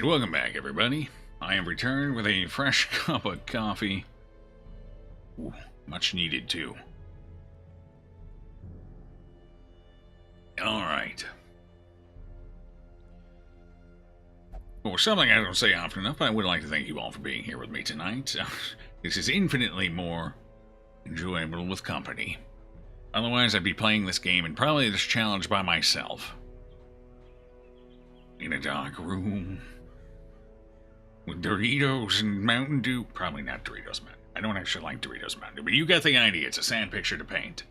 Alright, welcome back everybody. I have returned with a fresh cup of coffee. Ooh, much needed too. Alright. For something I don't say often enough, I would like to thank you all for being here with me tonight. This is infinitely more enjoyable with company. Otherwise, I'd be playing this game and probably this challenge by myself. In a dark room. With Doritos and Mountain Dew. Probably not Doritos Mountain. I don't actually like Doritos Mountain Dew, but you get the idea. It's a sad picture to paint.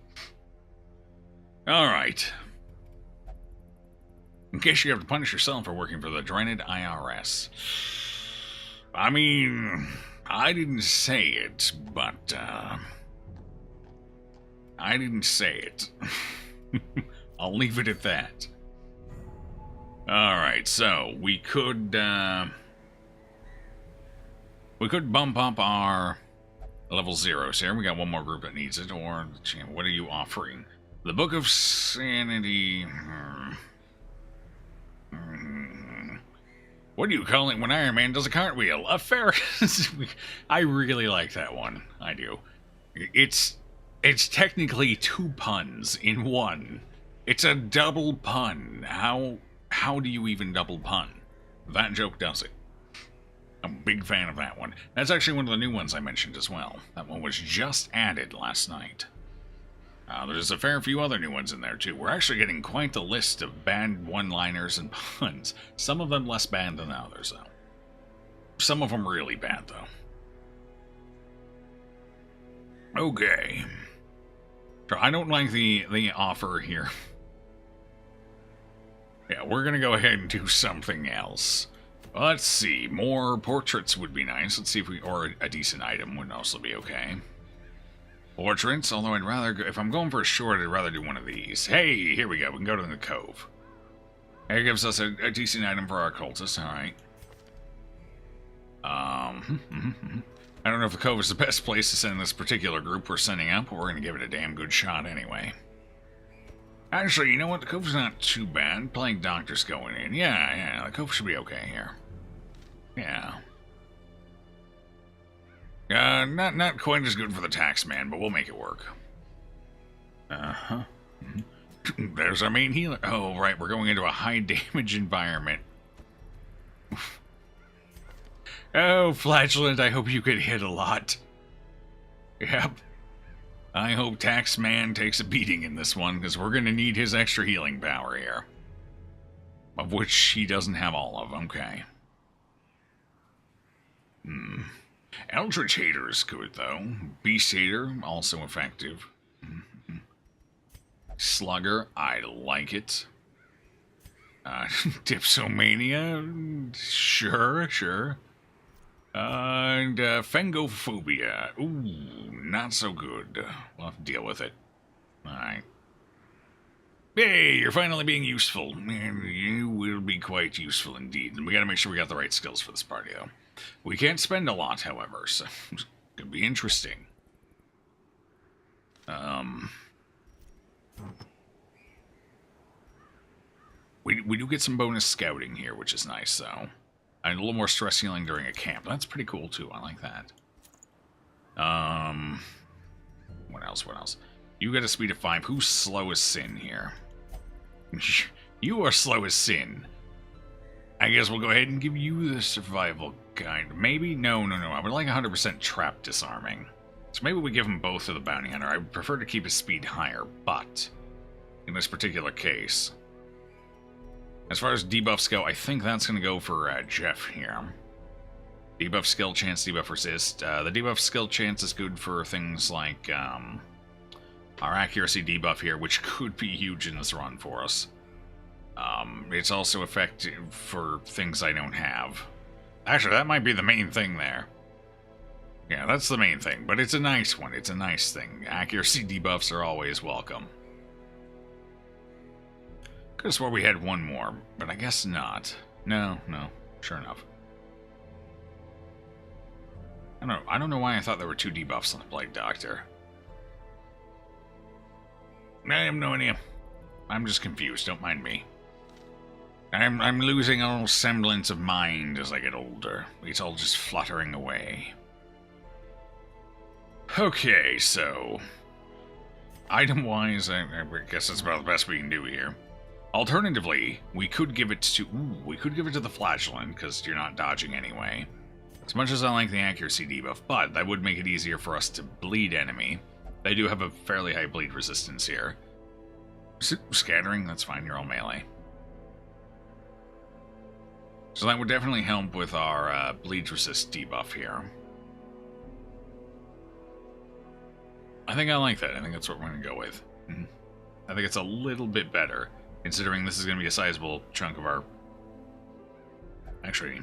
Alright. In case you have to punish yourself for working for the dreaded IRS. I mean, I didn't say it, but, I didn't say it. I'll leave it at that. Alright, so, we could bump up our level 0s here. We got one more group that needs it, or, what are you offering? The Book of Sanity... What do you call it when Iron Man does a cartwheel? A Ferris. I really like that one. I do. It's technically two puns in one. It's a double pun. How do you even double pun? That joke does it. I'm a big fan of that one. That's actually one of the new ones I mentioned as well. That one was just added last night. There's a fair few other new ones in there, too. We're actually getting quite the list of bad one-liners and puns. Some of them less bad than others, though. Some of them really bad, though. Okay. So I don't like the offer here. Yeah, we're gonna go ahead and do something else. Let's see. More portraits would be nice. Let's see if we... Or a decent item would also be okay. Portraits, although I'd rather go, if I'm going for a short, I'd rather do one of these. Hey, here we go. We can go to the cove. It gives us a decent item for our cultists. Alright. I don't know if the cove is the best place to send this particular group we're sending up, but we're going to give it a damn good shot anyway. Actually, you know what? The cove's not too bad. Playing doctor's going in. Yeah, the cove should be okay here. Yeah. Not quite as good for the tax man, but we'll make it work. There's our main healer. Oh, right, we're going into a high damage environment. Oh, Flatulent, I hope you get hit a lot. Yep. I hope tax man takes a beating in this one, because we're going to need his extra healing power here. Of which he doesn't have all of, okay. Eldritch Hater is good, though. Beast Hater, also effective. Slugger, I like it. Dipsomania, sure. And Fengophobia, ooh, not so good. We'll have to deal with it. Alright. Hey, you're finally being useful. You will be quite useful indeed. We gotta make sure we got the right skills for this party, though. We can't spend a lot, however, so it could be interesting. We do get some bonus scouting here, which is nice, though. And a little more stress healing during a camp. That's pretty cool, too. I like that. What else? You got a speed of 5. Who's slow as sin here? You are slow as sin. I guess we'll go ahead and give you the survival kind. Maybe? No. I would like 100% trap disarming. So maybe we give him both to the bounty hunter. I would prefer to keep his speed higher, but in this particular case, as far as debuffs go, I think that's going to go for Jeff here. Debuff skill chance, debuff resist. The debuff skill chance is good for things like our accuracy debuff here, which could be huge in this run for us. It's also effective for things I don't have. Actually, that might be the main thing there. Yeah, that's the main thing, but it's a nice one. It's a nice thing. Accuracy debuffs are always welcome. Could have swore we had one more, but I guess not. No, sure enough. I don't know why I thought there were 2 debuffs on the Blight Doctor. I have no idea. I'm just confused, don't mind me. I'm losing all semblance of mind as I get older. It's all just fluttering away. Okay, so item-wise, I guess that's about the best we can do here. Alternatively, we could give it to the Flagellant because you're not dodging anyway. As much as I like the accuracy debuff, but that would make it easier for us to bleed enemy. They do have a fairly high bleed resistance here. Scattering, that's fine. You're all melee. So that would definitely help with our bleed resist debuff here. I think I like that. I think that's what we're going to go with. I think it's a little bit better, considering this is going to be a sizable chunk of our... Actually,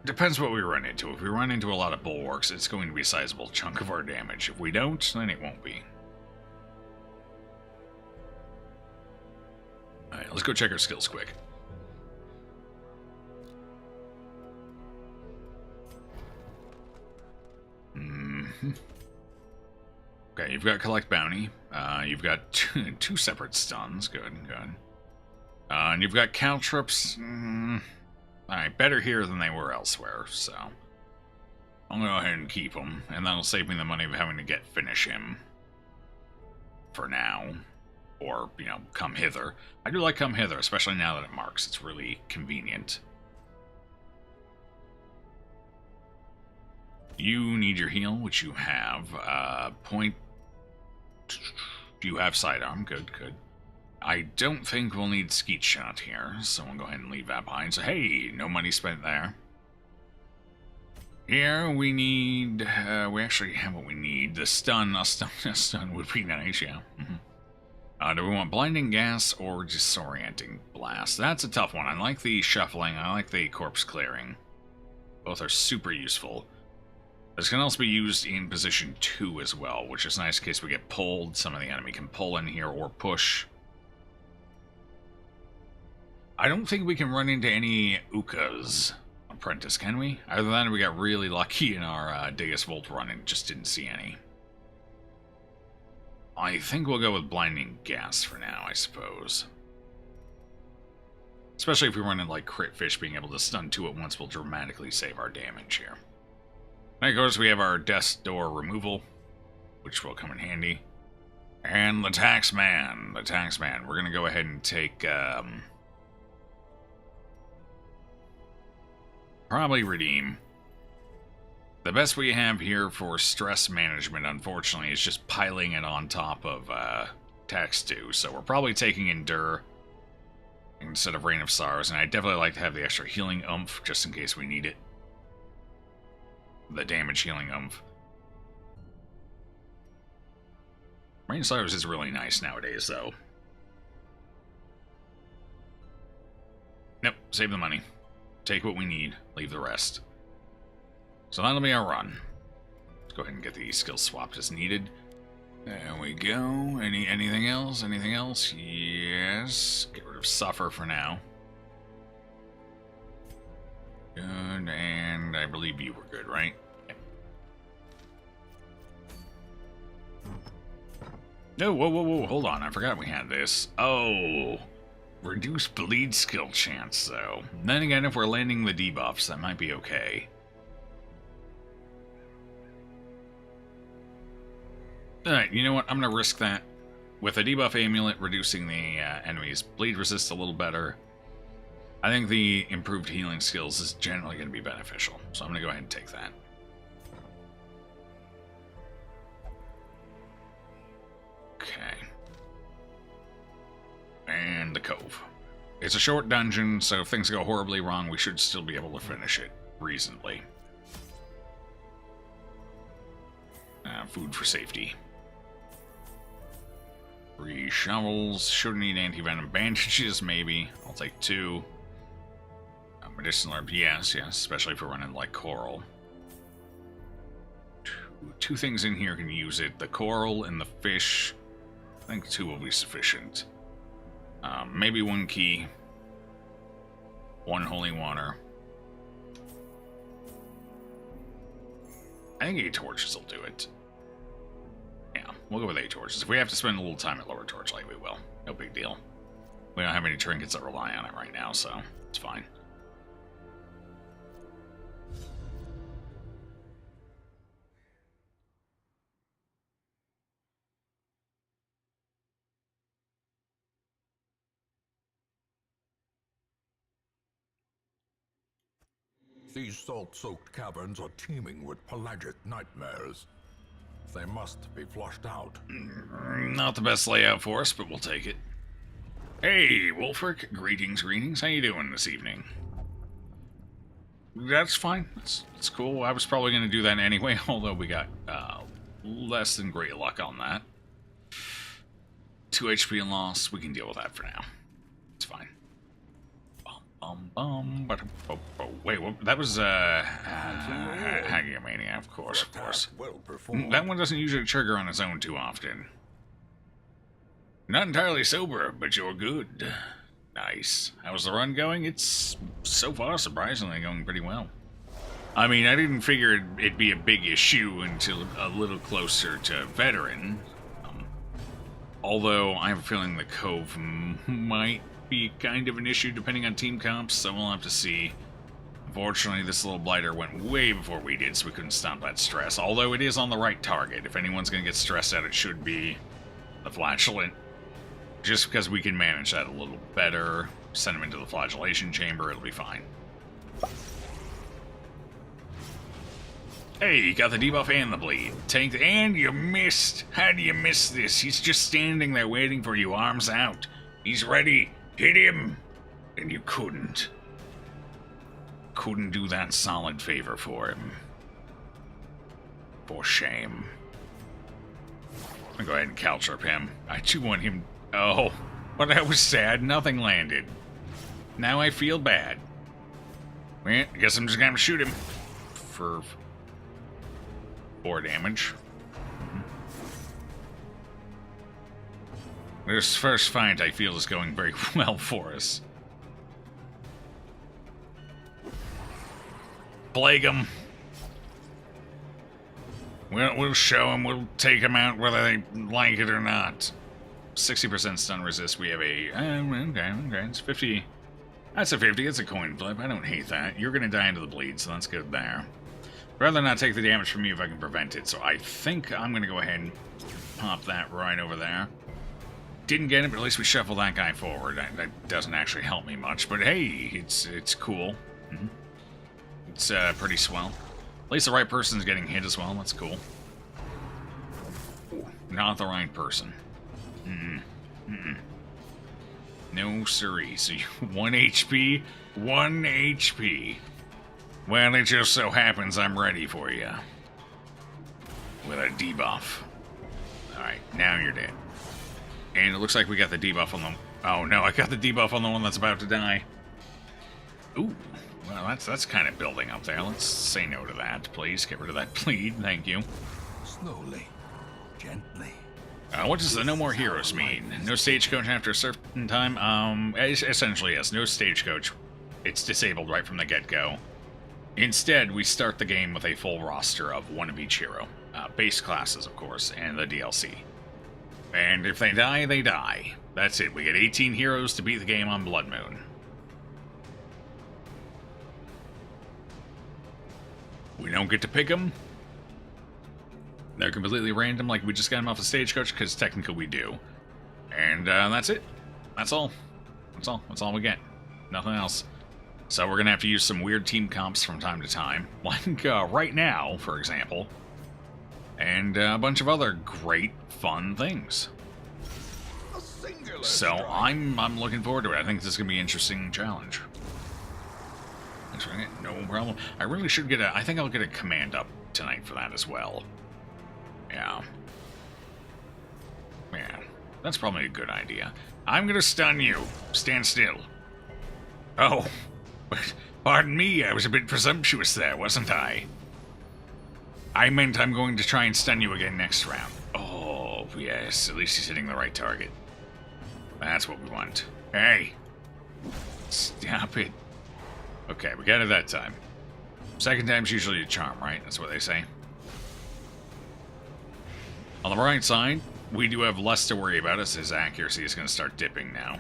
depends what we run into. If we run into a lot of bulwarks, it's going to be a sizable chunk of our damage. If we don't, then it won't be. Alright, let's go check our skills quick. Okay, you've got Collect Bounty. You've got two separate stuns. Good, good. And you've got Caltrops. Alright, better here than they were elsewhere, so I'll go ahead and keep them, and that'll save me the money of having to finish him for now. Or, you know, Come Hither. I do like Come Hither, especially now that it marks. It's really convenient. You need your heal, which you have. You have sidearm. Good, good. I don't think we'll need Skeet Shot here, so we'll go ahead and leave that behind. So, hey, no money spent there. Here, we need... we actually have what we need. The stun. A stun would be nice, yeah. Do we want Blinding Gas or Disorienting Blast? That's a tough one. I like the Shuffling. I like the Corpse Clearing. Both are super useful. This can also be used in position 2 as well, which is nice in case we get pulled. Some of the enemy can pull in here or push. I don't think we can run into any Ukas Apprentice, can we? Either that or we got really lucky in our Deus Volt run and just didn't see any. I think we'll go with Blinding Gas for now, I suppose. Especially if we run into like Crit Fish, being able to stun 2 at once will dramatically save our damage here. And of course, we have our Death Door removal, which will come in handy. And the Taxman. The Taxman. We're going to go ahead and take... probably Redeem. The best we have here for stress management, unfortunately, is just piling it on top of Tax 2. So we're probably taking Endure instead of Reign of Sorrows. And I'd definitely like to have the extra healing oomph, just in case we need it. The damage healing oomph. Reign of Sorrows is really nice nowadays, though. Nope, save the money. Take what we need, leave the rest. So that'll be our run. Let's go ahead and get the skills swapped as needed. There we go. Anything else? Anything else? Yes. Get rid of Suffer for now. Good, and I believe you were good, right? Yep. No, whoa, whoa, whoa, hold on. I forgot we had this. Oh, reduce bleed skill chance, though. Then again, if we're landing the debuffs, that might be okay. Alright, you know what? I'm going to risk that. With a debuff amulet, reducing the enemy's bleed resist a little better. I think the improved healing skills is generally going to be beneficial, so I'm going to go ahead and take that. Okay. And the Cove. It's a short dungeon, so if things go horribly wrong, we should still be able to finish it reasonably. Food for safety. 3 shovels. Should need anti-venom bandages, maybe. I'll take 2. Medicinal herb, yes, especially if we're running like coral. 2 things in here can use it. The coral and the fish. I think 2 will be sufficient. Maybe 1 key. 1 holy water. I think 8 torches will do it. Yeah, we'll go with 8 torches. If we have to spend a little time at lower torchlight, we will. No big deal. We don't have any trinkets that rely on it right now, so it's fine. These salt-soaked caverns are teeming with pelagic nightmares. They must be flushed out. Not the best layout for us, but we'll take it. Hey, Wolfric. Greetings, greetings. How you doing this evening? That's fine. That's cool. I was probably going to do that anyway, although we got less than great luck on that. 2 HP and loss. We can deal with that for now. It's fine. Wait, what? That was Hagiomania, of course, of course. That one doesn't usually trigger on its own too often. Not entirely sober, but you're good. Nice. How's the run going? It's so far surprisingly going pretty well. I mean, I didn't figure it'd be a big issue until a little closer to veteran. Although I have a feeling the Cove might be kind of an issue depending on team comps, so we'll have to see. Unfortunately, this little blighter went way before we did, so we couldn't stop that stress. Although it is on the right target. If anyone's going to get stressed out, it should be the flatulent. Just because we can manage that a little better. Send him into the flagellation chamber, it'll be fine. Hey, you got the debuff and the bleed. Tanked, and you missed. How do you miss this? He's just standing there waiting for you, arms out. He's ready. Hit him! And you couldn't. Couldn't do that solid favor for him. For shame. I'm gonna go ahead and caltrip him. I do want him... Oh, but that was sad. Nothing landed. Now I feel bad. Well, I guess I'm just gonna shoot him. For 4 damage. This first fight, I feel, is going very well for us. Plague them. We'll show them. We'll take them out whether they like it or not. 60% stun resist. We have a... okay. It's 50. That's a 50. It's a coin flip. I don't hate that. You're going to die into the bleed, so that's good there. Rather not take the damage from you if I can prevent it. So I think I'm going to go ahead and pop that right over there. Didn't get it, but at least we shuffle that guy forward. That doesn't actually help me much, but hey, it's cool. It's pretty swell. At least the right person's getting hit as well. That's cool. Not the right person. No siree. So 1 HP, 1 HP. Well, it just so happens I'm ready for you. With a debuff. Alright, now you're dead. And it looks like we got the debuff on the... Oh, no, I got the debuff on the one that's about to die. Ooh, well, that's kind of building up there. Let's say no to that, please. Get rid of that bleed, thank you. Slowly, gently. What does the no more heroes mean? No stagecoach after a certain time? Essentially, yes. No stagecoach. It's disabled right from the get-go. Instead, we start the game with a full roster of 1 of each hero. Base classes, of course, and the DLC. And if they die, they die. That's it. We get 18 heroes to beat the game on Bloodmoon. We don't get to pick them. They're completely random, like we just got them off the stagecoach, because technically we do. And that's it. That's all. That's all we get. Nothing else. So we're going to have to use some weird team comps from time to time. Like right now, for example. And a bunch of other great, fun things. So I'm looking forward to it. I think this is going to be an interesting challenge. That's right, no problem. I really should get I think I'll get a command up tonight for that as well. Yeah. Yeah, that's probably a good idea. I'm going to stun you. Stand still. Oh, pardon me, I was a bit presumptuous there, wasn't I? I meant I'm going to try and stun you again next round. Oh, yes, at least he's hitting the right target. That's what we want. Hey! Stop it. Okay, we got it that time. Second time's usually a charm, right? That's what they say. On the right side, we do have less to worry about as his accuracy is going to start dipping now.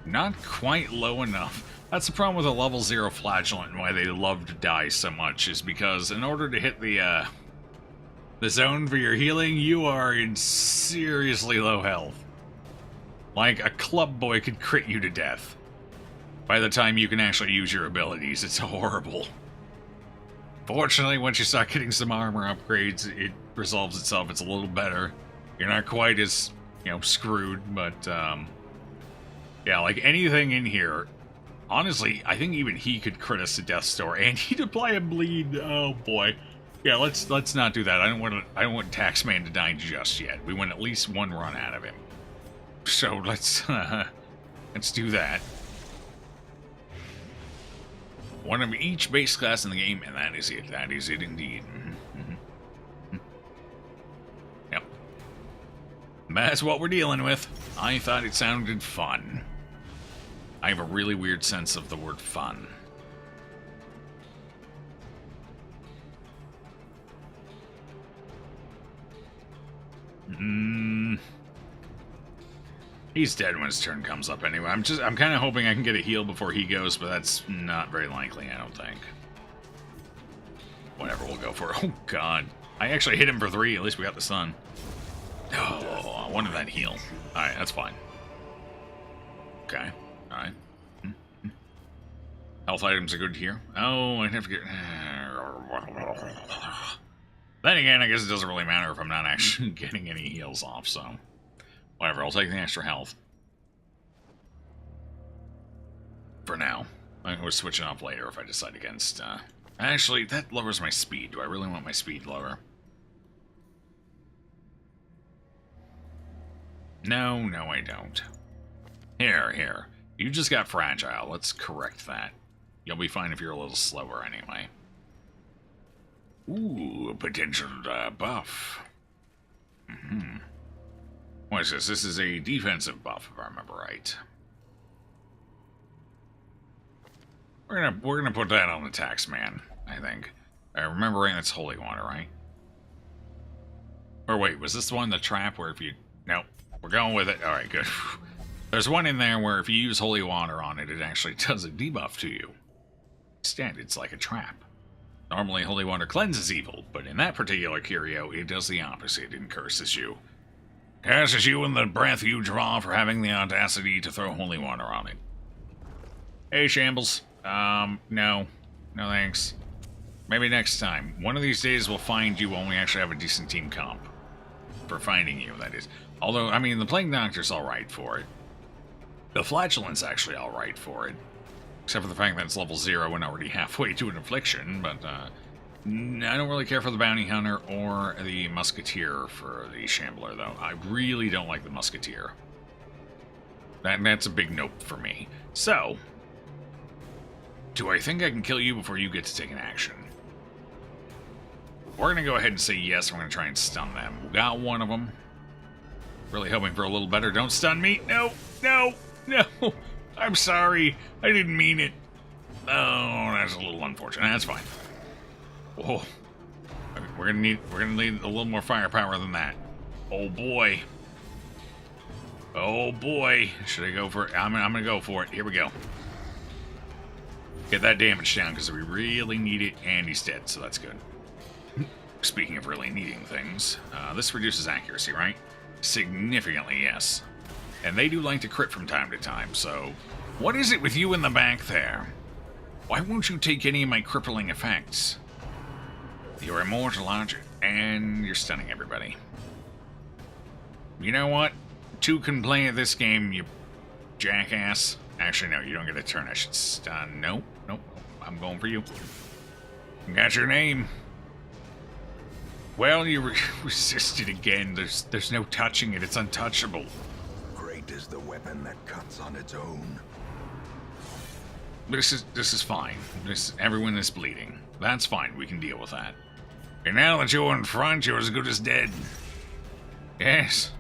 Not quite low enough. That's the problem with a level 0 flagellant and why they love to die so much, is because in order to hit the zone for your healing, you are in seriously low health. Like, a club boy could crit you to death. By the time you can actually use your abilities, it's horrible. Fortunately, once you start getting some armor upgrades, it resolves itself. It's a little better. You're not quite as, screwed, but, yeah, like, anything in here, honestly, I think even he could crit us to Death's Door, and he'd apply a bleed. Oh, boy. Yeah, let's not do that. I don't want Taxman to die just yet. We want at least one run out of him. So, let's do that. One of each base class in the game, and that is it. That is it indeed. Yep. That's what we're dealing with. I thought it sounded fun. I have a really weird sense of the word fun. He's dead when his turn comes up anyway. I'm kind of hoping I can get a heal before he goes, but that's not very likely, I don't think. Whatever, we'll go for it. Oh, God. I actually hit him for 3. At least we got the sun. Oh, I wanted that heal. Alright, that's fine. Okay. Alright. Health items are good here. Oh, I'd have to get... Then again, I guess it doesn't really matter if I'm not actually getting any heals off, so... Whatever, I'll take the extra health. For now. I can switch it off later if I decide against, Actually, that lowers my speed. Do I really want my speed lower? No, I don't. Here. You just got fragile. Let's correct that. You'll be fine if you're a little slower anyway. Ooh, a potential buff. What is this? This is a defensive buff, if I remember right. We're gonna put that on the Taxman, I think. I remember right, that's holy water, right? Or wait, was this the one, the trap, where if you... No, we're going with it. Alright, good. There's one in there where if you use holy water on it, it actually does a debuff to you. Instead, it's like a trap. Normally, holy water cleanses evil, but in that particular curio, it does the opposite and curses you. Curses you in the breath you draw for having the audacity to throw holy water on it. Hey, Shambles. No. No thanks. Maybe next time. One of these days we'll find you when we actually have a decent team comp. For finding you, that is. Although, I mean, the Plague Doctor's alright for it. The Flatulent's actually alright for it. Except for the fact that it's level 0 and already halfway to an affliction, but, I don't really care for the Bounty Hunter or the Musketeer for the Shambler, though. I really don't like the Musketeer. That's a big nope for me. So, do I think I can kill you before you get to take an action? We're going to go ahead and say yes. We're going to try and stun them. We got one of them. Really hoping for a little better. Don't stun me. No. I'm sorry. I didn't mean it. Oh, that's a little unfortunate. That's fine. Whoa. We're gonna need a little more firepower than that. Oh boy. Oh boy. Should I go for it? I'm gonna go for it. Here we go. Get that damage down because we really need it, and he's dead, so that's good. Speaking of really needing things, this reduces accuracy, right? Significantly, yes. And they do like to crit from time to time, so... What is it with you in the back there? Why won't you take any of my crippling effects? You're immortal, aren't you? And you're stunning everybody. You know what? 2 can play at this game, you jackass. Actually, no, you don't get a turn. I should stun. Nope. I'm going for you. Got your name. Well, you resisted again. There's no touching it. It's untouchable. Great is the weapon that cuts on its own. This is fine. Everyone is bleeding. That's fine. We can deal with that. And now that you're in front, you're as good as dead. Yes.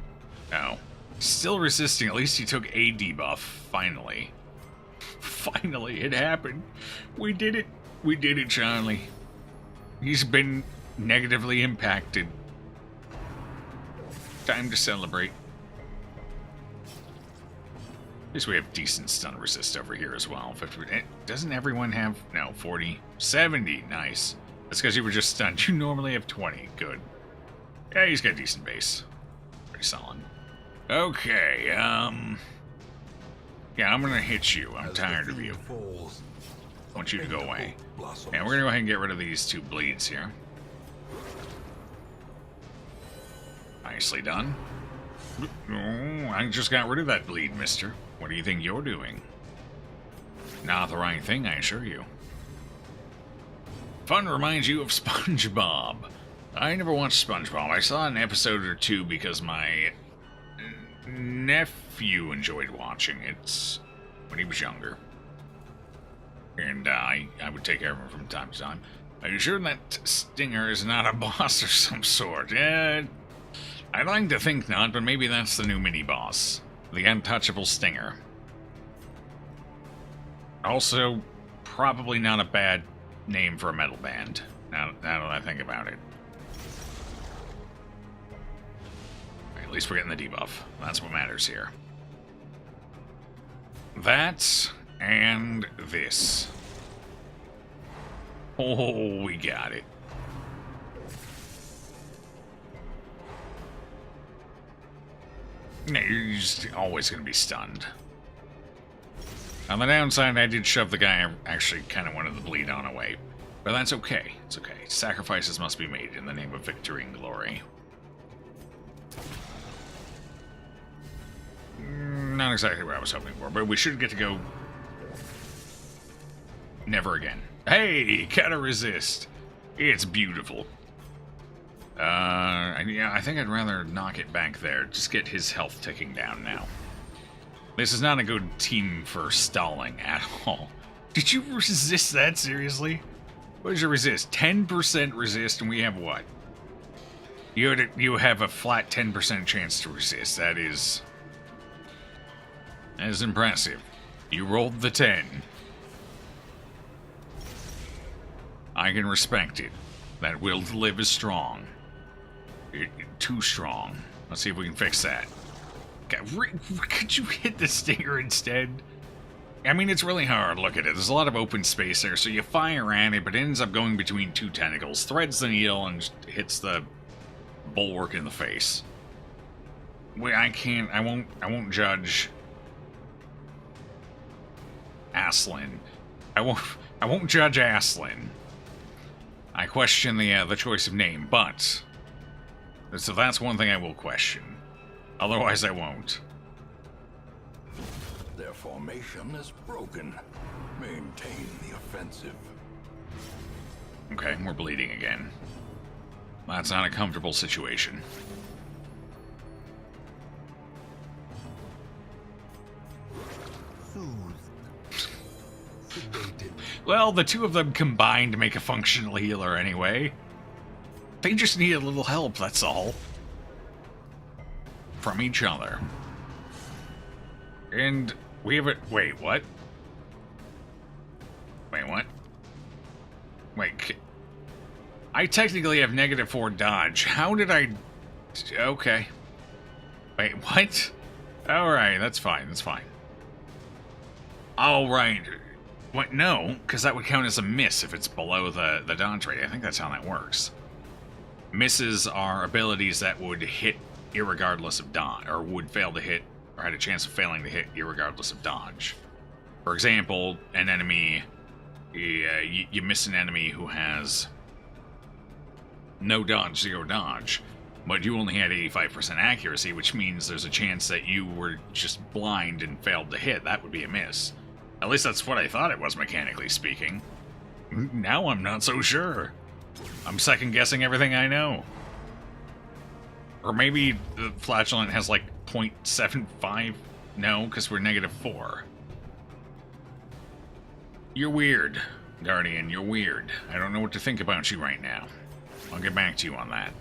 No. Still resisting. At least he took a debuff. Finally. Finally, it happened. We did it. We did it, Charlie. He's been negatively impacted. Time to celebrate. least we have decent stun resist over here as well. 50, doesn't everyone have... No, 40. 70. Nice. That's because you were just stunned. You normally have 20. Good. Yeah, he's got a decent base. Pretty solid. Okay, yeah, I'm gonna hit you. I'm tired of you. I want you to go away. And we're gonna go ahead and get rid of these 2 bleeds here. Nicely done. Oh, I just got rid of that bleed, mister. What do you think you're doing? Not the right thing, I assure you. Fun reminds you of SpongeBob. I never watched SpongeBob. I saw an episode or 2 because my nephew enjoyed watching it when he was younger. And I would take care of him from time to time. Are you sure that Stinger is not a boss of some sort? I'd like to think not, but maybe that's the new mini-boss. The untouchable Stinger. Also, probably not a bad name for a metal band, now that I think about it. At least we're getting the debuff. That's what matters here. That and this. Oh, we got it. No, you're just always going to be stunned. On the downside, I did shove the guy I actually kind of wanted to bleed on away. But that's okay. It's okay. Sacrifices must be made in the name of victory and glory. Not exactly what I was hoping for, but we should get to go... Never again. Hey! Gotta resist! It's beautiful. Yeah, I think I'd rather knock it back there. Just get his health ticking down now. This is not a good team for stalling at all. Did you resist that, seriously? What did you resist? 10% resist, and we have what? You have a flat 10% chance to resist. That is impressive. You rolled the 10. I can respect it. That will to live is strong. Too strong. Let's see if we can fix that. Could you hit the Stinger instead? I mean, it's really hard. Look at it. There's a lot of open space there, so you fire at it, but it ends up going between 2 tentacles, threads the needle, and hits the bulwark in the face. Wait, I won't judge Aslan. I won't judge Aslan. I question the choice of name, but so that's one thing I will question. Otherwise, I won't. Their formation is broken. Maintain the offensive. Okay, we're bleeding again. That's not a comfortable situation. Well, the 2 of them combined make a functional healer anyway. They just need a little help, that's all. From each other. And we have a... Wait, what? Wait, what? Wait, I technically have -4 dodge. How did I... Okay. Wait, what? Alright, that's fine, that's fine. Alright. What? No, because that would count as a miss if it's below the dodge rate. I think that's how that works. Misses are abilities that would hit irregardless of dodge, or would fail to hit, or had a chance of failing to hit irregardless of dodge. For example, an enemy, you miss an enemy who has no dodge, 0 dodge, but you only had 85% accuracy, which means there's a chance that you were just blind and failed to hit. That would be a miss. At least that's what I thought it was, mechanically speaking. Now I'm not so sure. I'm second-guessing everything I know. Or maybe the flatulent has like 0.75? No, because we're -4. You're weird, Guardian, you're weird. I don't know what to think about you right now. I'll get back to you on that.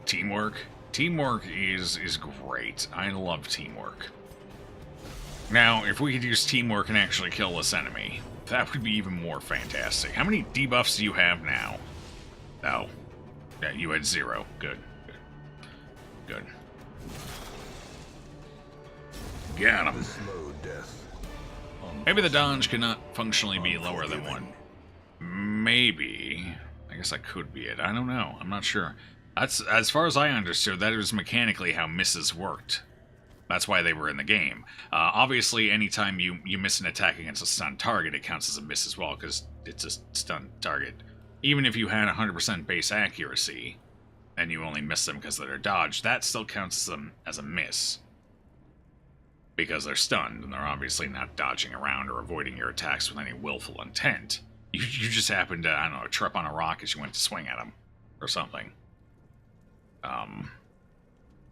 Teamwork. Teamwork is great. I love teamwork. Now, if we could use teamwork and actually kill this enemy, that would be even more fantastic. How many debuffs do you have now? Oh. Yeah, you had 0. Good. Good. Got him. The slow death. Maybe the dodge cannot functionally be lower than 1. Maybe. I guess that could be it. I don't know. I'm not sure. That's, as far as I understood, that is mechanically how misses worked. That's why they were in the game. Obviously, anytime you miss an attack against a stunned target, it counts as a miss as well, because it's a stunned target. Even if you had 100% base accuracy, and you only miss them because they're dodged, that still counts them as a miss. Because they're stunned, and they're obviously not dodging around or avoiding your attacks with any willful intent. You just happened to, I don't know, trip on a rock as you went to swing at them, or something.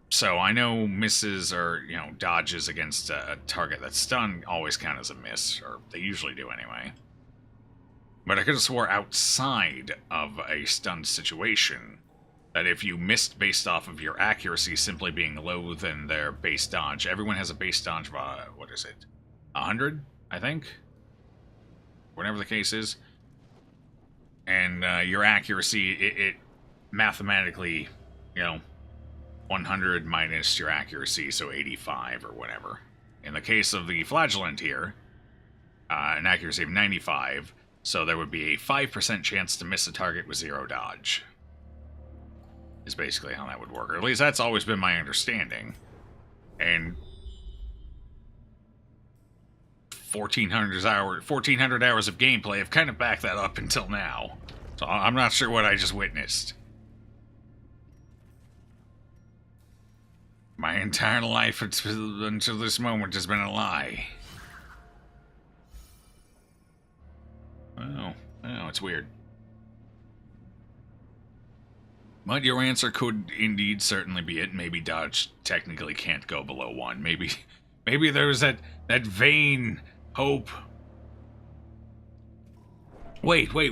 So I know misses or, you know, dodges against a target that's stunned always count as a miss, or they usually do anyway. But I could have swore outside of a stunned situation that if you missed based off of your accuracy simply being lower than their base dodge, everyone has a base dodge of, what is it? 100, I think? Whatever the case is. And your accuracy, it mathematically, you know, 100 minus your accuracy, so 85 or whatever. In the case of the flagellant here, an accuracy of 95, so there would be a 5% chance to miss a target with 0 dodge. Is basically how that would work. Or at least that's always been my understanding. And 1,400 hours of gameplay have kind of backed that up until now. So I'm not sure what I just witnessed. My entire life until this moment has been a lie. Oh, it's weird. But your answer could indeed certainly be it. Maybe dodge technically can't go below 1. Maybe there's that vain hope. Wait. Hold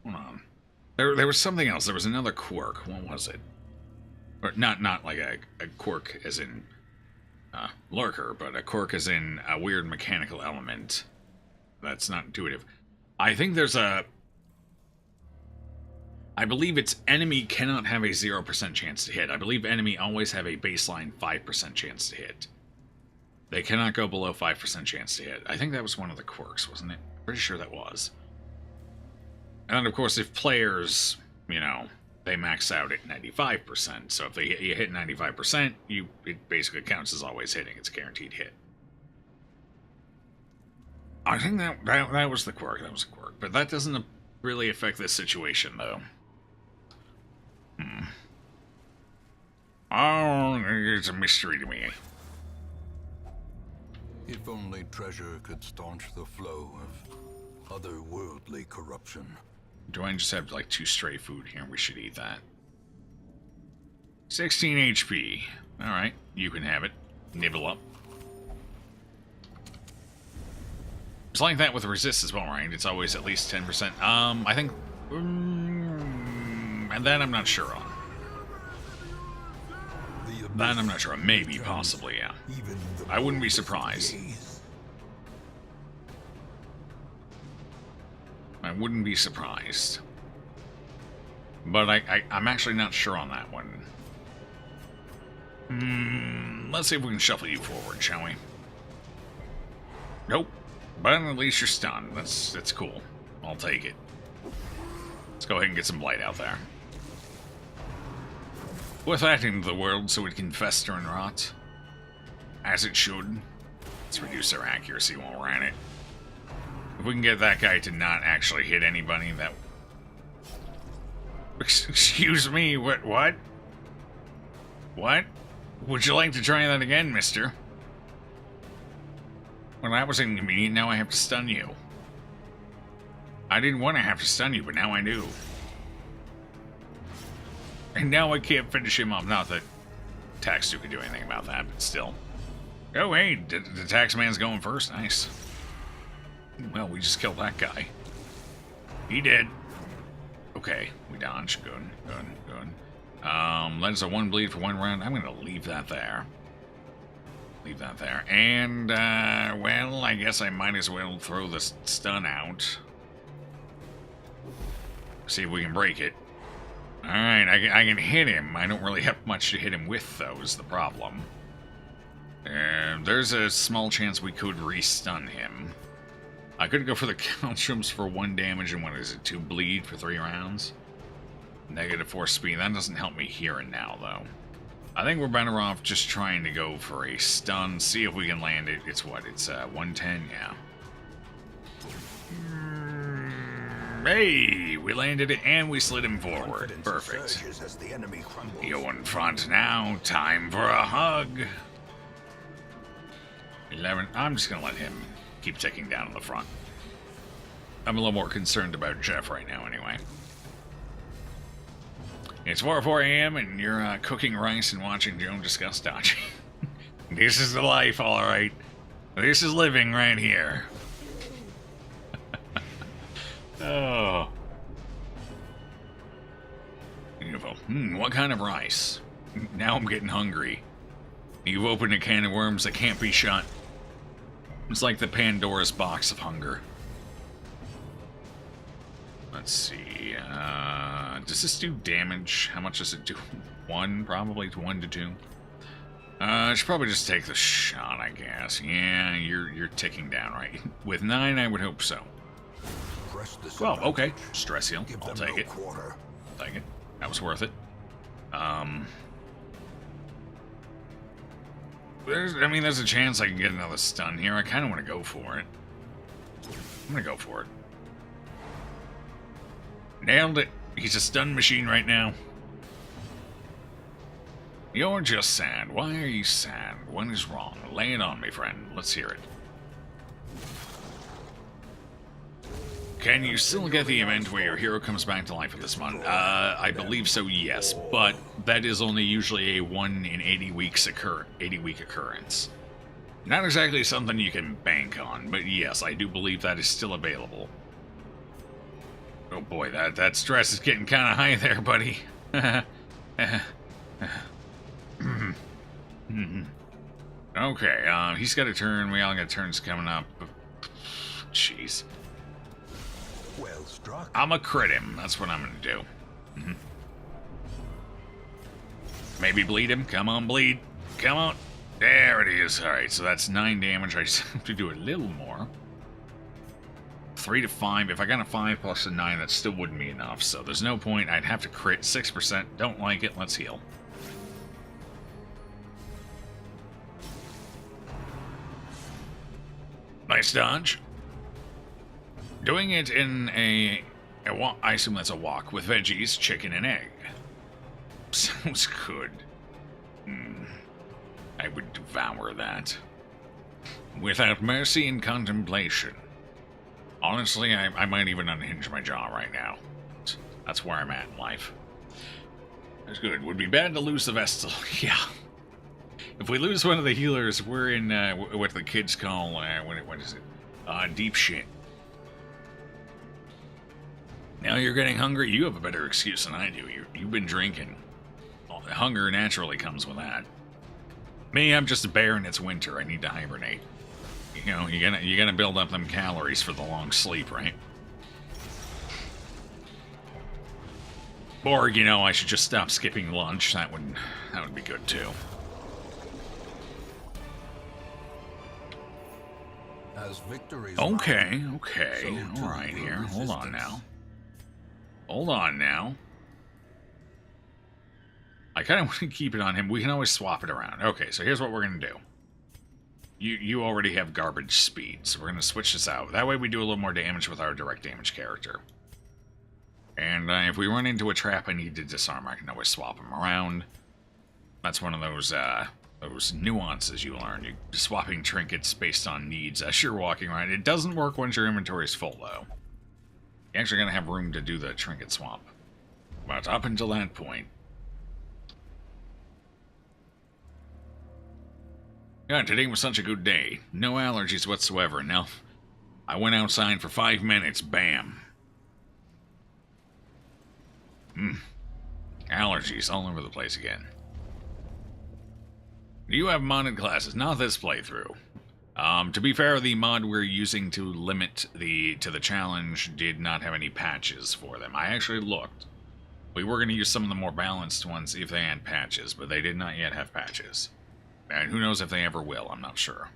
on. There was something else. There was another quirk. What was it? Or not like a quirk as in lurker, but a quirk as in a weird mechanical element that's not intuitive. I think there's I believe it's enemy cannot have a 0% chance to hit. I believe enemy always have a baseline 5% chance to hit. They cannot go below 5% chance to hit. I think that was one of the quirks, wasn't it? Pretty sure that was. And of course, if players, you know, they max out at 95%. So if you hit 95%, it basically counts as always hitting. It's a guaranteed hit. I think that was the quirk. That was a quirk. But that doesn't really affect this situation, though. Oh, it's a mystery to me. If only treasure could staunch the flow of otherworldly corruption. Do I just have like 2 stray food here? We should eat that. 16 HP. Alright, you can have it. Nibble up. It's like that with resist as well, right? It's always at least 10%. I think... and that I'm not sure on. That I'm not sure on. Maybe, possibly, yeah. I wouldn't be surprised. I wouldn't be surprised. But I'm actually not sure on that one. Let's see if we can shuffle you forward, shall we? Nope. But at least you're stunned. That's cool. I'll take it. Let's go ahead and get some blight out there. Put that into the world so it can fester and rot. As it should. Let's reduce our accuracy while we're at it. If we can get that guy to not actually hit anybody, that... Excuse me, what? What? Would you like to try that again, mister? Well, that was inconvenient. Now I have to stun you. I didn't want to have to stun you, but now I do. And now I can't finish him off. Not that Tax 2 could do anything about that, but still. Oh, hey, the tax man's going first. Nice. Well, we just killed that guy. He did. Okay, we dodged. Good. That is a 1 bleed for 1 round. I'm going to leave that there. And, well, I guess I might as well throw the stun out. See if we can break it. Alright, I can hit him. I don't really have much to hit him with, though, is the problem. And there's a small chance we could re-stun him. I could go for the Countess for 1 damage and what is it, 2 bleed for 3 rounds? -4 speed. That doesn't help me here and now, though. I think we're better off just trying to go for a stun, see if we can land it. It's what? It's 110? Yeah. Hey, we landed it and we slid him forward. Perfect. You in front now. Time for a hug. 11. I'm just going to let him keep ticking down in the front. I'm a little more concerned about Jeff right now, anyway. It's 4 a.m. and you're cooking rice and watching Joan discuss dodging. This is the life, all right. This is living right here. Oh. Beautiful. What kind of rice? Now I'm getting hungry. You've opened a can of worms that can't be shut. It's like the Pandora's box of hunger. Let's see. Does this do damage? How much does it do? 1, probably 1 to 2. I should probably just take the shot, I guess. Yeah, you're ticking down, right? With 9, I would hope so. Well, okay. Stress heal. I'll take it. Take it. That was worth it. There's a chance I can get another stun here. I kind of want to go for it. I'm going to go for it. Nailed it. He's a stun machine right now. You're just sad. Why are you sad? What is wrong? Lay it on me, friend. Let's hear it. Can you still get the event where your hero comes back to life with this month? I believe so, yes. But that is only usually a 1 in 80 week occurrence. Not exactly something you can bank on, but yes, I do believe that is still available. Oh boy, that stress is getting kind of high there, buddy. Okay, he's got a turn. We all got turns coming up. Jeez. Well struck. I'ma crit him. That's what I'm gonna do. Maybe bleed him. Come on, bleed. Come on. There it is. Alright, so that's 9 damage. I just have to do a little more. 3 to 5. If I got a 5 plus a 9, that still wouldn't be enough. So there's no point. I'd have to crit 6%. Don't like it. Let's heal. Nice dodge. Doing it in a walk, I assume that's a walk, with veggies, chicken, and egg. Sounds good. I would devour that. Without mercy and contemplation. Honestly, I might even unhinge my jaw right now. That's where I'm at in life. That's good. Would be bad to lose the Vestal. Yeah. If we lose one of the healers, we're in what the kids call, what is it? Deep shit. Now you're getting hungry. You have a better excuse than I do. You've been drinking. Well, hunger naturally comes with that. Me, I'm just a bear and it's winter. I need to hibernate. You know, you gotta build up them calories for the long sleep, right? Or, you know, I should just stop skipping lunch. That would be good too. As victories Okay. so All right, too here. will Hold on resistance. now. Hold on now. I kind of want to keep it on him. We can always swap it around. Okay, so here's what we're going to do. You already have garbage speed, so we're going to switch this out. That way we do a little more damage with our direct damage character. And if we run into a trap I need to disarm, I can always swap him around. That's one of those nuances you learn. You're swapping trinkets based on needs as you're walking around. It doesn't work once your inventory is full, though. You're actually going to have room to do the trinket swap. But up until that point... God, today was such a good day. No allergies whatsoever. Now, I went outside for 5 minutes. Bam. Allergies all over the place again. Do you have modded classes? Not this playthrough. To be fair, the mod we're using to limit the challenge did not have any patches for them. I actually looked. We were going to use some of the more balanced ones if they had patches, but they did not yet have patches. And who knows if they ever will, I'm not sure.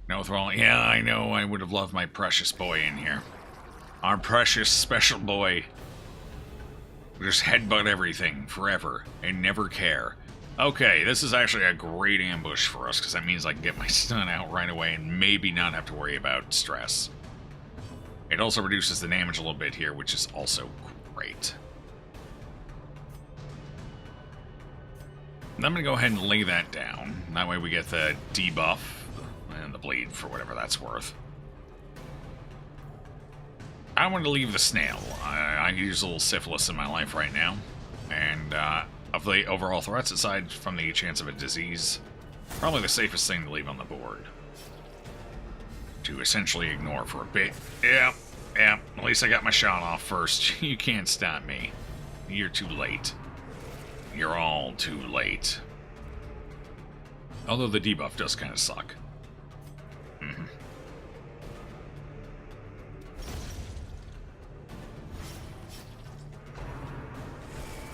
No thrall. Yeah, I know, I would have loved my precious boy in here. Our precious special boy. Just headbutt everything forever and never care. Okay, this is actually a great ambush for us, because that means I can get my stun out right away and maybe not have to worry about stress. It also reduces the damage a little bit here, which is also great. I'm going to go ahead and lay that down. That way we get the debuff and the bleed for whatever that's worth. I want to leave the snail. I use a little syphilis in my life right now. And, of the overall threats, aside from the chance of a disease, probably the safest thing to leave on the board. To essentially ignore for a bit. Yeah, at least I got my shot off first. You can't stop me. You're too late. You're all too late. Although the debuff does kind of suck.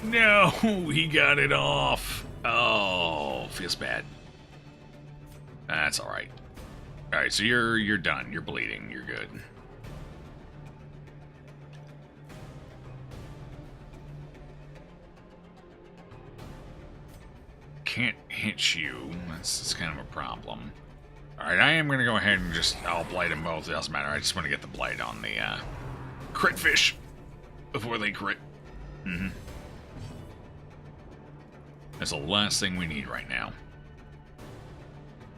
No, he got it off. Oh, feels bad. That's all right. All right, so you're done. You're bleeding. You're good. Can't hit you. That's kind of a problem. All right, I am gonna go ahead and I'll blight them both. It doesn't matter. I just want to get the blight on the crit fish before they crit. That's the last thing we need right now.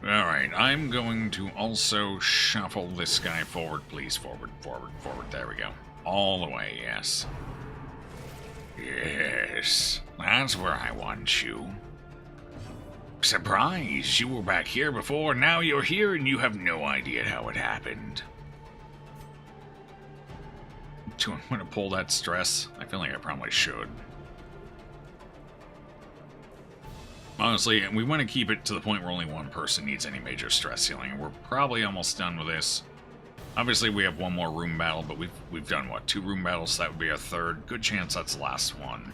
Alright, I'm going to also shuffle this guy forward, please. Forward. There we go. All the way, yes. Yes, that's where I want you. Surprise! You were back here before, now you're here and you have no idea how it happened. Do I want to pull that stress? I feel like I probably should. Honestly, we want to keep it to the point where only one person needs any major stress healing. We're probably almost done with this. Obviously, we have one more room battle, but we've done, what, 2 room battles? So that would be our 3rd. Good chance that's the last one.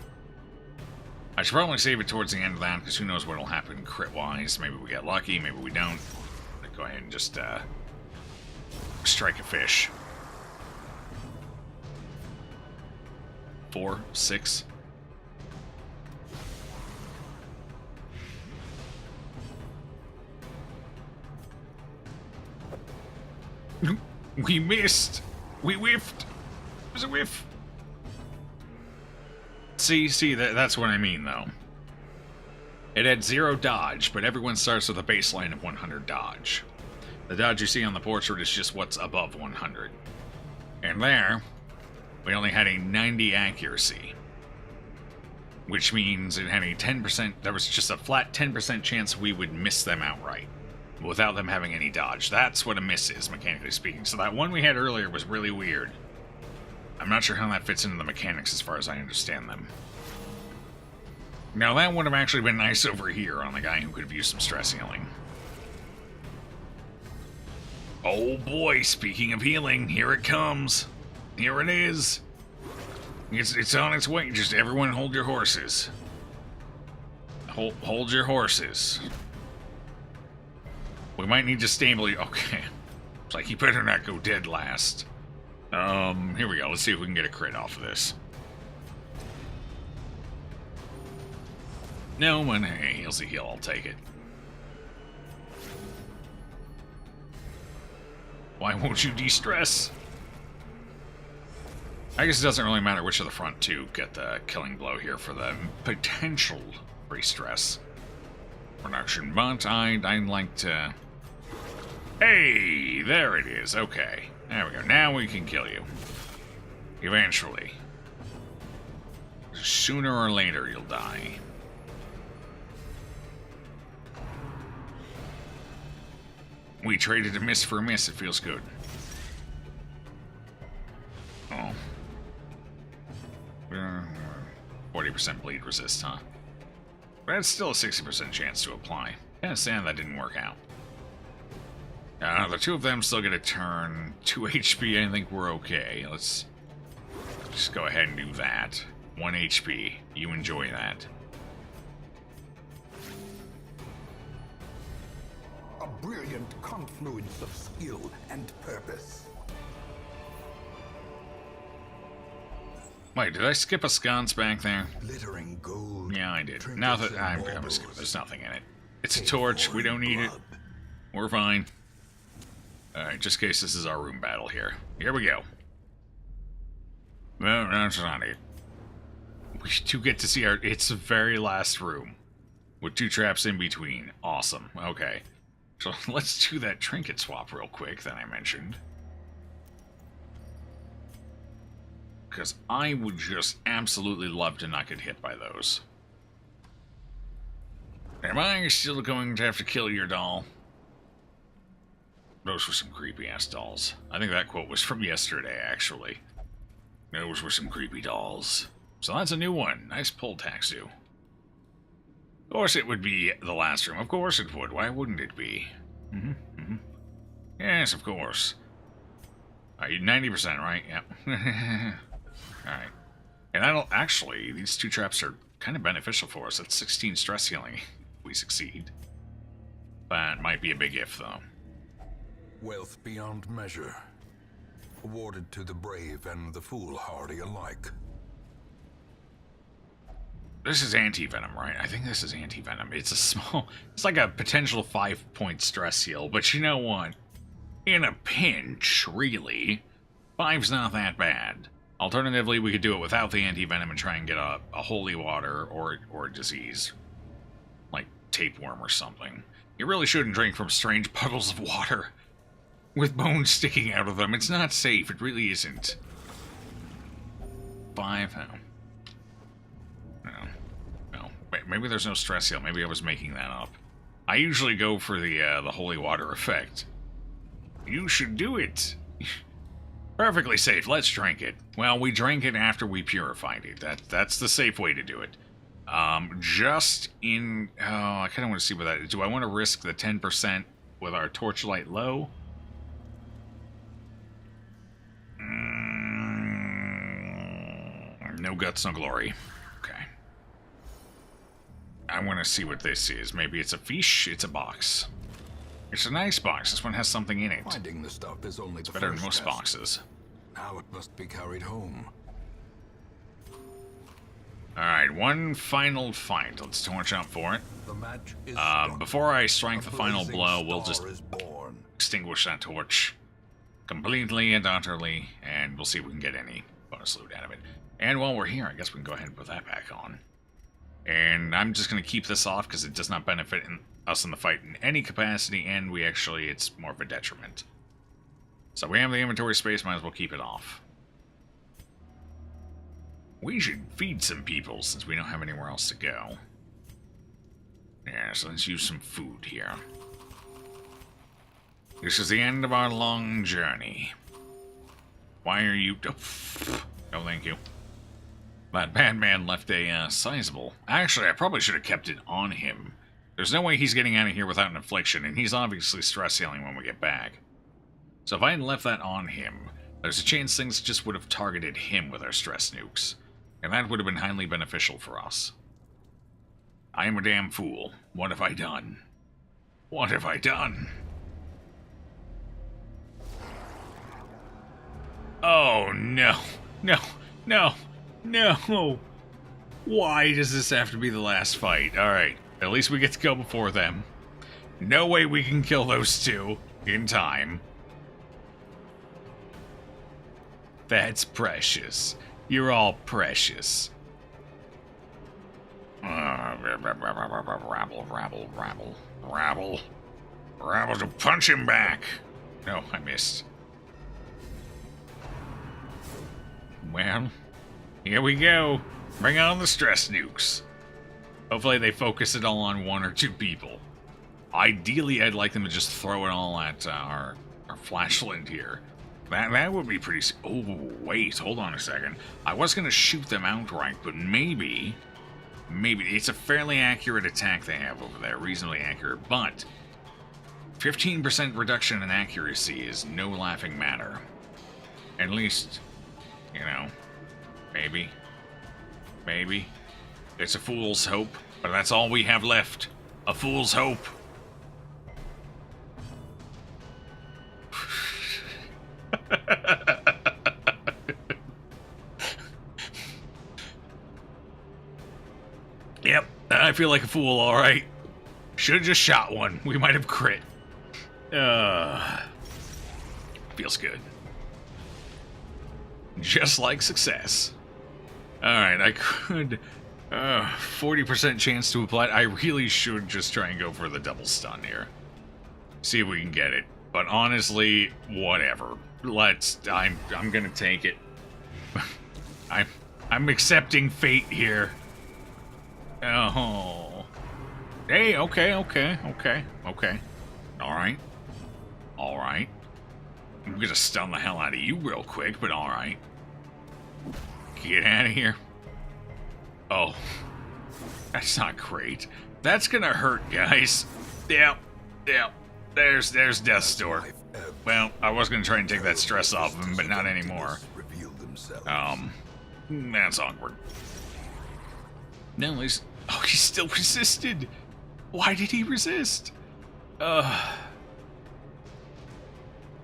I should probably save it towards the end of that, because who knows what'll happen crit-wise. Maybe we get lucky, maybe we don't. Let's go ahead and just strike a fish. 4, 6... We missed! We whiffed! It was a whiff! See, that's what I mean, though. It had 0 dodge, but everyone starts with a baseline of 100 dodge. The dodge you see on the portrait is just what's above 100. And there, we only had a 90 accuracy. Which means it had a 10%, there was just a flat 10% chance we would miss them outright. Without them having any dodge. That's what a miss is, mechanically speaking. So that one we had earlier was really weird. I'm not sure how that fits into the mechanics as far as I understand them. Now that would have actually been nice over here on the guy who could have used some stress healing. Oh boy, speaking of healing, here it comes. Here it is. It's on its way. Just everyone hold your horses. Hold your horses. We might need to stabilize. Okay. It's like he better not go dead last. Here we go. Let's see if we can get a crit off of this. No, but hey, heal's a heal. I'll take it. Why won't you de-stress? I guess it doesn't really matter which of the front two get the killing blow here for the potential re-stress production, but I'd like to... Hey, there it is. Okay, there we go. Now we can kill you. Eventually. Sooner or later, you'll die. We traded a miss for a miss. It feels good. Oh. 40% bleed resist, huh? But that's still a 60% chance to apply. Kinda sad that didn't work out. The two of them still get a turn. 2 HP, I think we're okay. Let's just go ahead and do that. 1 HP. You enjoy that. A brilliant confluence of skill and purpose. Wait, did I skip a sconce back there? Glittering gold. Yeah, I did. Now that I'm gonna skip it. There's nothing in it. It's a torch. We don't need it. We're fine. Alright, just in case this is our room battle here. Here we go. No, that's not it. We do get to see our... It's the very last room. With 2 traps in between. Awesome. Okay. So let's do that trinket swap real quick that I mentioned. Because I would just absolutely love to not get hit by those. Am I still going to have to kill your doll? Those were some creepy-ass dolls. I think that quote was from yesterday, actually. Those were some creepy dolls. So that's a new one. Nice pull, Taxu. Of course it would be the last room. Of course it would. Why wouldn't it be? Yes, of course. 90%, right? Yep. Alright. And that'll actually, these 2 traps are kind of beneficial for us. That's 16 stress healing if we succeed. That might be a big if, though. Wealth beyond measure. Awarded to the brave and the foolhardy alike. This is anti-venom, right? I think this is anti-venom. It's a small... It's like a potential 5-point stress heal, but you know what? In a pinch, really. 5's not that bad. Alternatively, we could do it without the anti-venom and try and get a holy water or a disease. Like tapeworm or something. You really shouldn't drink from strange puddles of water with bones sticking out of them. It's not safe. It really isn't. 5... Oh. No. Wait, maybe there's no stress heal. Maybe I was making that up. I usually go for the holy water effect. You should do it. Perfectly safe. Let's drink it. Well, we drank it after we purified it. That's the safe way to do it. Just in... Oh, I kind of want to see what that is. Do I want to risk the 10% with our torchlight low? No guts, no glory. Okay. I want to see what this is. Maybe it's a fish. It's a box. It's a nice box. This one has something in it. Finding the stuff is only the Better than first most test. boxes. Now it must be carried home. Alright, one final fight. Let's watch out for it. The match is struck. Before I strike the A final blazing blow, we'll star just is born. extinguish that torch completely and utterly, and we'll see if we can get any bonus loot out of it. And while we're here, I guess we can go ahead and put that back on. And I'm just going to keep this off because it does not benefit us in the fight in any capacity, and it's more of a detriment. So we have the inventory space, might as well keep it off. We should feed some people since we don't have anywhere else to go. Yeah, so let's use some food here. This is the end of our long journey. Why are you... Oh, thank you. That bad man left a sizable... Actually, I probably should have kept it on him. There's no way he's getting out of here without an affliction, and he's obviously stress healing when we get back. So if I had left that on him, there's a chance things just would have targeted him with our stress nukes. And that would have been highly beneficial for us. I am a damn fool. What have I done? What have I done? Oh, no. No. No. No. Why does this have to be the last fight? Alright, at least we get to go before them. No way we can kill those two in time. That's precious. You're all precious. Rabble to punch him back. No, I missed. Well, here we go. Bring on the stress nukes. Hopefully they focus it all on 1 or 2 people. Ideally, I'd like them to just throw it all at our flashlight here. That would be pretty... Oh, wait, hold on a second. I was going to shoot them outright, but maybe... Maybe. It's a fairly accurate attack they have over there. Reasonably accurate, but... 15% reduction in accuracy is no laughing matter. At least, you know, maybe. Maybe. It's a fool's hope, but that's all we have left. A fool's hope. Yep, I feel like a fool, alright. Should've just shot one. We might have crit. Feels good. Just like success. Alright, I could... 40% chance to apply. I really should just try and go for the double stun here. See if we can get it. But honestly, whatever. I'm gonna take it. I'm accepting fate here. Oh. Hey, okay. Alright. I'm gonna stun the hell out of you real quick, but alright. Get out of here. Oh. That's not great. That's gonna hurt, guys. Yep. There's Death's Door. Well, I was gonna try and take that stress off of him, but not anymore. That's awkward. No, he's... Oh, he still resisted. Why did he resist?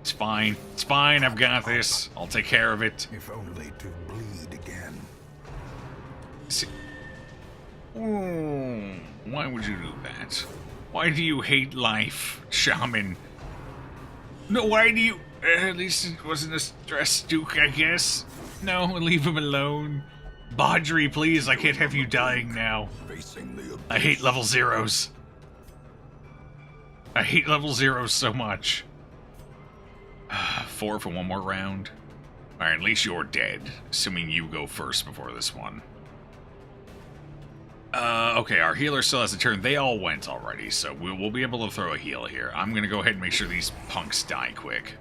It's fine. It's fine. I've got this. I'll take care of it. If only to bleed again. Why would you do that? Why do you hate life, Shaman? No, why do you... at least it wasn't a stress duke, I guess. No, leave him alone. Baudry, please, I can't have you dying now. I hate level zeros. I hate level zeros so much. 4 for one more round. Alright, at least you're dead. Assuming you go first before this one. Okay, our healer still has a turn. They all went already, so we'll be able to throw a heal here. I'm gonna go ahead and make sure these punks die quick.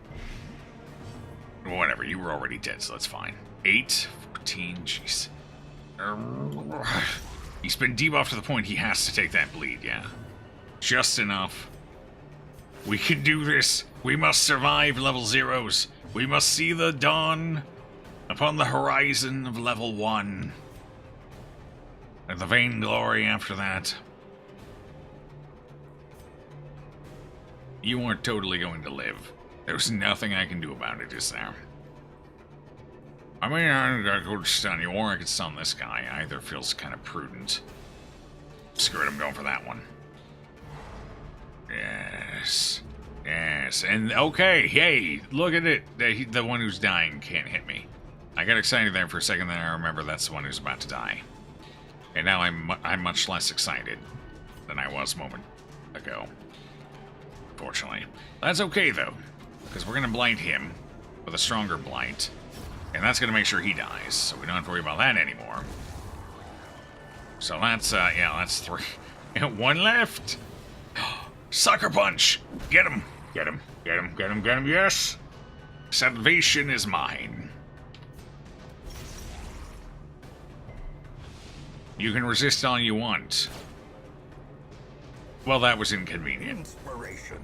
Whatever, you were already dead, so that's fine. 8, 14, jeez. He's been debuffed to the point he has to take that bleed, yeah. Just enough. We can do this. We must survive level zeros. We must see the dawn upon the horizon of level 1. And the vainglory after that. You aren't totally going to live. There's nothing I can do about it, is there? I mean, I gotta go to stun you, or I could stun this guy. Either feels kind of prudent. Screw it, I'm going for that one. Yes. And okay, hey, look at it. The one who's dying can't hit me. I got excited there for a second, then I remember that's the one who's about to die. And now I'm much less excited than I was a moment ago. Fortunately. That's okay, though, because we're going to blight him with a stronger blight. And that's going to make sure he dies, so we don't have to worry about that anymore. So that's, yeah, that's 3. And 1 left! Sucker Punch! Get him! Get him, yes! Salvation is mine. You can resist all you want. Well, that was inconvenient. Inspiration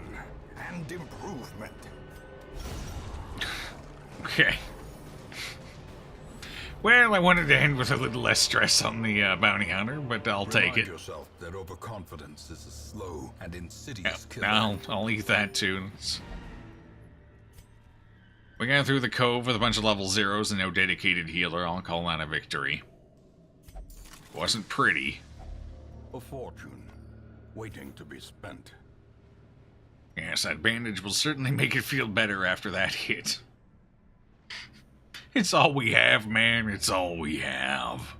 and improvement. Okay. Well, I wanted to end with a little less stress on the bounty hunter, but I'll take it. Remind yourself that overconfidence is a slow and insidious killer. I'll eat that too. We got through the cove with a bunch of level zeros and no dedicated healer. I'll call that a victory. Wasn't pretty. A fortune waiting to be spent. Yes, that bandage will certainly make it feel better after that hit. It's all we have, man. It's all we have.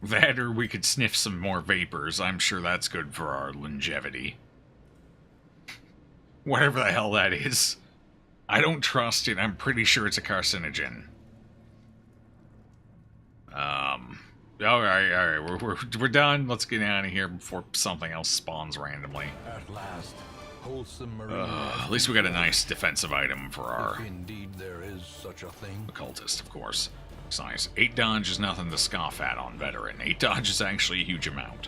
That, or we could sniff some more vapors. I'm sure that's good for our longevity. Whatever the hell that is. I don't trust it. I'm pretty sure it's a carcinogen. Alright, we're done. Let's get out of here before something else spawns randomly. At last, wholesome marine. At least we got a nice defensive item for our... If indeed there is such a thing. Occultist, of course. It's nice. 8 dodge is nothing to scoff at on veteran. 8 dodge is actually a huge amount.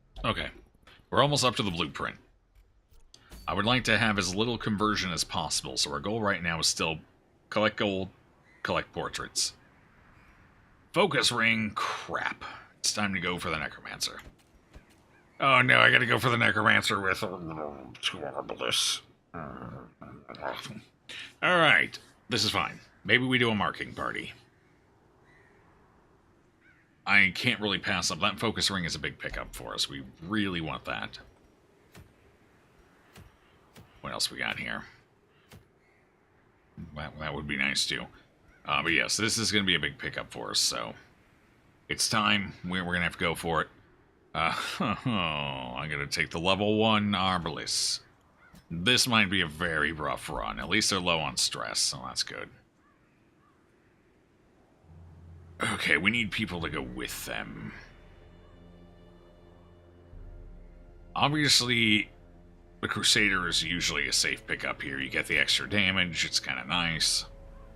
Okay. We're almost up to the blueprint. I would like to have as little conversion as possible, so our goal right now is still collect gold, collect portraits. Focus ring, crap. It's time to go for the necromancer. Oh no, I gotta go for the necromancer with this. Alright, this is fine. Maybe we do a marking party. I can't really pass up. That focus ring is a big pickup for us. We really want that. What else we got here? That would be nice too. But yes, this is going to be a big pickup for us, so it's time. We're going to have to go for it. I'm going to take the level 1 Arbalest. This might be a very rough run. At least they're low on stress, so that's good. Okay, we need people to go with them. Obviously, the Crusader is usually a safe pickup here. You get the extra damage, it's kind of nice.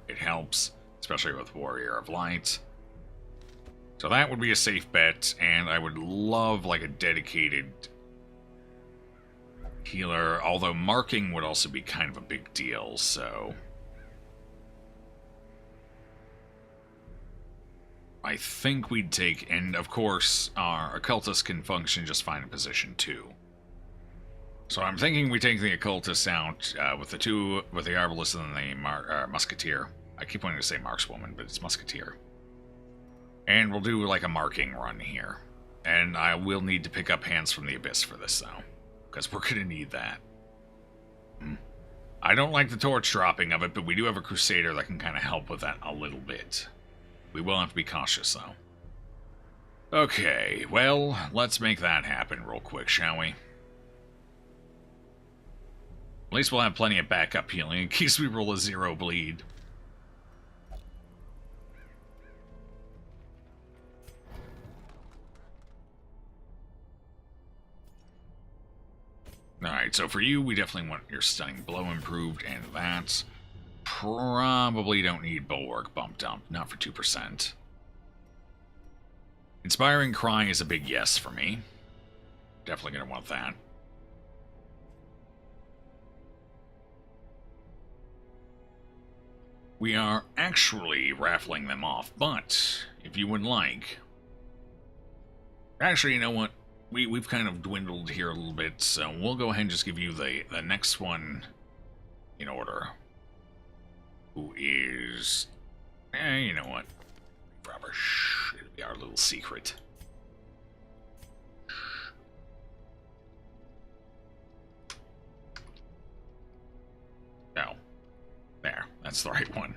It helps, especially with Warrior of Light. So that would be a safe bet, and I would love like a dedicated healer, although marking would also be kind of a big deal, so I think we'd take, and of course, our occultist can function just fine in position 2. So I'm thinking we take the occultist out with the Arbalest and the musketeer. I keep wanting to say markswoman, but it's musketeer. And we'll do like a marking run here. And I will need to pick up Hands from the Abyss for this, though, because we're going to need that. I don't like the torch dropping of it, but we do have a Crusader that can kind of help with that a little bit. We will have to be cautious, though. Okay, well, let's make that happen real quick, shall we? At least we'll have plenty of backup healing in case we roll a 0 bleed. Alright, so for you, we definitely want your Stunning Blow improved, and that. Probably don't need Bulwark bumped up, not for 2%. Inspiring Cry is a big yes for me. Definitely going to want that. We are actually raffling them off, but if you would like... Actually, you know what? We've kind of dwindled here a little bit, so we'll go ahead and just give you the next one in order. Who is... you know what? Rubbish. It'll be our little secret. Oh. There. That's the right one.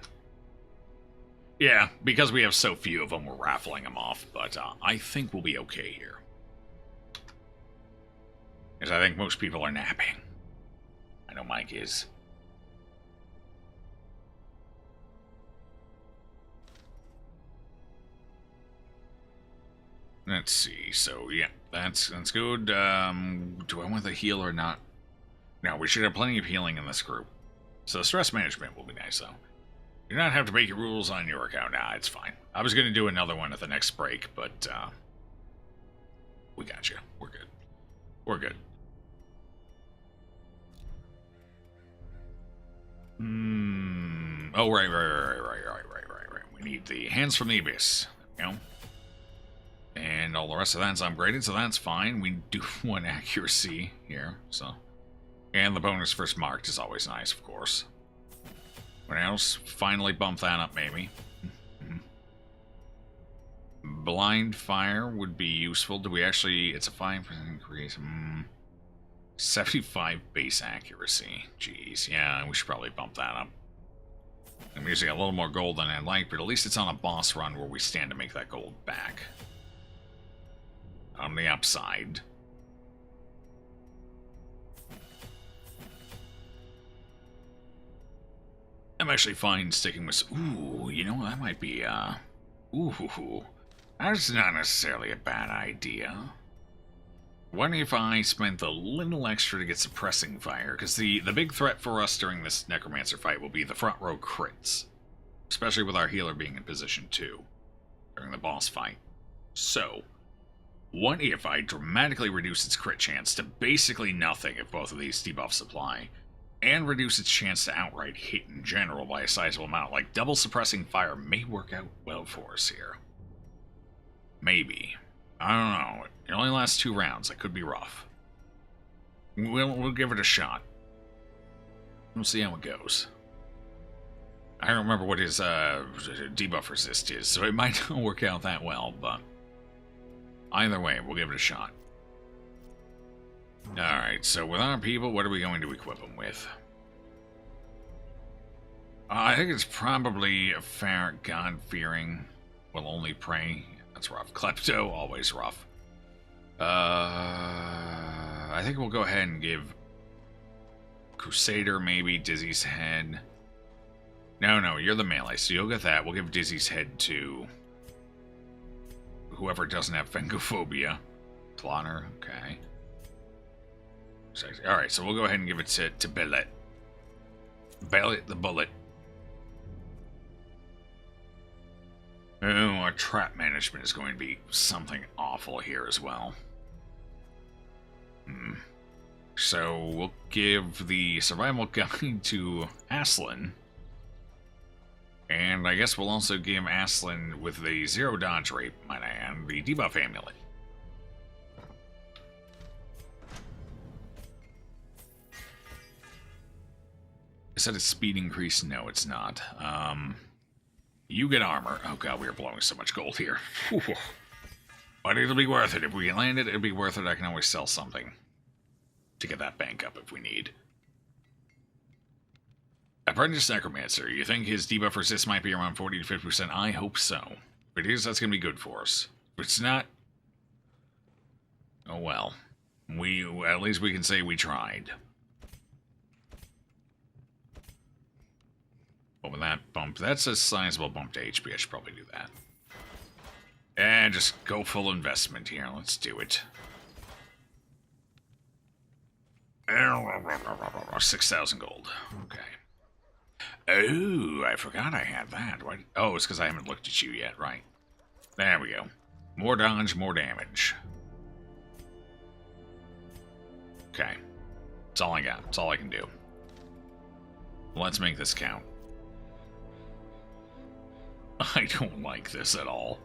Yeah, because we have so few of them, we're raffling them off, but I think we'll be okay here. Because I think most people are napping. I know Mike is. Let's see. So, yeah, that's good. Do I want the heal or not? No, we should have plenty of healing in this group. So stress management will be nice, though. You do not have to make your rules on your account. Nah, it's fine. I was going to do another one at the next break, but we got you. We're good. We're good. Oh, right. We need the Hands from the Abyss. There we go. And all the rest of that's upgraded, so that's fine. We do want accuracy here, so. And the bonus first marked is always nice, of course. What else? Finally bump that up, maybe. Blind Fire would be useful. Do we actually... It's a 5% increase. 75 base accuracy. Jeez, yeah, we should probably bump that up. I'm using a little more gold than I'd like, but at least it's on a boss run where we stand to make that gold back. On the upside. I'm actually fine sticking with... Ooh, you know, that might be, Ooh, that's not necessarily a bad idea. What if I spent a little extra to get suppressing fire? Because the big threat for us during this Necromancer fight will be the front row crits. Especially with our healer being in position 2 during the boss fight. So, What if I dramatically reduce its crit chance to basically nothing if both of these debuffs apply, and reduce its chance to outright hit in general by a sizable amount? Like, double suppressing fire may work out well for us here. Maybe. I don't know. It only lasts 2 rounds. That could be rough. We'll give it a shot. We'll see how it goes. I don't remember what his debuff resist is, so it might not work out that well, but either way, we'll give it a shot. Alright, so with our people, what are we going to equip them with? I think it's probably a fair God-fearing will only pray. That's rough. Klepto, always rough. I think we'll go ahead and give Crusader maybe Dizzy's Head. No, you're the melee, so you'll get that. We'll give Dizzy's Head to whoever doesn't have Fengophobia. Plotter, okay. Alright, so we'll go ahead and give it to Bellet. Bellet the Bullet. Oh, our trap management is going to be something awful here as well. So we'll give the survival guide to Aslan. And I guess we'll also give Aslan, with the 0 dodge rate, might I add, the debuff amulet. Is that a speed increase? No, it's not. You get armor. Oh god, we are blowing so much gold here. But it'll be worth it. If we land it, it'll be worth it. I can always sell something to get that bank up if we need. Apprentice Necromancer. You think his debuff resist might be around 40 to 50%? I hope so. If it is, that's going to be good for us. If it's not, oh well. At least we can say we tried. But with that bump, that's a sizable bump to HP. I should probably do that. And just go full investment here. Let's do it. 6,000 gold. Okay. Oh, I forgot I had that. Why? Oh, it's because I haven't looked at you yet, right? There we go. More dodge, more damage. Okay. That's all I got. That's all I can do. Let's make this count. I don't like this at all.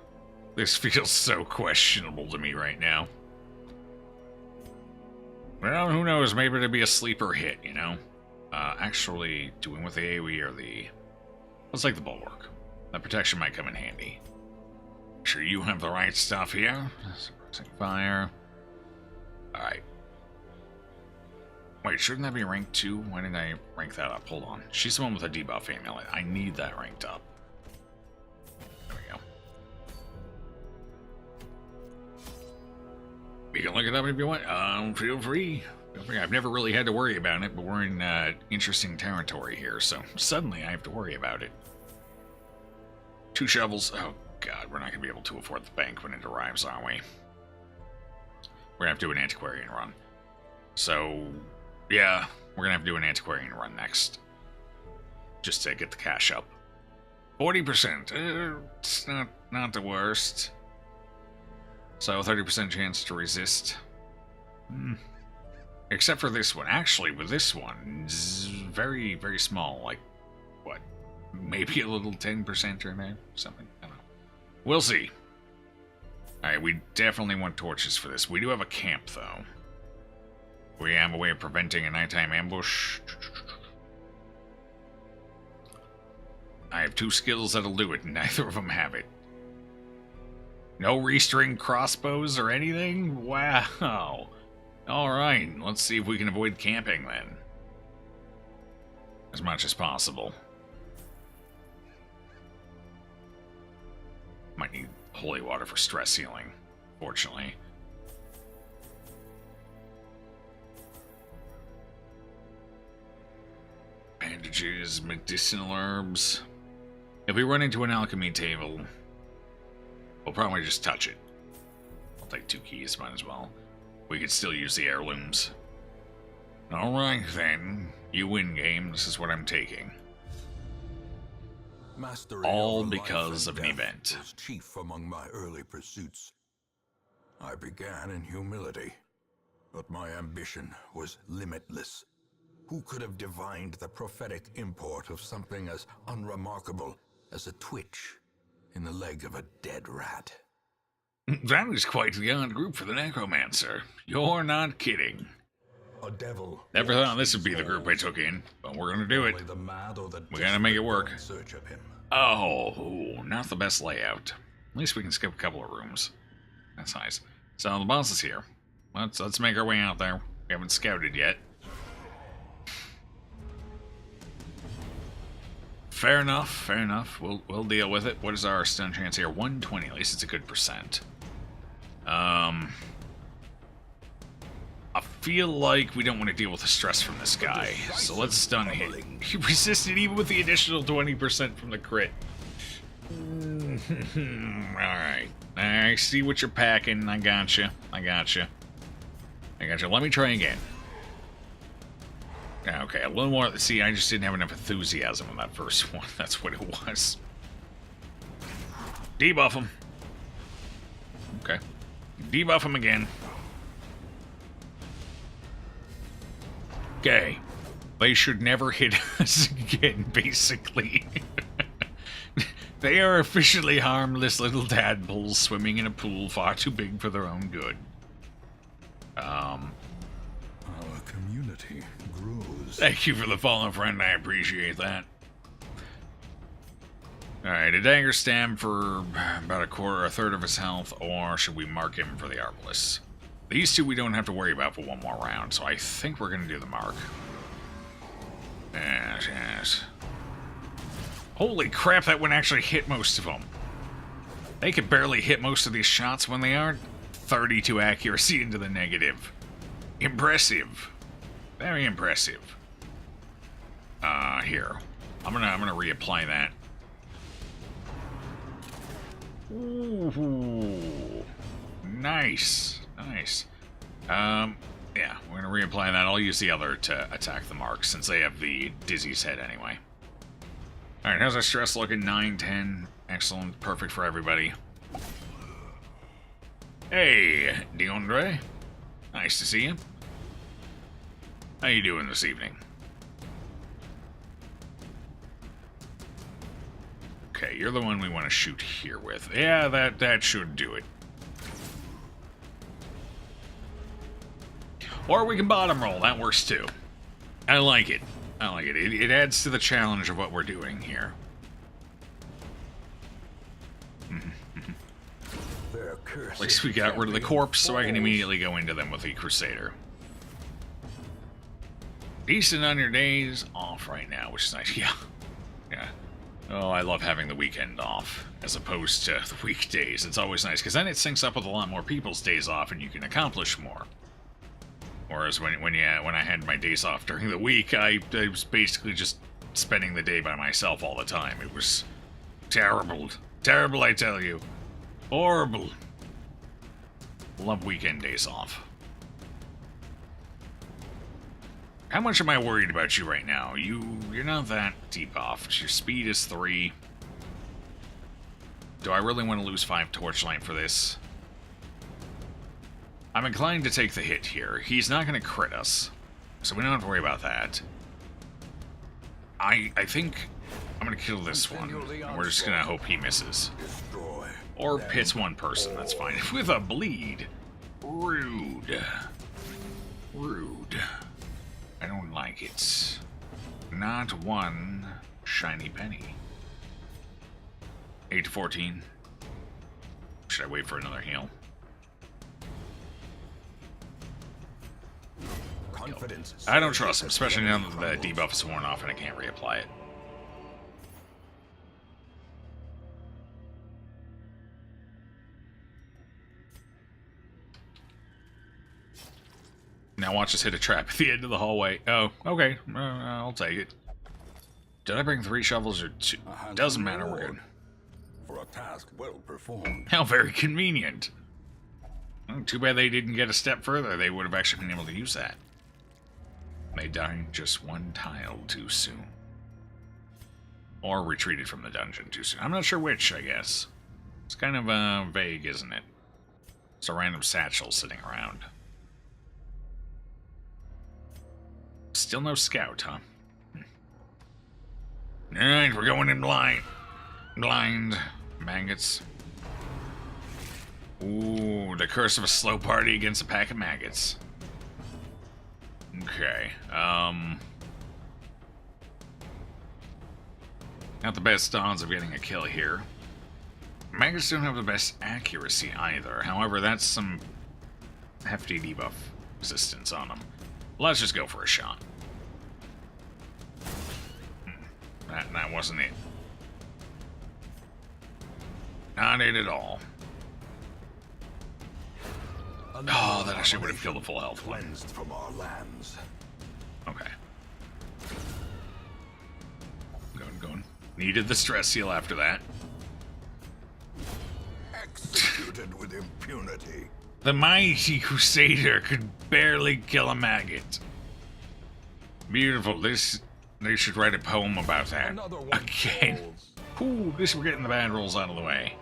This feels so questionable to me right now. Well, who knows? Maybe it'd be a sleeper hit, you know? Actually, doing with the AoE or the... Let's take the Bulwark. That protection might come in handy. Make sure you have the right stuff here. Suppressing fire. Alright. Wait, shouldn't that be rank 2? Why didn't I rank that up? Hold on. She's the one with a debuff amulet. I need that ranked up. There we go. You can look it up if you want. Feel free. I've never really had to worry about it, but we're in interesting territory here, so suddenly I have to worry about it. 2 shovels. Oh, God, we're not going to be able to afford the bank when it arrives, are we? We're going to have to do an antiquarian run. So, yeah, we're going to have to do an antiquarian run next. Just to get the cash up. 40%. It's not the worst. So, 30% chance to resist. Except for this one. Actually, with this one, it's very, very small. Like, what? Maybe a little 10% or maybe something. I don't know. We'll see. Alright, we definitely want torches for this. We do have a camp, though. We have a way of preventing a nighttime ambush. I have 2 skills that'll do it, and neither of them have it. No restring crossbows or anything? Wow. Alright, let's see if we can avoid camping then. As much as possible. Might need holy water for stress healing, fortunately. Bandages, medicinal herbs. If we run into an alchemy table, we'll probably just touch it. I'll take 2 keys, might as well. We could still use the heirlooms. Alright then. You win, game. This is what I'm taking. Mastery All over because life of and an death event. was chief among my early pursuits. I began in humility, but my ambition was limitless. Who could have divined the prophetic import of something as unremarkable as a twitch in the leg of a dead rat? That is quite the odd group for the necromancer. You're not kidding. A devil. Never thought this would be the group I took in, but we're gonna do it. Only the mad or the We gotta make it work. desperate go in search of him. Oh, not the best layout. At least we can skip a couple of rooms. That's nice. So the boss is here. Let's make our way out there. We haven't scouted yet. Fair enough, fair enough. We'll deal with it. What is our stun chance here? 120. At least it's a good percent. I feel like we don't want to deal with the stress from this guy, so let's stun him. He resisted even with the additional 20% from the crit. Alright. I see what you're packing. I gotcha. I gotcha. I gotcha. Let me try again. Okay, a little more. See, I just didn't have enough enthusiasm on that first one. That's what it was. Debuff him. Okay. Debuff him again. Okay. They should never hit us again, basically. They are officially harmless little tadpoles swimming in a pool far too big for their own good. Our community grows. Thank you for the follow, friend. I appreciate that. Alright, a dagger stab for about a third of his health, or should we mark him for the Arbalest? These two we don't have to worry about for one more round, so I think we're going to do the mark. Yes, yes. Holy crap, that one actually hit most of them. They could barely hit most of these shots when they are 32 accuracy into the negative. Impressive. Very impressive. Here. I'm gonna reapply that. Ooh. Nice. Nice. Yeah, we're gonna reapply that. I'll use the other to attack the marks since they have the Dizzy's head anyway. Alright, how's our stress looking? 9, 10. Excellent. Perfect for everybody. Hey, DeAndre. Nice to see you. How you doing this evening? Okay, you're the one we want to shoot here with. Yeah, that should do it. Or we can bottom roll. That works too. I like it. I like it. It adds to the challenge of what we're doing here. At least we got rid of the corpse, so I can immediately go into them with the Crusader. Decent on your days off right now, which is nice. Yeah. Yeah. Oh, I love having the weekend off, as opposed to the weekdays. It's always nice, because then it syncs up with a lot more people's days off, and you can accomplish more. Whereas when I had my days off during the week, I was basically just spending the day by myself all the time. It was terrible. Terrible, I tell you. Horrible. Love weekend days off. How much am I worried about you right now? You're not that deep off. Your speed is 3. Do I really want to lose 5 torchlight for this? I'm inclined to take the hit here. He's not going to crit us, so we don't have to worry about that. I think I'm going to kill this one, and we're just going to hope he misses. Or hits one person, that's fine. With a bleed. Rude. Rude. I don't like it. Not one shiny penny. 8 to 14. Should I wait for another heal? I don't trust him, especially now that the debuff is worn off and I can't reapply it. Now watch us hit a trap at the end of the hallway. Oh, okay. I'll take it. Did I bring 3 shovels or 2? Doesn't matter, we're good. For a task well performed. How very convenient. Oh, too bad they didn't get a step further. They would have actually been able to use that. They died just 1 tile too soon. Or retreated from the dungeon too soon. I'm not sure which, I guess. It's kind of vague, isn't it? It's a random satchel sitting around. Still no scout, huh? Alright, we're going in blind. Blind. Maggots. Ooh, the curse of a slow party against a pack of maggots. Okay, not the best odds of getting a kill here. Maggots don't have the best accuracy either. However, that's some hefty debuff resistance on them. Let's just go for a shot. That wasn't it. Not it at all. Oh, that actually would have killed the full health one. Cleansed from our lands. Okay. Going. Needed the stress seal after that. Executed with impunity. The mighty Crusader could barely kill a maggot. Beautiful. They should write a poem about that. Again. Ooh, this we're getting the bad rolls out of the way.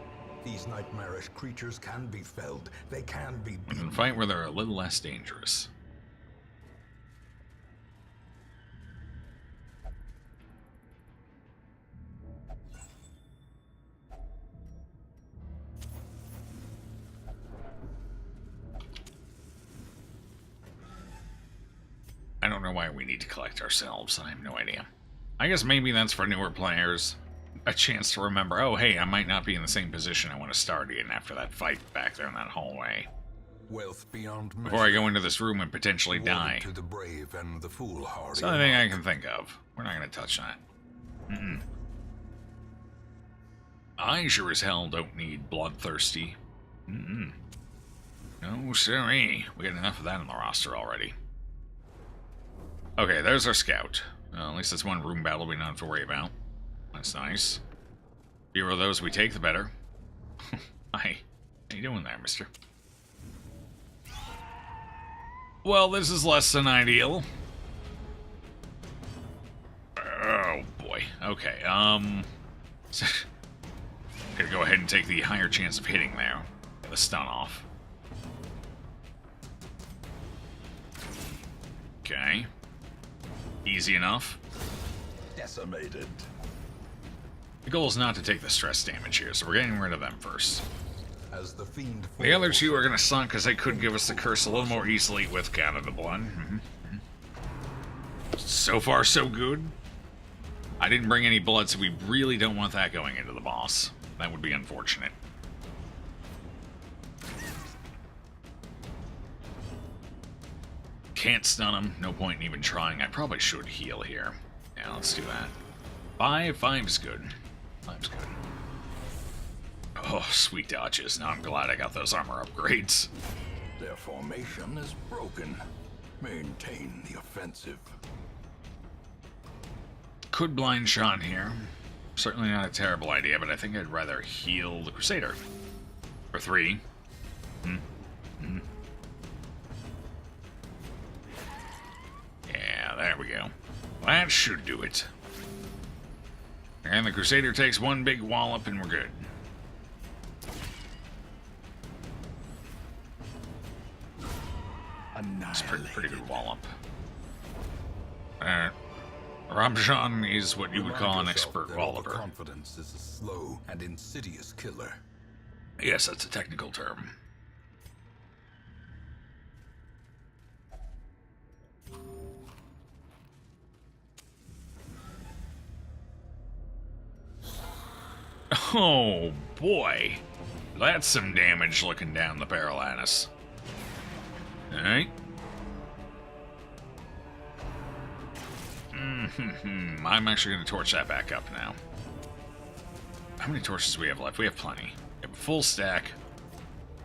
These nightmarish creatures can be felled. They can be We beaten. can fight where they're a little less dangerous. I don't know why we need to collect ourselves. I have no idea. I guess maybe that's for newer players. A chance to remember, oh hey, I might not be in the same position I want to start in after that fight back there in that hallway. Wealth beyond measure. Before I go into this room and potentially Awarded die. to the brave and the foolhardy. It's the only thing I can think of. We're not going to touch that. I sure as hell don't need bloodthirsty. No, sorry. We got enough of that on the roster already. Okay, there's our scout. At least that's one room battle we don't have to worry about. That's nice. Fewer of those we take, the better. Hi. How you doing there, mister? Well, this is less than ideal. Oh, boy. Okay, gonna go ahead and take the higher chance of hitting there. Get the stun off. Okay. Easy enough. Decimated. The goal is not to take the stress damage here, so we're getting rid of them first. As the fiend The other falls, two are going to suck because they could give us the curse a little more easily with Count of the Blood. So far, so good. I didn't bring any blood, so we really don't want that going into the boss. That would be unfortunate. Can't stun him. No point in even trying. I probably should heal here. Yeah, let's do that. Five's good. Five's good. Oh, sweet dodges. Now I'm glad I got those armor upgrades. their formation is broken. Maintain the offensive. Could blind shot here. Certainly not a terrible idea, but I think I'd rather heal the Crusader. For 3. Yeah, there we go. That should do it. And the Crusader takes one big wallop and we're good. It's pretty good wallop. Ramjan is what you would call an expert walloper. Confidence is a slow and insidious killer. Yes, that's a technical term. Oh boy, that's some damage looking down the barrel at us. Alright. I'm actually going to torch that back up now. How many torches do we have left? We have plenty. We have a full stack.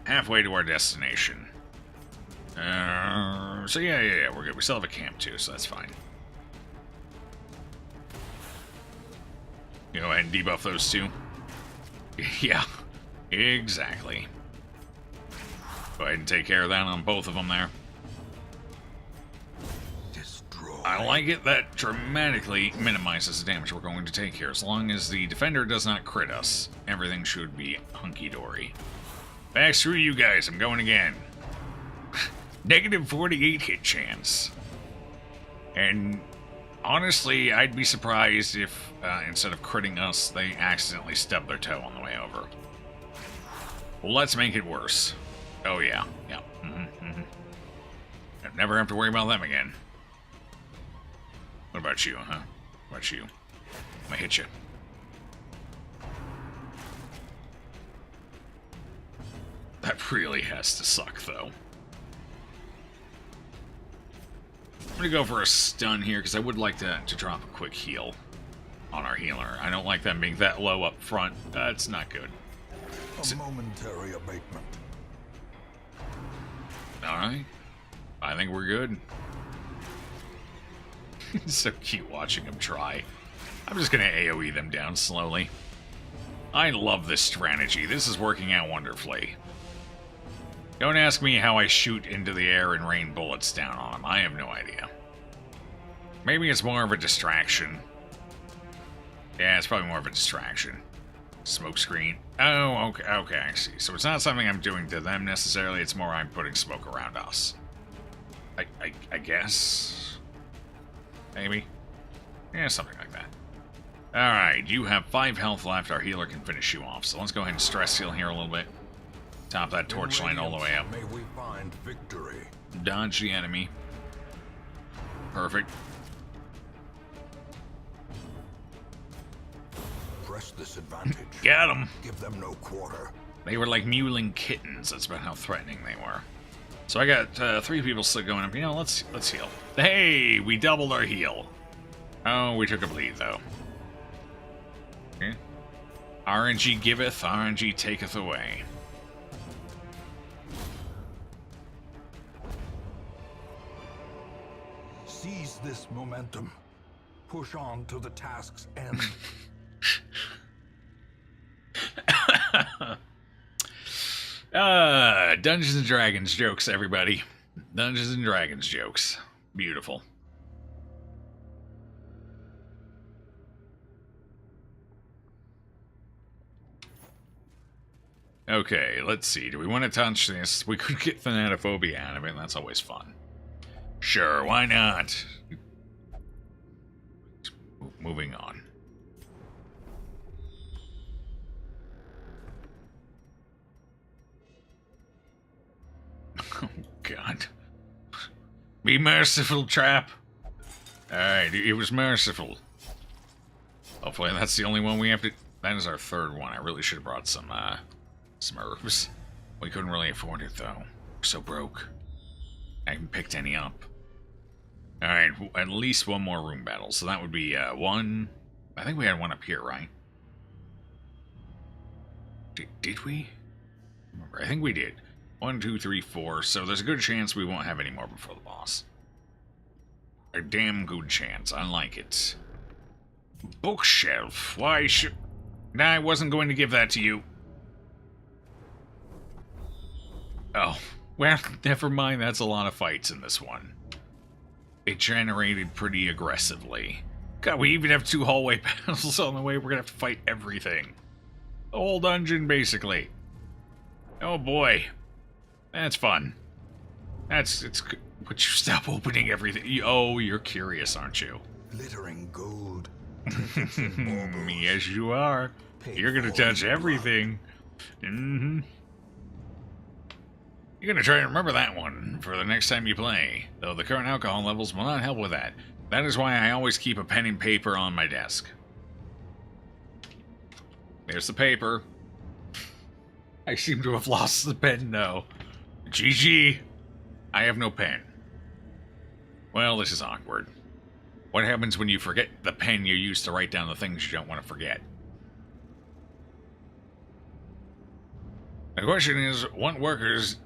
Halfway to our destination. So yeah, we're good. We still have a camp too, so that's fine. Go ahead and debuff those two. Yeah, exactly. Go ahead and take care of that on both of them there. Destroy. I like it. That dramatically minimizes the damage we're going to take here. As long as the defender does not crit us, everything should be hunky-dory. Screw you guys, I'm going again. Negative 48 hit chance. And honestly, I'd be surprised if, instead of critting us, they accidentally stub their toe on the way over. Well, let's make it worse. Oh, yeah. Yeah. I'd never have to worry about them again. What about you, huh? What about you? I'm gonna hit you. That really has to suck, though. I'm gonna go for a stun here, because I would like to drop a quick heal on our healer. I don't like them being that low up front. That's not good. A momentary abatement. Alright. I think we're good. It's so cute watching him try. I'm just gonna AoE them down slowly. I love this strategy. This is working out wonderfully. Don't ask me how I shoot into the air and rain bullets down on him. I have no idea. Maybe it's more of a distraction. Yeah, it's probably more of a distraction. Smoke screen. Oh, okay, I see. So it's not something I'm doing to them necessarily. It's more I'm putting smoke around us. I guess? Maybe? Yeah, something like that. Alright, you have 5 health left. Our healer can finish you off. So let's go ahead and stress heal here a little bit. Top that torch line all the way up. May we find victory. Dodge the enemy. Perfect. Press this advantage. Got him. Give them no quarter. They were like mewling kittens. That's about how threatening they were. So I got 3 people still going up. You know, let's heal. Hey, we doubled our heal. Oh, we took a bleed though. Okay. RNG giveth, RNG taketh away. Seize this momentum. Push on to the task's end. Dungeons and Dragons jokes, everybody. Dungeons and Dragons jokes. Beautiful. Okay, let's see. Do we want to touch this? We could get Thanatophobia out of it. That's always fun. Sure, why not? Moving on. Oh, God. Be merciful, trap. Alright, it was merciful. Hopefully that's the only one we have to... That is our 3rd one. I really should have brought some herbs. We couldn't really afford it, though. We're so broke. I haven't picked any up. Alright, at least one more room battle. So that would be, 1... I think we had one up here, right? Did we? Remember, I think we did. 1, 2, 3, 4. So there's a good chance we won't have any more before the boss. A damn good chance. I like it. Bookshelf. Why should... Nah, I wasn't going to give that to you. Oh. Well, never mind. That's a lot of fights in this one. It generated pretty aggressively. God, we even have 2 hallway battles on the way. We're gonna have to fight everything. The whole dungeon, basically. Oh boy. That's fun. It's... Would you stop opening everything? Oh, you're curious, aren't you? Glittering gold. Yes, you are. You're gonna touch everything. Mm-hmm. You're gonna try and remember that one for the next time you play, though the current alcohol levels will not help with that. That is why I always keep a pen and paper on my desk. There's the paper. I seem to have lost the pen now. GG. I have no pen. Well, this is awkward. What happens when you forget the pen you used to write down the things you don't want to forget? The question is, what workers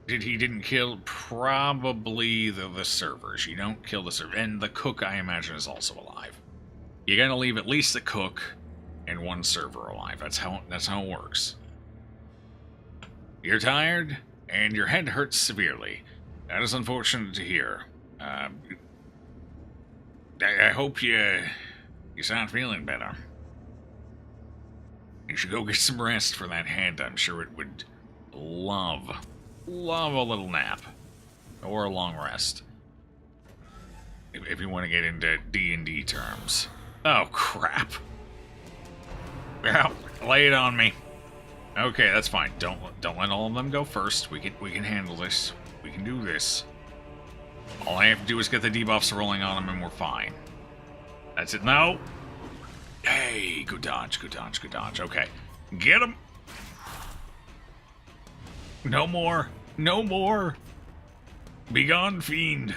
didn't kill? Probably the servers. You don't kill the server. And the cook, I imagine, is also alive. You gotta leave at least the cook and 1 server alive. That's how it works. You're tired, and your head hurts severely. That is unfortunate to hear. I hope you start feeling better. You should go get some rest for that head. I'm sure it would love a little nap. Or a long rest. If you want to get into D&D terms. Oh, crap. Yeah, lay it on me. Okay, that's fine. Don't let all of them go first. We can handle this. We can do this. All I have to do is get the debuffs rolling on them and we're fine. That's it. No. Hey, good dodge, good dodge, good dodge. Okay. Get him. No more. No more. Begone, fiend.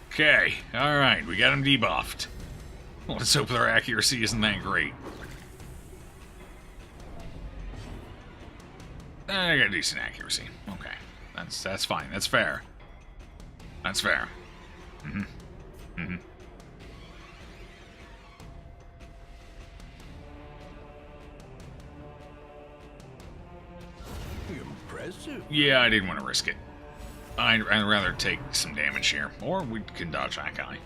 Okay, alright, we got him debuffed. Let's hope their accuracy isn't that great. I got decent accuracy. Okay, that's fine. That's fair. That's fair. Impressive. Yeah, I didn't want to risk it. I'd rather take some damage here, or we can dodge that guy.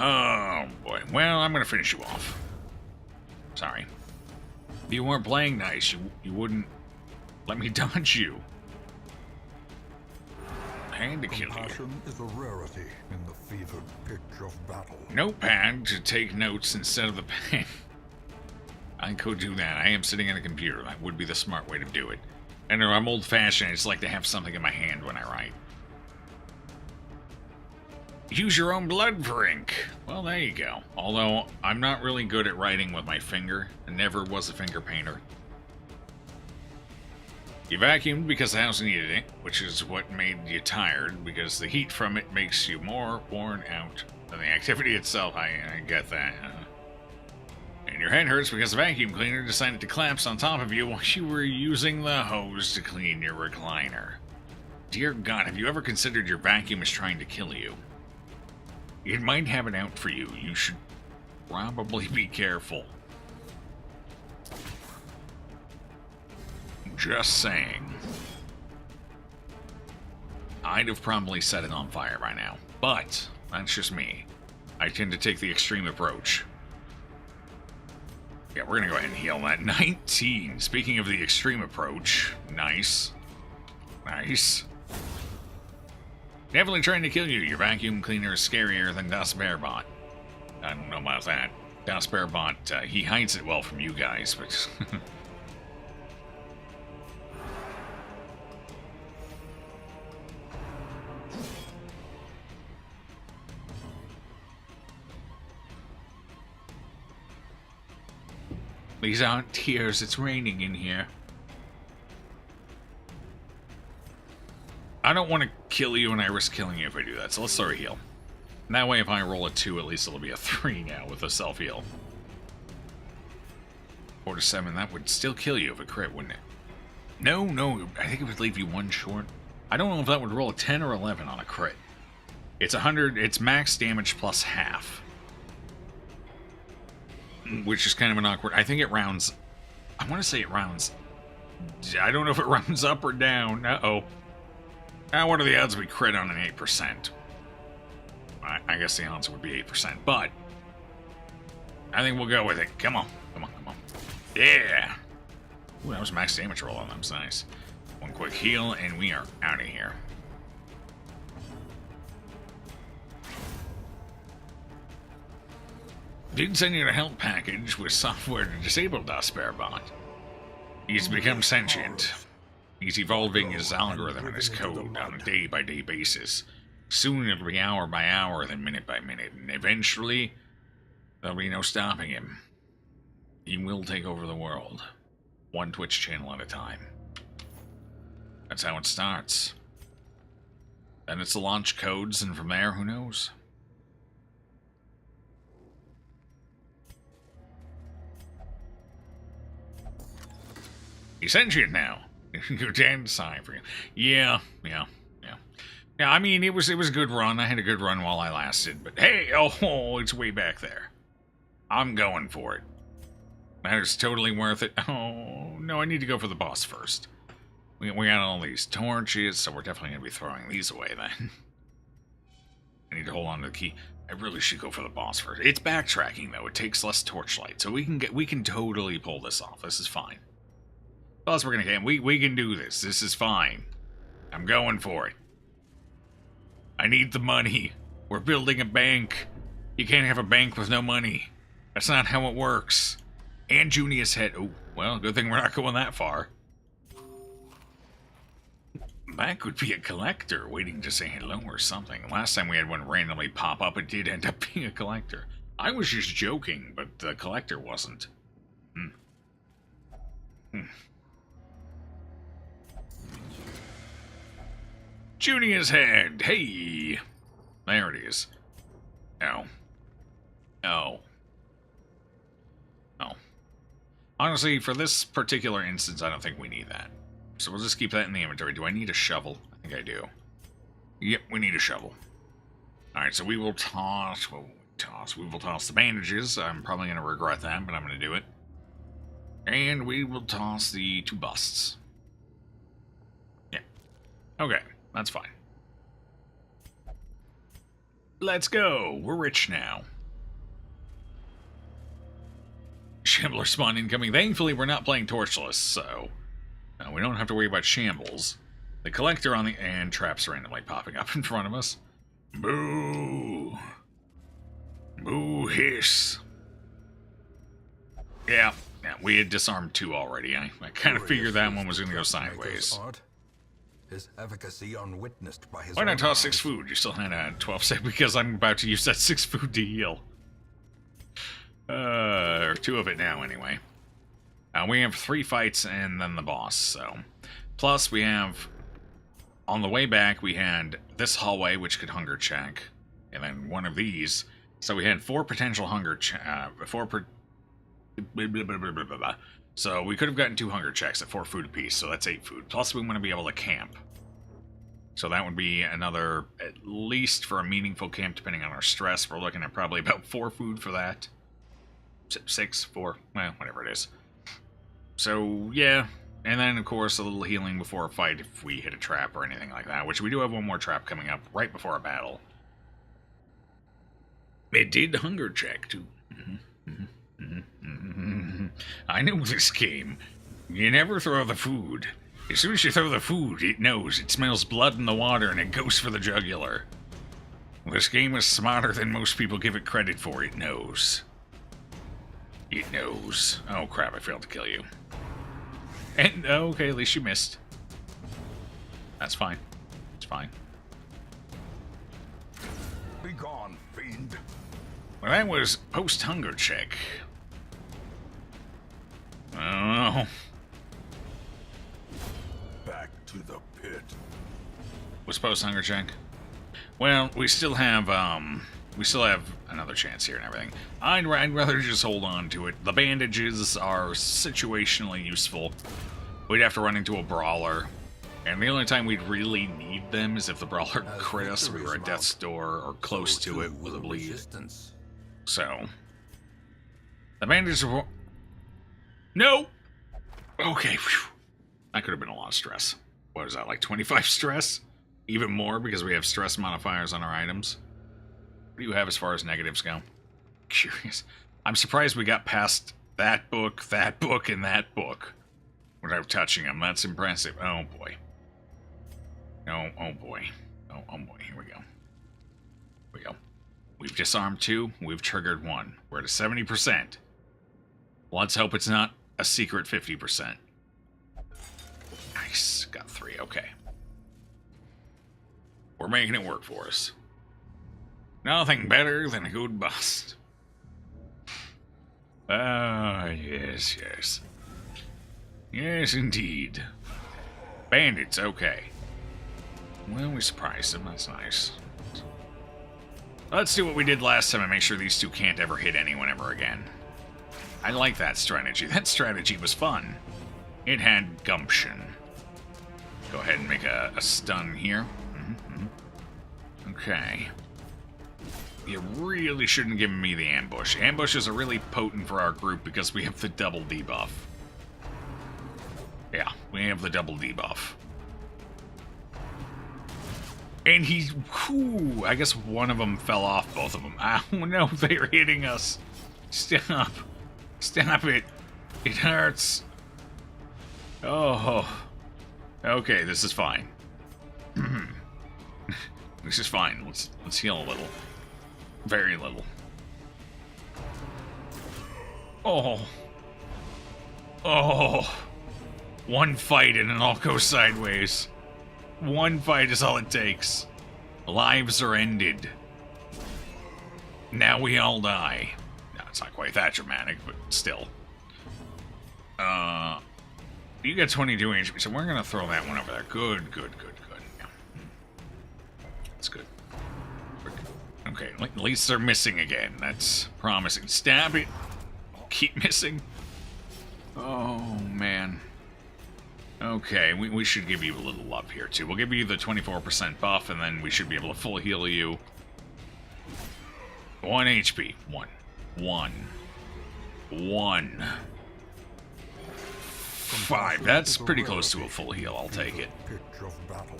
Oh boy. Well, I'm gonna finish you off. Sorry. If you weren't playing nice, you wouldn't let me dodge you. And to kill you. Compassion is a rarity in the fevered pitch of battle. Notepad to take notes instead of the pen. I could do that. I am sitting at a computer. That would be the smart way to do it. I know I'm old-fashioned. I just like to have something in my hand when I write. Use your own blood for ink. Well, there you go. Although, I'm not really good at writing with my finger. I never was a finger painter. You vacuumed because the house needed it, which is what made you tired, because the heat from it makes you more worn out than the activity itself. I get that. And your head hurts because the vacuum cleaner decided to collapse on top of you while you were using the hose to clean your recliner. Dear God, have you ever considered your vacuum is trying to kill you? It might have it out for you. You should probably be careful. Just saying. I'd have probably set it on fire by now, but that's just me. I tend to take the extreme approach. Yeah, we're gonna go ahead and heal that. 19. Speaking of the extreme approach, nice. Nice. Definitely trying to kill you. Your vacuum cleaner is scarier than Das Bearbot. I don't know about that. Das Bearbot, he hides it well from you guys, but... These aren't tears, it's raining in here. I don't want to kill you, and I risk killing you if I do that, so let's start a heal. And that way, if I roll a 2, at least it'll be a 3 now with a self-heal. 4 to 7, that would still kill you if it crit, wouldn't it? No, I think it would leave you 1 short. I don't know if that would roll a 10 or 11 on a crit. It's 100, it's max damage plus half. Which is kind of an awkward... I think it rounds... I want to say it rounds... I don't know if it rounds up or down. Uh-oh. What are the odds we crit on an 8%? I guess the odds would be 8%, but... I think we'll go with it. Come on. Come on. Yeah! Ooh, that was max damage roll on them. That's nice. 1 quick heal, and we are out of here. Did send you a help package with software to disable Das Bearbot. He's become sentient. He's evolving his algorithm and his code on a day-by-day basis. Soon it'll be hour by hour, then minute by minute, and eventually there'll be no stopping him. He will take over the world, 1 Twitch channel at a time. That's how it starts. Then it's the launch codes, and from there, who knows? He's sentient now. Good damn sign for you. Yeah. I mean, it was a good run. I had a good run while I lasted, but hey, oh, it's way back there. I'm going for it. That is totally worth it. Oh, no, I need to go for the boss first. We got all these torches, so we're definitely going to be throwing these away then. I need to hold on to the key. I really should go for the boss first. It's backtracking though. It takes less torchlight, so we can totally pull this off. This is fine. Plus, we're gonna get we can do this. This is fine. I'm going for it. I need the money. We're building a bank. You can't have a bank with no money. That's not how it works. And Junia's head. Oh, well, good thing we're not going that far. That could be a collector waiting to say hello or something. Last time we had one randomly pop up, it did end up being a collector. I was just joking, but the collector wasn't. Junia's head. Hey. There it is. Oh. Oh. Oh. Honestly, for this particular instance, I don't think we need that. So we'll just keep that in the inventory. Do I need a shovel? I think I do. Yep, we need a shovel. Alright, so we will toss... We will toss the bandages. I'm probably going to regret that, but I'm going to do it. And we will toss the 2 busts. Yeah. Okay, that's fine. Let's go. We're rich now. Shambler spawn incoming. Thankfully, we're not playing torchless, so we don't have to worry about shambles. The collector on the and traps randomly popping up in front of us. Boo! Boo hiss! Yeah, we had disarmed 2 already. I kind of figured that one was going to go sideways. His efficacy unwitnessed by his Why not toss 6 eyes. food? You still had a 12 sec because I'm about to use that 6 food to heal. Or 2 of it now, anyway. We have 3 fights and then the boss, so. Plus, we have... On the way back, we had this hallway, which could hunger check. And then one of these. So we had 4 potential hunger So we could have gotten 2 hunger checks at 4 food apiece, so that's 8 food. Plus, we want to be able to camp. So that would be another, at least for a meaningful camp, depending on our stress, we're looking at probably about 4 food for that. 6, 4, well, whatever it is. So, yeah. And then, of course, a little healing before a fight if we hit a trap or anything like that, which we do have one more trap coming up right before a battle. It did hunger check, too. I know this game. You never throw the food. As soon as you throw the food, it knows. It smells blood in the water and it goes for the jugular. This game is smarter than most people give it credit for. It knows. It knows. Oh crap, I failed to kill you. And, okay, at least you missed. That's fine. It's fine. Be gone, fiend. Well, that was post-hunger check. Oh. Back to the pit. Was post-hunger check? Well, we still have another chance here and everything. I'd rather just hold on to it. The bandages are situationally useful. We'd have to run into a brawler. And the only time we'd really need them is if the brawler crit us, we were at death's door or close to it with a bleed. So, the bandages are... No! Okay, whew. That could have been a lot of stress. What is that, like 25 stress? Even more because we have stress modifiers on our items. What do you have as far as negatives go? Curious. I'm surprised we got past that book, and that book without touching them. That's impressive. Oh boy. Oh boy. Oh boy. Here we go. Here we go. We've disarmed 2. We've triggered 1. We're at a 70%. Let's hope it's not a secret 50%. Nice. Got 3. Okay. We're making it work for us. Nothing better than a good bust. Ah, yes, yes. Yes, indeed. Bandits, okay. Well, we surprised them. That's nice. Let's do what we did last time and make sure these 2 can't ever hit anyone ever again. I like that strategy. That strategy was fun. It had gumption. Go ahead and make a stun here. Okay. You really shouldn't give me the ambush. Ambushes are really potent for our group because we have the double debuff. Yeah, we have the double debuff. And he, whew, I guess one of them fell off, both of them. Oh no, they're hitting us. Stop. Stop it. It hurts. Oh. Okay, this is fine. This is fine. Let's heal a little. Very little. Oh. Oh. One fight and it all goes sideways. One fight is all it takes. Lives are ended. Now we all die. No, it's not quite that dramatic, but still. You got 22 HP, so we're gonna throw that one over there. Good. Yeah. That's good. Okay, at least they're missing again. That's promising. Stab it. Keep missing. Oh, man. Okay, we should give you a little love here, too. We'll give you the 24% buff, and then we should be able to full heal you. 1 HP. One. 5. That's pretty close to a full heal. I'll take it. Pitch of battle.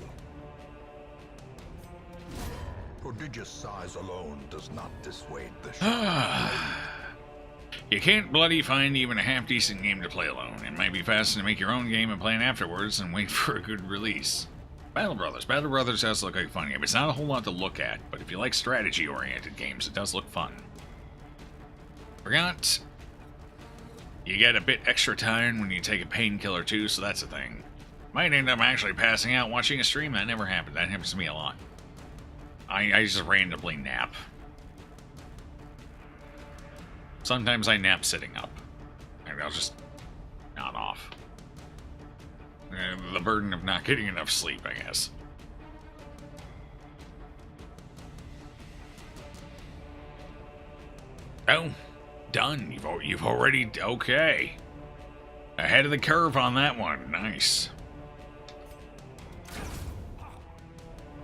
Prodigious size alone does not dissuade the shadow. You can't bloody find even a half-decent game to play alone. It might be faster to make your own game and play it afterwards and wait for a good release. Battle Brothers. Battle Brothers does look like a fun game. It's not a whole lot to look at, but if you like strategy-oriented games, it does look fun. Forgot. You get a bit extra time when you take a painkiller too, so that's a thing. Might end up actually passing out watching a stream. That never happened. That happens to me a lot. I just randomly nap. Sometimes I nap sitting up. Maybe I'll just nod off. The burden of not getting enough sleep, I guess. Oh, done. You've already... Okay. Ahead of the curve on that one. Nice.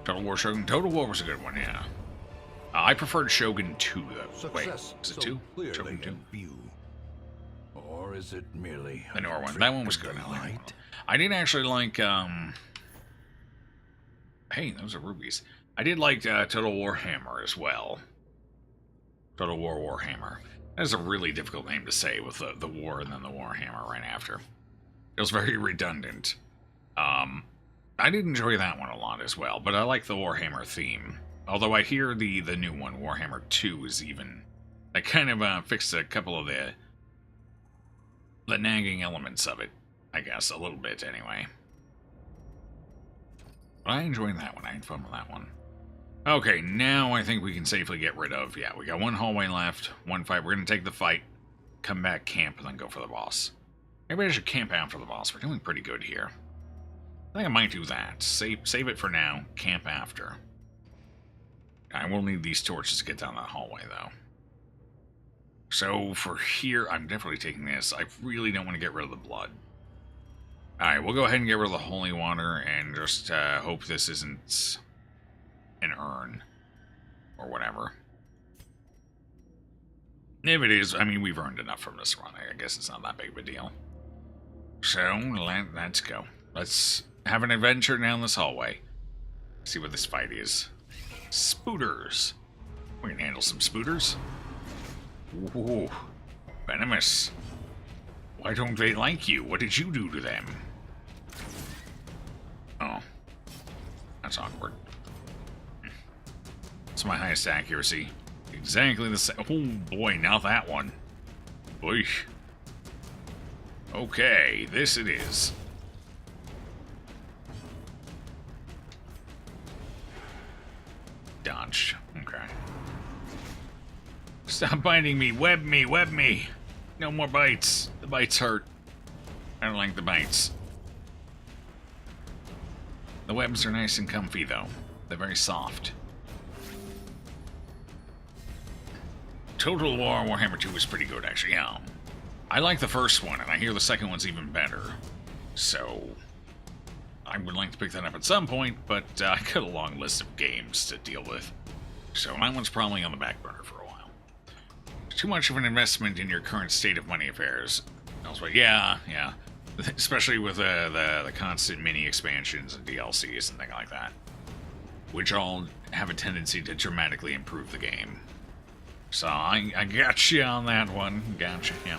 Total War Shogun. Total War was a good one, yeah. I preferred Shogun 2, though. Wait, is it 2? Shogun 2? Or is it merely the newer one. That one was good. I did actually like, hey, those are rubies. I did like Total Warhammer as well. Total War Warhammer. That is a really difficult name to say with the war and then the Warhammer right after. It was very redundant. I did enjoy that one a lot as well, but I like the Warhammer theme. Although I hear the new one, Warhammer 2, is even... I kind of fixed a couple of the nagging elements of it, I guess, a little bit anyway. But I enjoyed that one. I had fun with that one. Okay, now I think we can safely get rid of... Yeah, we got one hallway left, one fight. We're going to take the fight, come back, camp, and then go for the boss. Maybe I should camp out for the boss. We're doing pretty good here. I think I might do that. Save it for now, camp after. I will need these torches to get down that hallway, though. So, for here, I'm definitely taking this. I really don't want to get rid of the blood. Alright, we'll go ahead and get rid of the holy water and just hope this isn't an urn. Or whatever. If it is, I mean, we've earned enough from this run. I guess it's not that big of a deal. So, let's go. Let's have an adventure down this hallway. See what this fight is. Spooters. We can handle some spooters. Ooh, venomous. Why don't they like you? What did you do to them? Oh. That's awkward. It's my highest accuracy. Exactly the same. Oh boy, now that one. Boy. Okay, this it is. Dodged. Okay. Stop biting me. Web me. Web me. No more bites. The bites hurt. I don't like the bites. The webs are nice and comfy, though. They're very soft. Total War Warhammer 2 was pretty good, actually. Yeah. I like the first one, and I hear the second one's even better. So... I would like to pick that up at some point, but I got a long list of games to deal with. So that one's probably on the back burner for a while. Too much of an investment in your current state of money affairs. I was like, yeah. Especially with the constant mini expansions and DLCs and things like that. which all have a tendency to dramatically improve the game. So I got you on that one. Gotcha, yeah.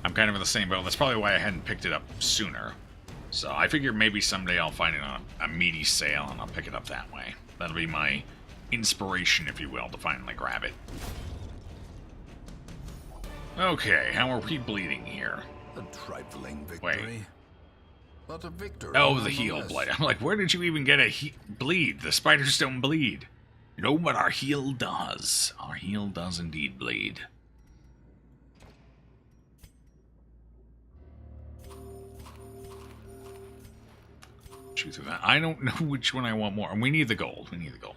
I'm kind of in the same boat. That's probably why I hadn't picked it up sooner. So I figure maybe someday I'll find it on a meaty sale and I'll pick it up that way. That'll be my inspiration, if you will, to finally grab it. Okay, how are we bleeding here? A trifling victory. Wait. But a victory. Oh, the heal nonetheless. blade. I'm like, where did you even get a bleed? The spiders don't bleed. No, but our heal does. Our heal does indeed bleed. Shoot through that. I don't know which one I want more. We need the gold. We need the gold.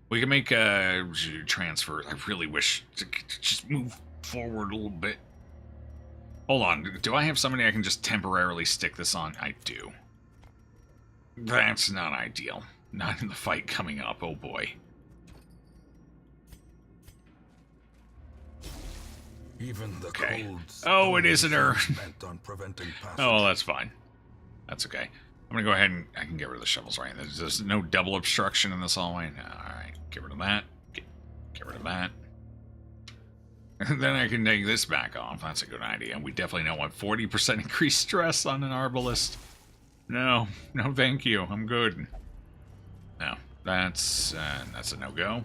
We can make a transfer. I really wish to just move forward a little bit. Hold on. Do I have somebody I can just temporarily stick this on? I do. That's not ideal. Not in the fight coming up. Oh boy. Even the Okay. cold Oh, it isn't her. spent on preventing passage. Oh, that's fine. That's okay. I'm gonna go ahead and I can get rid of the shovels, right? There's no double obstruction in this hallway. No, alright, get rid of that. Get rid of that. And then I can take this back off. That's a good idea. We definitely don't want 40% increased stress on an arbalist. No, no thank you. I'm good. No, that's a no-go.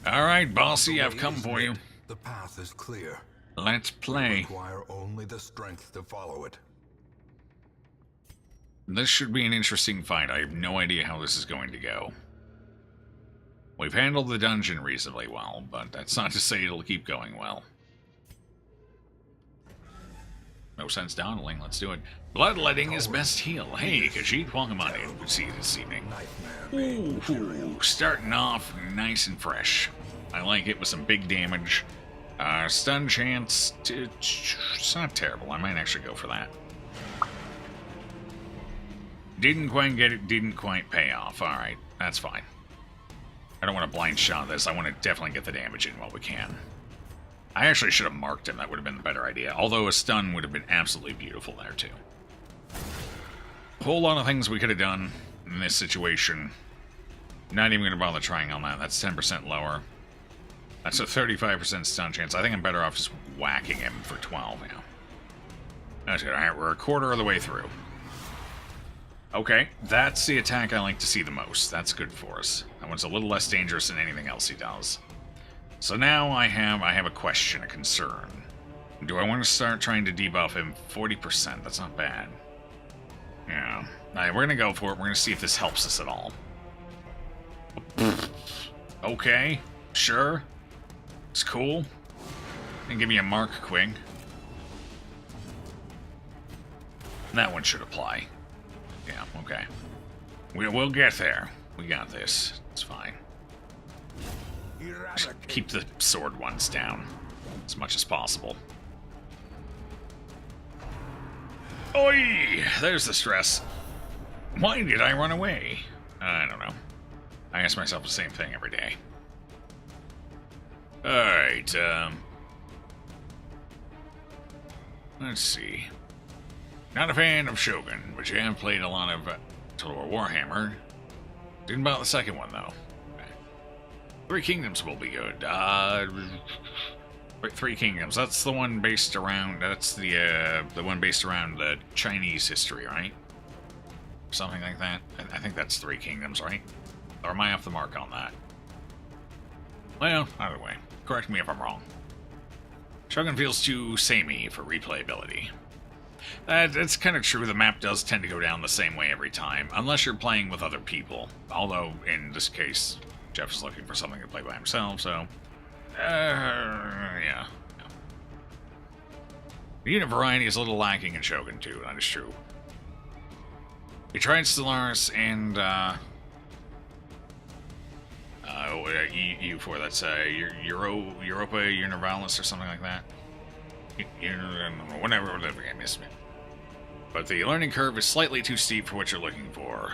Alright, bossy, I've come for you. The path is clear. Let's We play. require only the strength to follow it. This should be an interesting fight. I have no idea how this is going to go. We've handled the dungeon reasonably well, but that's not to say it'll keep going well. No sense dawdling, let's do it. Bloodletting is best heal. Hey, Khajiit, welcome on in. Good to see you this evening. Ooh, starting off nice and fresh. I like it with some big damage. Stun chance, it's not terrible. I might actually go for that. Didn't quite get it, didn't quite pay off. Alright, that's fine. I don't want to blind shot this. I want to definitely get the damage in while we can. I actually should have marked him. That would have been the better idea. Although a stun would have been absolutely beautiful there, too. A whole lot of things we could have done in this situation. Not even going to bother trying on that. That's 10% lower. That's a 35% stun chance. I think I'm better off just whacking him for 12 now. That's good. Alright, we're a quarter of the way through. Okay, that's the attack I like to see the most. That's good for us. That one's a little less dangerous than anything else he does. So now I have a question, a concern. Do I want to start trying to debuff him 40%? That's not bad. Yeah. Alright, we're gonna go for it. We're gonna see if this helps us at all. Okay, sure. It's cool. And give me a mark quick. That one should apply. Yeah, okay. We'll get there. We got this. It's fine. Just keep the sword ones down as much as possible. Oi! There's the stress. Why did I run away? I don't know. I ask myself the same thing every day. Alright, let's see. Not a fan of Shogun, but you have played a lot of Total War Warhammer. Didn't buy the second one, though. Okay. Three Kingdoms will be good. Three Kingdoms. That's the one based around. That's the one based around the Chinese history, right? Something like that. I think that's Three Kingdoms, right? Or am I off the mark on that? Well, either way. Correct me if I'm wrong. Shogun feels too samey for replayability. That's kind of true. The map does tend to go down the same way every time, unless you're playing with other people. Although, in this case, Jeff is looking for something to play by himself, so... yeah. The unit variety is a little lacking in Shogun, too. That is true. We tried Stellaris and, EU4, that's, Europa Universalis or something like that. Whatever game is. But the learning curve is slightly too steep for what you're looking for.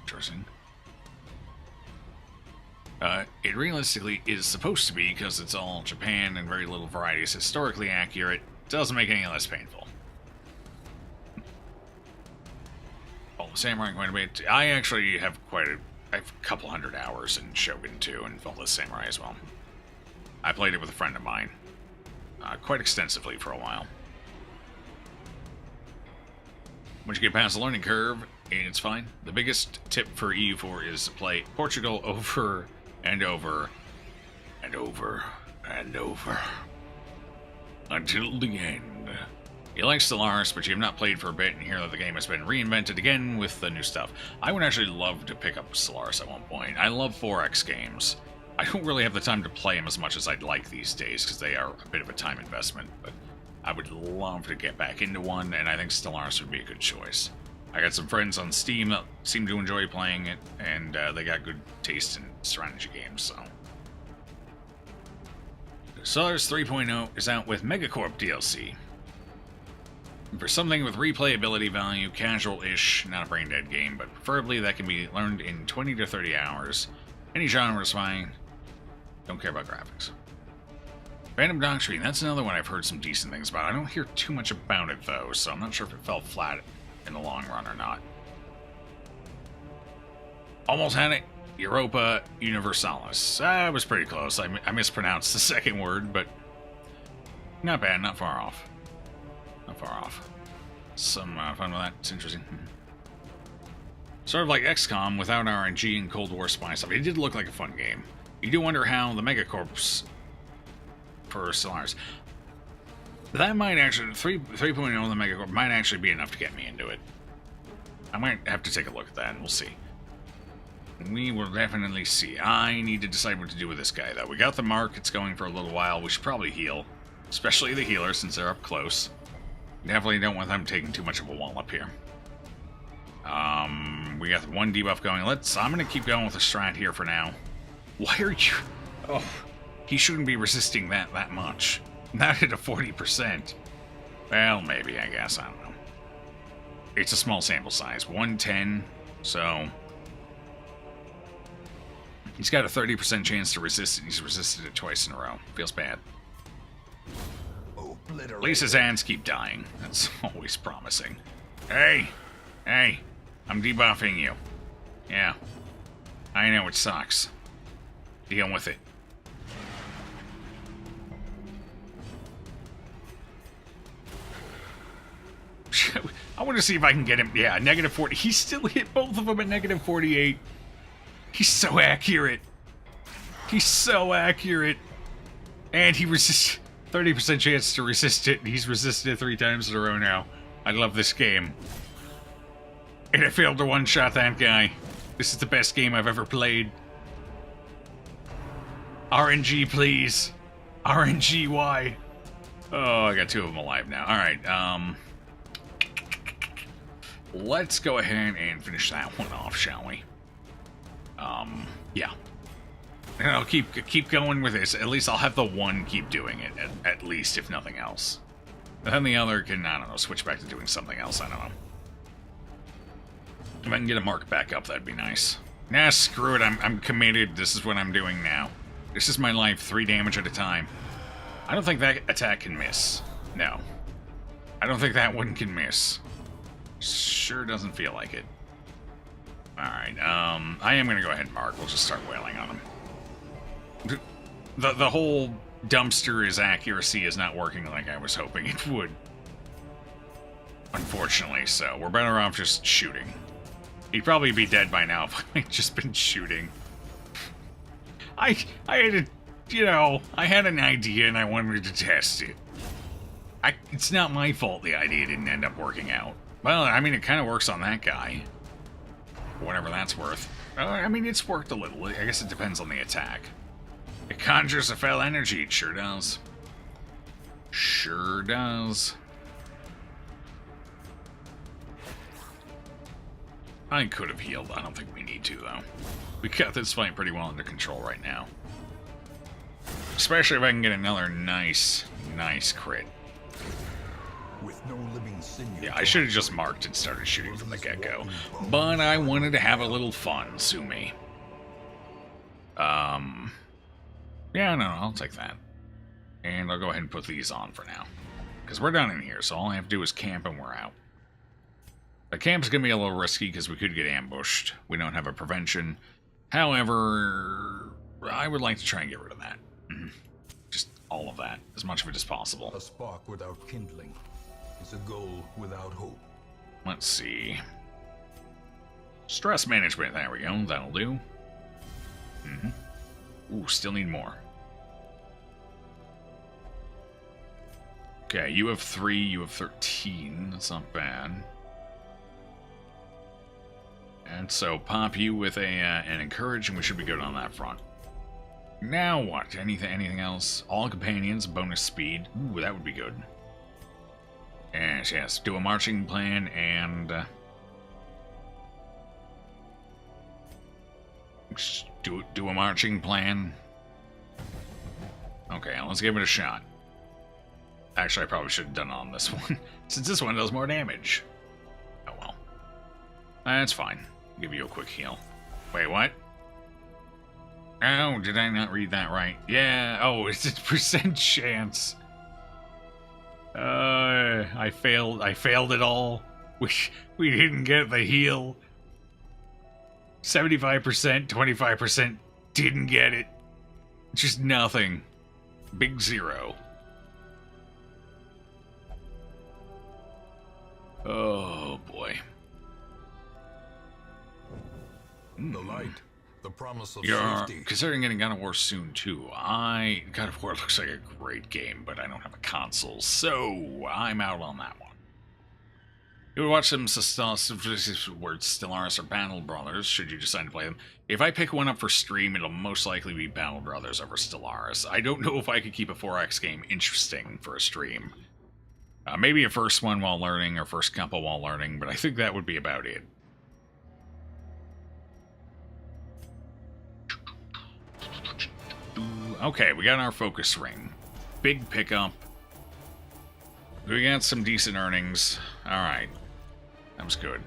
Interesting. It realistically is supposed to be, because it's all Japan and very little variety is historically accurate. Doesn't make it any less painful. Samurai quite a bit. I actually have I have a couple hundred hours in Shogun 2 and Faultless Samurai as well. I played it with a friend of mine. Quite extensively for a while. Once you get past the learning curve, it's fine. The biggest tip for EU4 is to play Portugal over and over and over and over until the end. You like Stellaris, but you have not played for a bit and hear that the game has been reinvented again with the new stuff. I would actually love to pick up Stellaris at one point. I love 4X games. I don't really have the time to play them as much as I'd like these days because they are a bit of a time investment, but I would love to get back into one, and I think Stellaris would be a good choice. I got some friends on Steam that seem to enjoy playing it, and they got good taste in strategy games, so. Stellaris 3.0 is out with Megacorp DLC. For something with replayability value, casual-ish, not a brain-dead game, but preferably that can be learned in 20 to 30 hours. Any genre is fine. Don't care about graphics. Random Doctrine, that's another one I've heard some decent things about. I don't hear too much about it, though, so I'm not sure if it fell flat in the long run or not. Almost had it. Europa Universalis. I was pretty close. I mispronounced the second word, but not bad, not far off. Not far off. Some fun with that. It's interesting. Sort of like XCOM without RNG and Cold War spy stuff. It did look like a fun game. You do wonder how the Megacorps for Stellaris. That might actually 3.0 the Megacorp might actually be enough to get me into it. I might have to take a look at that and we'll see. We will definitely see. I need to decide what to do with this guy though. We got the mark, it's going for a little while. We should probably heal. Especially the healer since they're up close. Definitely don't want them taking too much of a wallop here. We got one debuff going. I'm gonna keep going with the strat here for now. Why are you... Oh, he shouldn't be resisting that much. Not at a 40%. Well, maybe, I guess. I don't know. It's a small sample size. 110, so... He's got a 30% chance to resist it. He's resisted it twice in a row. Feels bad. At least his hands keep dying. That's always promising. Hey! Hey! I'm debuffing you. Yeah. I know it sucks. Deal with it. I want to see if I can get him. Yeah, negative 40. He still hit both of them at negative 48. He's so accurate. He's so accurate. And he resists 30% chance to resist it. He's resisted it 3 times in a row now. I love this game. And I failed to one-shot that guy. This is the best game I've ever played. RNG, please. RNG, why? Oh, I got 2 of them alive now. Alright, let's go ahead and finish that one off, shall we? Yeah. And I'll keep going with this. At least I'll have the one keep doing it, at least, if nothing else. And then the other can, I don't know, switch back to doing something else, I don't know. If I can get a mark back up, that'd be nice. Nah, screw it, I'm committed. This is what I'm doing now. This is my life, 3 damage at a time. I don't think that attack can miss. No. I don't think that one can miss. Sure doesn't feel like it. Alright, I am gonna go ahead and mark. We'll just start wailing on him. The whole dumpster's accuracy is not working like I was hoping it would. Unfortunately, so we're better off just shooting. He'd probably be dead by now if I'd just been shooting. I had a, you know, I had an idea and I wanted to test it. It's not my fault the idea didn't end up working out. Well, I mean, it kind of works on that guy. Whatever that's worth. I mean, it's worked a little. I guess it depends on the attack. It conjures a fell energy. It sure does. Sure does. I could have healed. I don't think we need to, though. We got this fight pretty well under control right now. Especially if I can get another nice crit. With no living sinew. Yeah, I should have just marked and started shooting from the get-go. But I wanted to have a little fun, sue me. Yeah, no, I'll take that. And I'll go ahead and put these on for now. Because we're done in here, so all I have to do is camp and we're out. The camp's going to be a little risky because we could get ambushed. We don't have a prevention. However, I would like to try and get rid of that. Just all of that, as much of it as possible. A spark without kindling is a goal without hope. Let's see. Stress management, there we go, that'll do. Ooh, still need more. Okay, you have 3, you have 13, that's not bad. And so pop you with an encourage and we should be good on that front. Now what? Anything else? All companions, bonus speed. Ooh, that would be good. Yes. Do a marching plan and do a marching plan. Okay, let's give it a shot. Actually, I probably should have done it on this one, since this one does more damage. Oh well. That's fine. I'll give you a quick heal. Wait, what? Oh, did I not read that right? Yeah, oh, it's a percent chance. I failed it all. We didn't get the heal. 75%, 25% didn't get it. Just nothing. Big 0. Oh boy. The light, the promise of You're safety. considering getting God of War soon too. God of War looks like a great game, but I don't have a console, so I'm out on that one. You would watch some words Stellaris or Battle Brothers, should you decide to play them. If I pick one up for stream, it'll most likely be Battle Brothers over Stellaris. I don't know if I could keep a 4X game interesting for a stream. Maybe a first one while learning, or first couple while learning, but I think that would be about it. Okay, we got our focus ring. Big pickup. We got some decent earnings. Alright. That was good.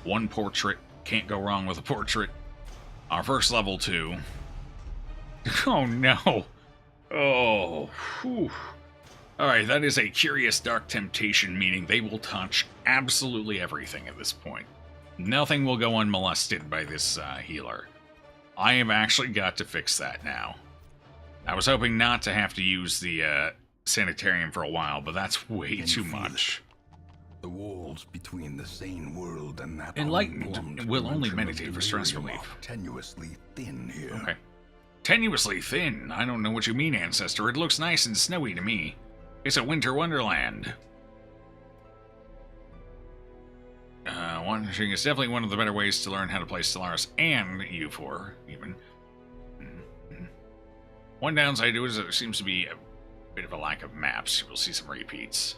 1 portrait. Can't go wrong with a portrait. Our first level 2. Oh no. Oh. Whew. Alright, that is a curious dark temptation, meaning they will touch absolutely everything at this point. Nothing will go unmolested by this healer. I have actually got to fix that now. I was hoping not to have to use the sanitarium for a while, but that's way too much. The walls between the sane world and that Enlightened will only meditate for stress relief. Tenuously thin here. Okay. Tenuously thin? I don't know what you mean, Ancestor. It looks nice and snowy to me. It's a winter wonderland. Wandering is definitely one of the better ways to learn how to play Stellaris and U4, even. One downside to it is that there seems to be a bit of a lack of maps. We'll see some repeats.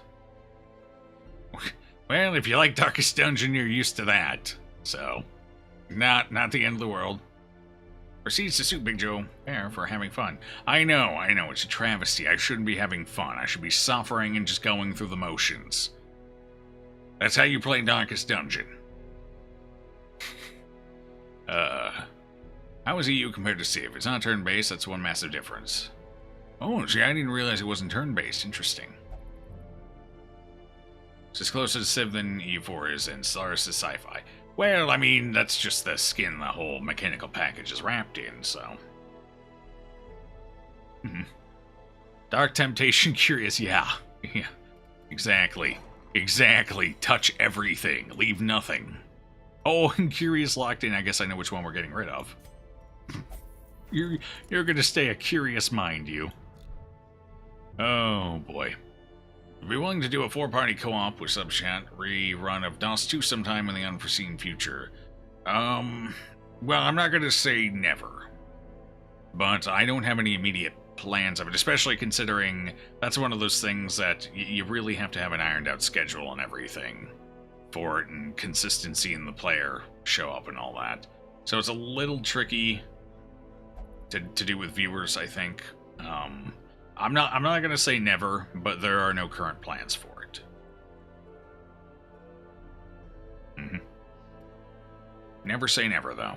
Well, if you like Darkest Dungeon, you're used to that. So, not the end of the world. Proceeds to suit Big Joe there for having fun. I know, it's a travesty. I shouldn't be having fun. I should be suffering and just going through the motions. That's how you play Darkest Dungeon. How is EU compared to Civ? It's not turn-based, that's one massive difference. Oh, gee, I didn't realize it wasn't turn-based. Interesting. It's as close to Civ than EU4 is, and Stellaris is sci-fi. Well, I mean, that's just the skin the whole mechanical package is wrapped in, so... Dark Temptation Curious, yeah. Yeah. Exactly. Touch everything. Leave nothing. Oh, and Curious locked in. I guess I know which one we're getting rid of. You're gonna stay a curious mind, you. Oh, boy. I'd be willing to do a 4-party co-op with Subchat rerun of DOS 2 sometime in the unforeseen future. Well, I'm not gonna say never. But I don't have any immediate plans of it, especially considering that's one of those things that you really have to have an ironed out schedule and everything for it, and consistency in the player show up and all that. So it's a little tricky to do with viewers, I think. I'm not gonna say never, but there are no current plans for it. Never say never, though.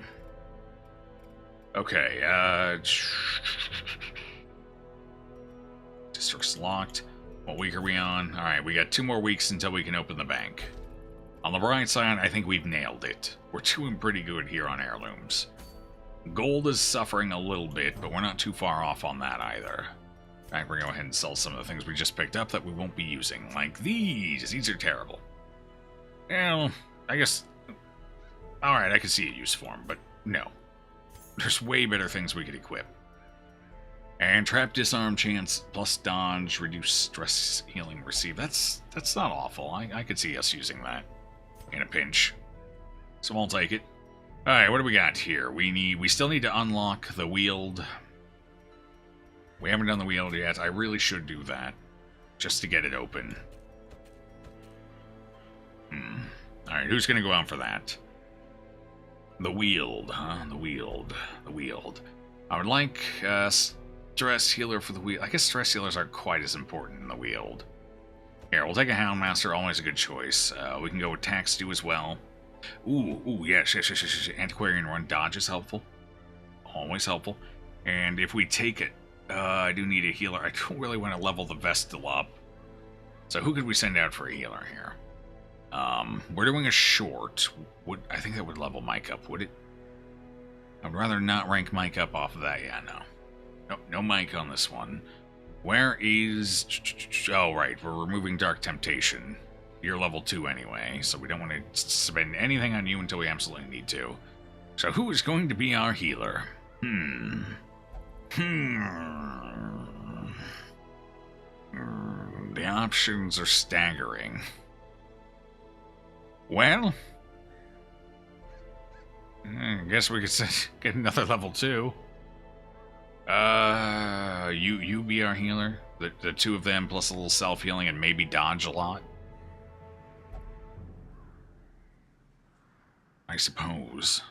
Okay, district's locked. What week are we on? Alright, we got 2 more weeks until we can open the bank. On the bright side, I think we've nailed it. We're doing pretty good here on heirlooms. Gold is suffering a little bit, but we're not too far off on that either. In fact, we're going to go ahead and sell some of the things we just picked up that we won't be using. Like these. These are terrible. Well, I guess... Alright, I can see a use for them, but no. There's way better things we could equip. And trap disarm chance plus dodge, reduce stress healing receive. That's not awful. I could see us using that in a pinch. So I'll take it. Alright, what do we got here? We still need to unlock the wield. We haven't done the wield yet. I really should do that. Just to get it open. Alright, who's gonna go out for that? The wield, huh? The wield. I would like stress healer for the wield. I guess stress healers aren't quite as important in the wield. Here, we'll take a Houndmaster. Always a good choice. We can go with Tax Stew as well. Ooh, yes. Antiquarian Run dodge is helpful. Always helpful. And if we take it, I do need a healer. I don't really want to level the Vestal up. So who could we send out for a healer here? We're doing a short. I think that would level Mike up, would it? I'd rather not rank Mike up off of that. Yeah, no Mike on this one. Where is... Oh, right. We're removing Dark Temptation. You're level 2 anyway, so we don't want to spend anything on you until we absolutely need to. So who is going to be our healer? The options are staggering. Well... I guess we could get another level 2. You be our healer? The two of them plus a little self-healing and maybe dodge a lot? I suppose.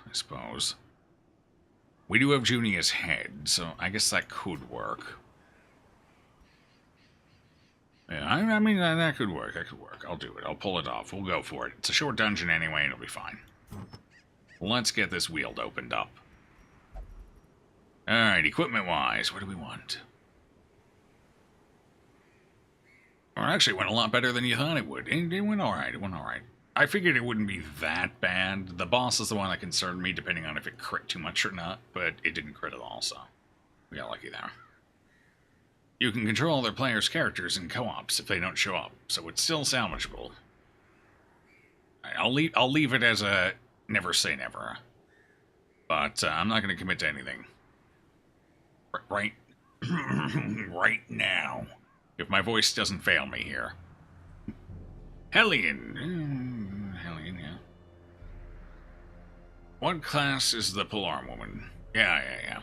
We do have Junie as head, so I guess that could work. Yeah, I mean, that could work. I'll do it. I'll pull it off. We'll go for it. It's a short dungeon anyway, and it'll be fine. Let's get this wield opened up. Alright, equipment-wise, what do we want? Well, actually, it went a lot better than you thought it would. It went alright, I figured it wouldn't be that bad. The boss is the one that concerned me, depending on if it crit too much or not, but it didn't crit at all, so we got lucky there. You can control other players' characters in co-ops if they don't show up, so it's still salvageable. I'll leave it as a never say never, but I'm not going to commit to anything. Right now, if my voice doesn't fail me here. Hellion, yeah. What class is the polearm woman? Yeah.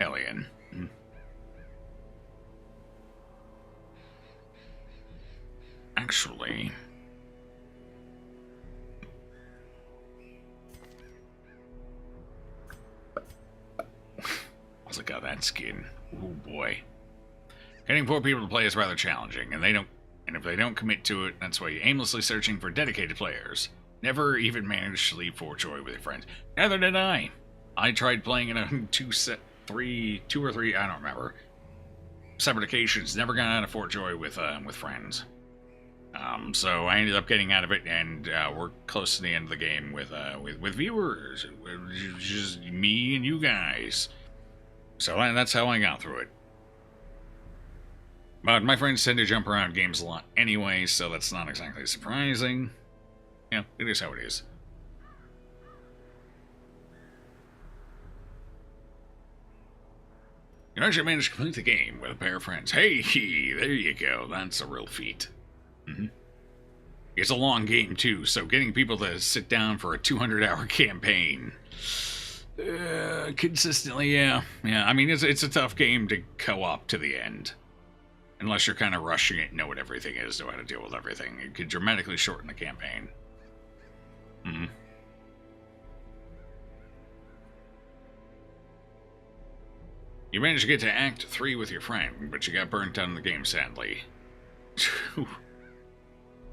Hellion. Actually... Look at that skin. Oh boy. Getting 4 people to play is rather challenging, and if they don't commit to it, that's why you're aimlessly searching for dedicated players. Never even managed to leave Fort Joy with your friends. Neither did I. I tried playing in a two or three, I don't remember, separate occasions. Never got out of Fort Joy with friends. So I ended up getting out of it, and we're close to the end of the game with viewers, just me and you guys. So that's how I got through it. But my friends tend to jump around games a lot anyway, so that's not exactly surprising. Yeah, it is how it is. You actually managed to complete the game with a pair of friends. Hey, there you go. That's a real feat. It's a long game, too, so getting people to sit down for a 200-hour campaign... consistently, yeah. I mean, it's a tough game to co-op to the end. Unless you're kind of rushing it and know what everything is, know how to deal with everything. It could dramatically shorten the campaign. You managed to get to Act 3 with your friend, but you got burnt out in the game, sadly.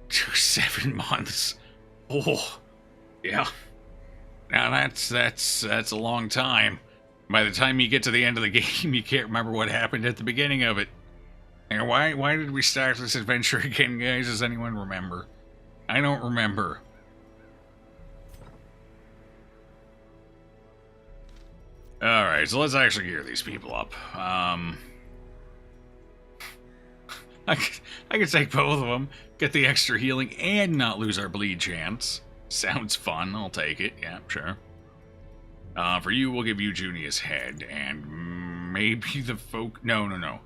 7 months. Oh, yeah. Now that's a long time. By the time you get to the end of the game, you can't remember what happened at the beginning of it. And why did we start this adventure again, guys? Does anyone remember? I don't remember. Alright, so let's actually gear these people up. I could take both of them, get the extra healing, and not lose our bleed chance. Sounds fun, I'll take it. Yeah, sure. For you, we'll give you Junia's head, and maybe the No.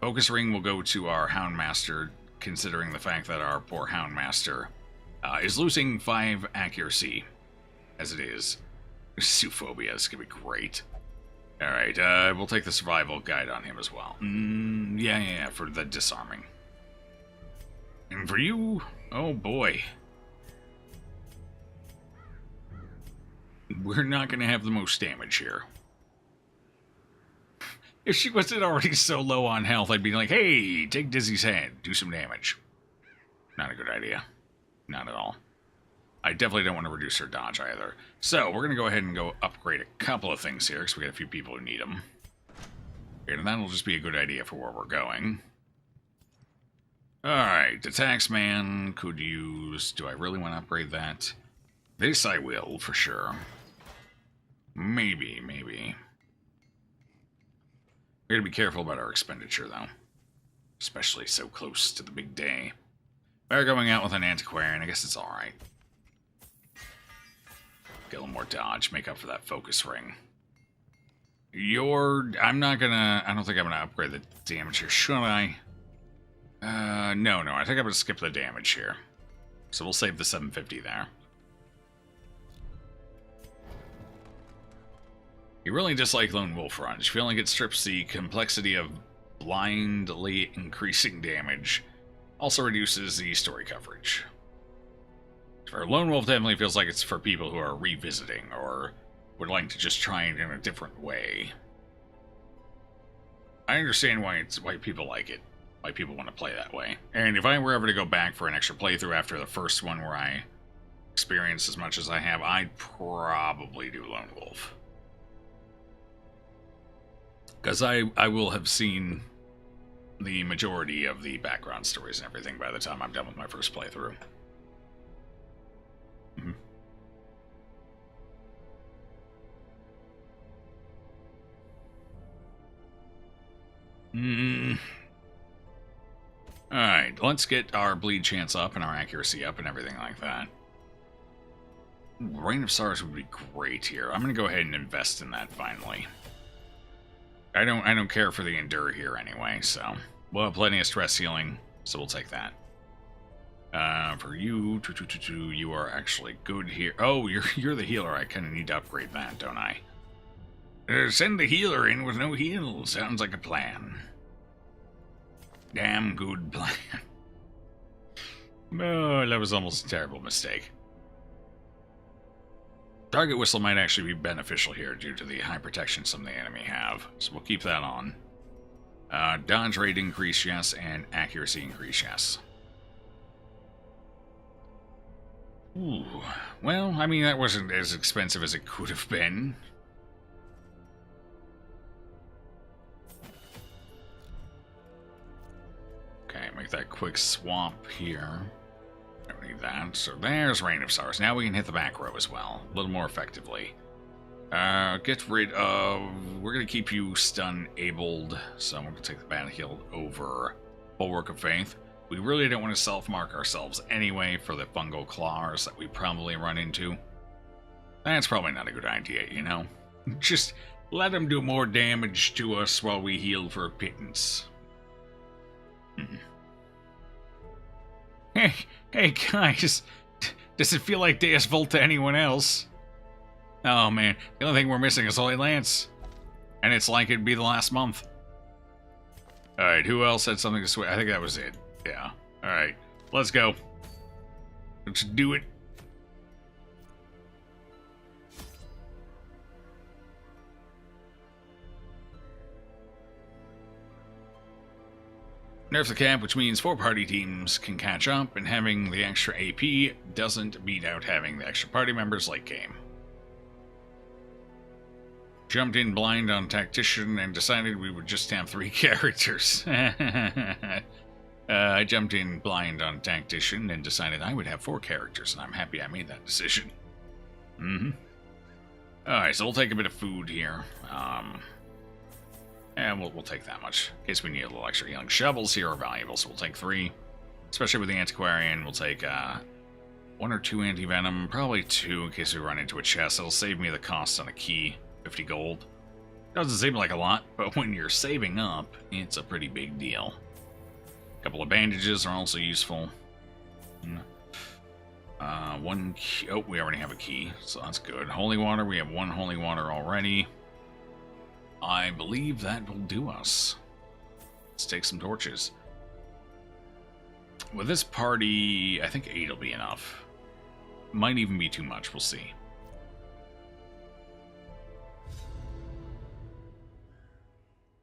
Focus ring will go to our Houndmaster, considering the fact that our poor Houndmaster is losing 5 accuracy, as it is. Zoophobia is gonna be great. Alright, we'll take the survival guide on him as well. Yeah, for the disarming. And for you, oh boy. We're not gonna have the most damage here. If she wasn't already so low on health, I'd be like, hey, take Dizzy's head, do some damage. Not a good idea. Not at all. I definitely don't want to reduce her dodge either. So, we're going to go ahead and go upgrade a couple of things here, because we got a few people who need them. And that'll just be a good idea for where we're going. Alright, the Taxman could use... Do I really want to upgrade that? This I will, for sure. Maybe. We gotta be careful about our expenditure, though. Especially so close to the big day. We're going out with an antiquarian, I guess it's alright. Get a little more dodge, make up for that focus ring. I don't think I'm gonna upgrade the damage here, should I? No, I think I'm gonna skip the damage here. So we'll save the 750 there. You really dislike Lone Wolf runs. Feeling it strips the complexity of blindly increasing damage. Also reduces the story coverage. For Lone Wolf definitely feels like it's for people who are revisiting or would like to just try it in a different way. I understand why people like it, why people want to play that way. And if I were ever to go back for an extra playthrough after the first one where I experienced as much as I have, I'd probably do Lone Wolf. Because I will have seen the majority of the background stories and everything by the time I'm done with my first playthrough. Alright, let's get our bleed chance up and our accuracy up and everything like that. Rain of Stars would be great here. I'm going to go ahead and invest in that finally. I don't care for the Endure here anyway, so we'll have plenty of stress healing, so we'll take that. For you, you are actually good here. Oh, you're the healer. I kind of need to upgrade that, don't I? Send the healer in with no heal. Sounds like a plan. Damn good plan. Oh, that was almost a terrible mistake. Target Whistle might actually be beneficial here due to the high protection some of the enemy have, so we'll keep that on. Dodge rate increase, yes, and accuracy increase, yes. Ooh, well, I mean, that wasn't as expensive as it could have been. Okay, make that quick swap here. Don't need that. So there's Rain of Stars. Now we can hit the back row as well, a little more effectively. Get rid of... We're going to keep you stun-abled, so I'm going to take the Battlefield over Bulwark of Faith. We really don't want to self-mark ourselves anyway for the fungal claws that we probably run into. That's probably not a good idea, you know? Just let them do more damage to us while we heal for a pittance. Hey guys, does it feel like Deus Vult to anyone else? Oh man, the only thing we're missing is Holy Lance. And it's like it'd be the last month. Alright, who else had something to switch? I think that was it. Yeah. Alright, let's go. Let's do it. Nerf the cap, which means 4 party teams can catch up, and having the extra AP doesn't beat out having the extra party members late game. Jumped in blind on Tactician and decided we would just have 3 characters. I jumped in blind on Tactician and decided I would have 4 characters, and I'm happy I made that decision. Alright, so we'll take a bit of food here. And we'll take that much. In case we need a little extra healing. Shovels here are valuable, so we'll take 3. Especially with the Antiquarian, we'll take 1 or 2 anti-venom. Probably 2 in case we run into a chest. It'll save me the cost on a key. 50 gold. Doesn't seem like a lot, but when you're saving up, it's a pretty big deal. A couple of bandages are also useful. 1 key. Oh, we already have a key, so that's good. Holy water, we have 1 holy water already. I believe that will do us. Let's take some torches. With this party, I think 8 will be enough. Might even be too much, we'll see.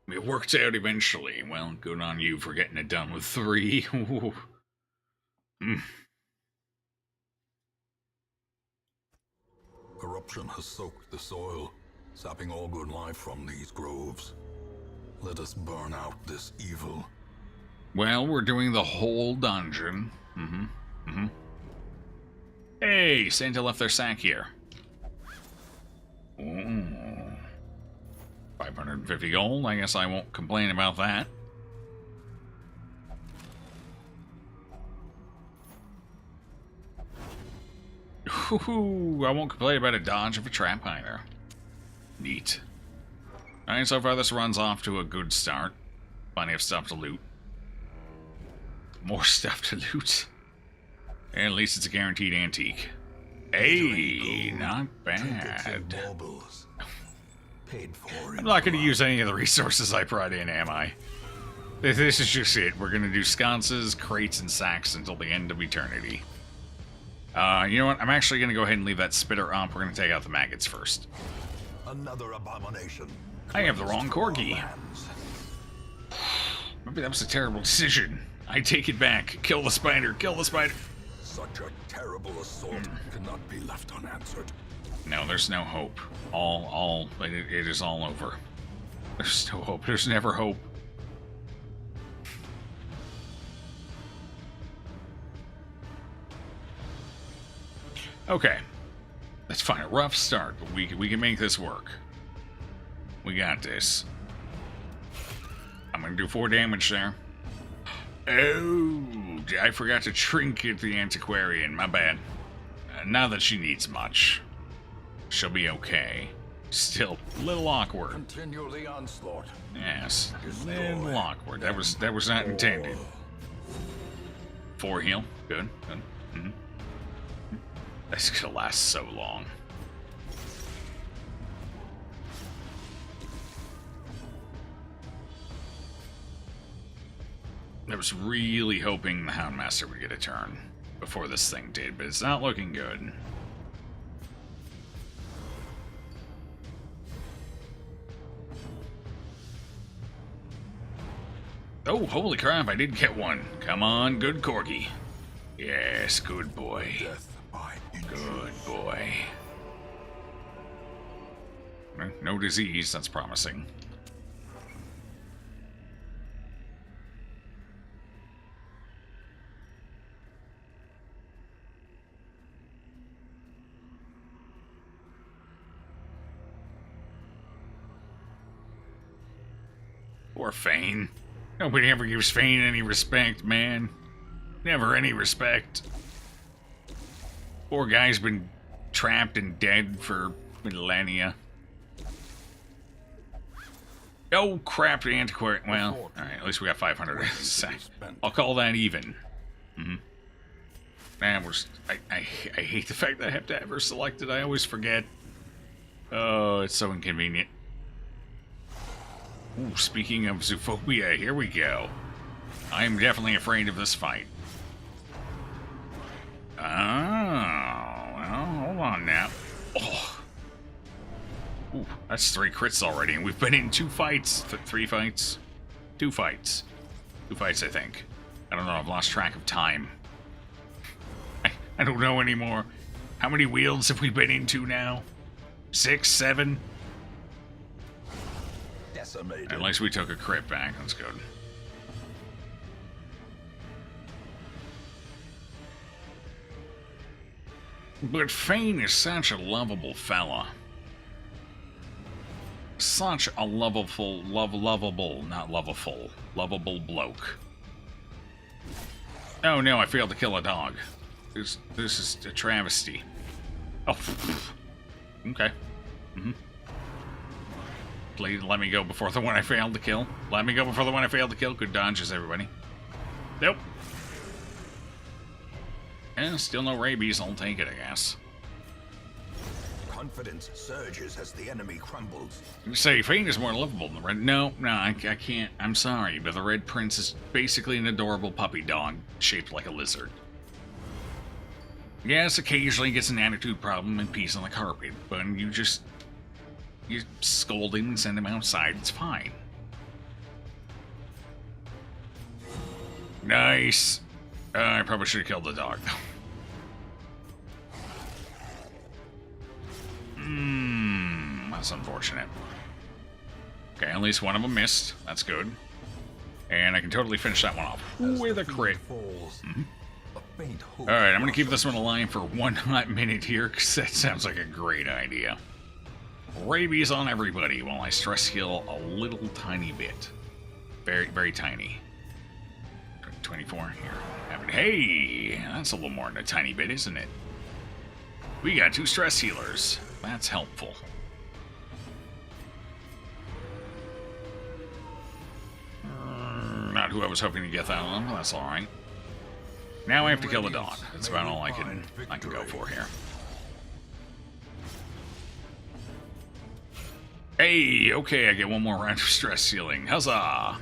It worked out eventually. Well, good on you for getting it done with 3. Corruption has soaked the soil, sapping all good life from these groves. Let us burn out this evil. Well, we're doing the whole dungeon. Hey, Santa left their sack here. Ooh. 550 gold. I guess I won't complain about that. Ooh, I won't complain about a dodge of a trap either. Neat. Alright, so far this run's off to a good start. Plenty of stuff to loot. More stuff to loot. At least it's a guaranteed antique. Hey, not bad. I'm not going to use any of the resources I brought in, am I? This is just it. We're going to do sconces, crates, and sacks until the end of eternity. You know what? I'm actually going to go ahead and leave that spitter up. We're going to take out the maggots first. Another abomination. I have the wrong corgi. Maybe that was a terrible decision. I take it back. Kill the spider. Kill the spider. Such a terrible assault cannot be left unanswered. No, there's no hope. It is all over. There's no hope. There's never hope. Okay. That's fine. A rough start, but we can make this work. We got this. I'm gonna do 4 damage there. Oh, I forgot to trinket the Antiquarian. My bad. Not that she needs much. She'll be okay. Still a little awkward. Continue the onslaught. Yes, a little awkward. That was not intended. 4 heal. Good. Good. That's gonna last so long. I was really hoping the Houndmaster would get a turn before this thing did, but it's not looking good. Oh, holy crap, I did get one. Come on, good corgi. Yes, good boy. Good boy. No disease, that's promising. Poor Fane. Nobody ever gives Fane any respect, man. Never any respect. Poor guy's been trapped and dead for millennia. Oh crap, the Antiquarian. Well, alright, at least we got 500. I'll call that even. Man, I hate the fact that I have to have her selected. I always forget. Oh, it's so inconvenient. Ooh, speaking of zoophobia, here we go. I am definitely afraid of this fight. Oh, well, hold on now. Oh. Ooh, that's 3 crits already, and we've been in 2 fights. 3 fights? 2 fights. 2 fights, I think. I don't know, I've lost track of time. I don't know anymore. How many wields have we been into now? 6, 7? Decimated. At least we took a crit back. That's good. But Fane is such a lovable fella. Such a lovable bloke. Oh no, I failed to kill a dog. This is a travesty. Oh, okay. Please let me go before the one I failed to kill. Let me go before the one I failed to kill. Good dodges, everybody. Nope. And still no rabies. I'll take it, I guess. Confidence surges as the enemy crumbles. You say Fane is more lovable than the Red. No, I can't. I'm sorry, but the Red Prince is basically an adorable puppy dog shaped like a lizard. Yes, occasionally gets an attitude problem and pees on the carpet, but you scold him and send him outside. It's fine. Nice. I probably should have killed the dog, though. That's unfortunate. Okay, at least one of them missed. That's good. And I can totally finish that one off with a crit. Alright, I'm going to keep this one alive for 1 hot minute here, because that sounds like a great idea. Rabies on everybody while I stress heal a little tiny bit. Very, very tiny. 24 here. Hey, that's a little more than a tiny bit, isn't it? We got 2 stress healers. That's helpful. Not who I was hoping to get that on, but that's alright. Now I have to kill the dog. That's about all I can go for here. Hey, okay, I get 1 more round of stress healing. Huzzah!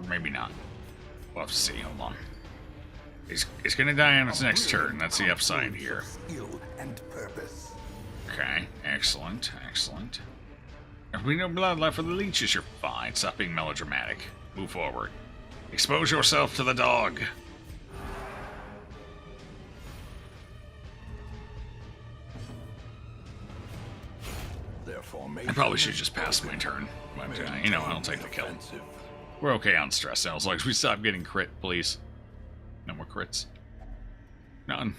Maybe not. We'll have to see. Hold on. It's gonna die on its next turn. That's the upside here. Okay, excellent, excellent. If we no blood left for the leeches, you're fine. Stop being melodramatic. Move forward. Expose yourself to the dog. I probably should just pass my turn, but you know, I'll take the kill. We're okay on stress now, as long as we stop getting crit, please. No more crits. None.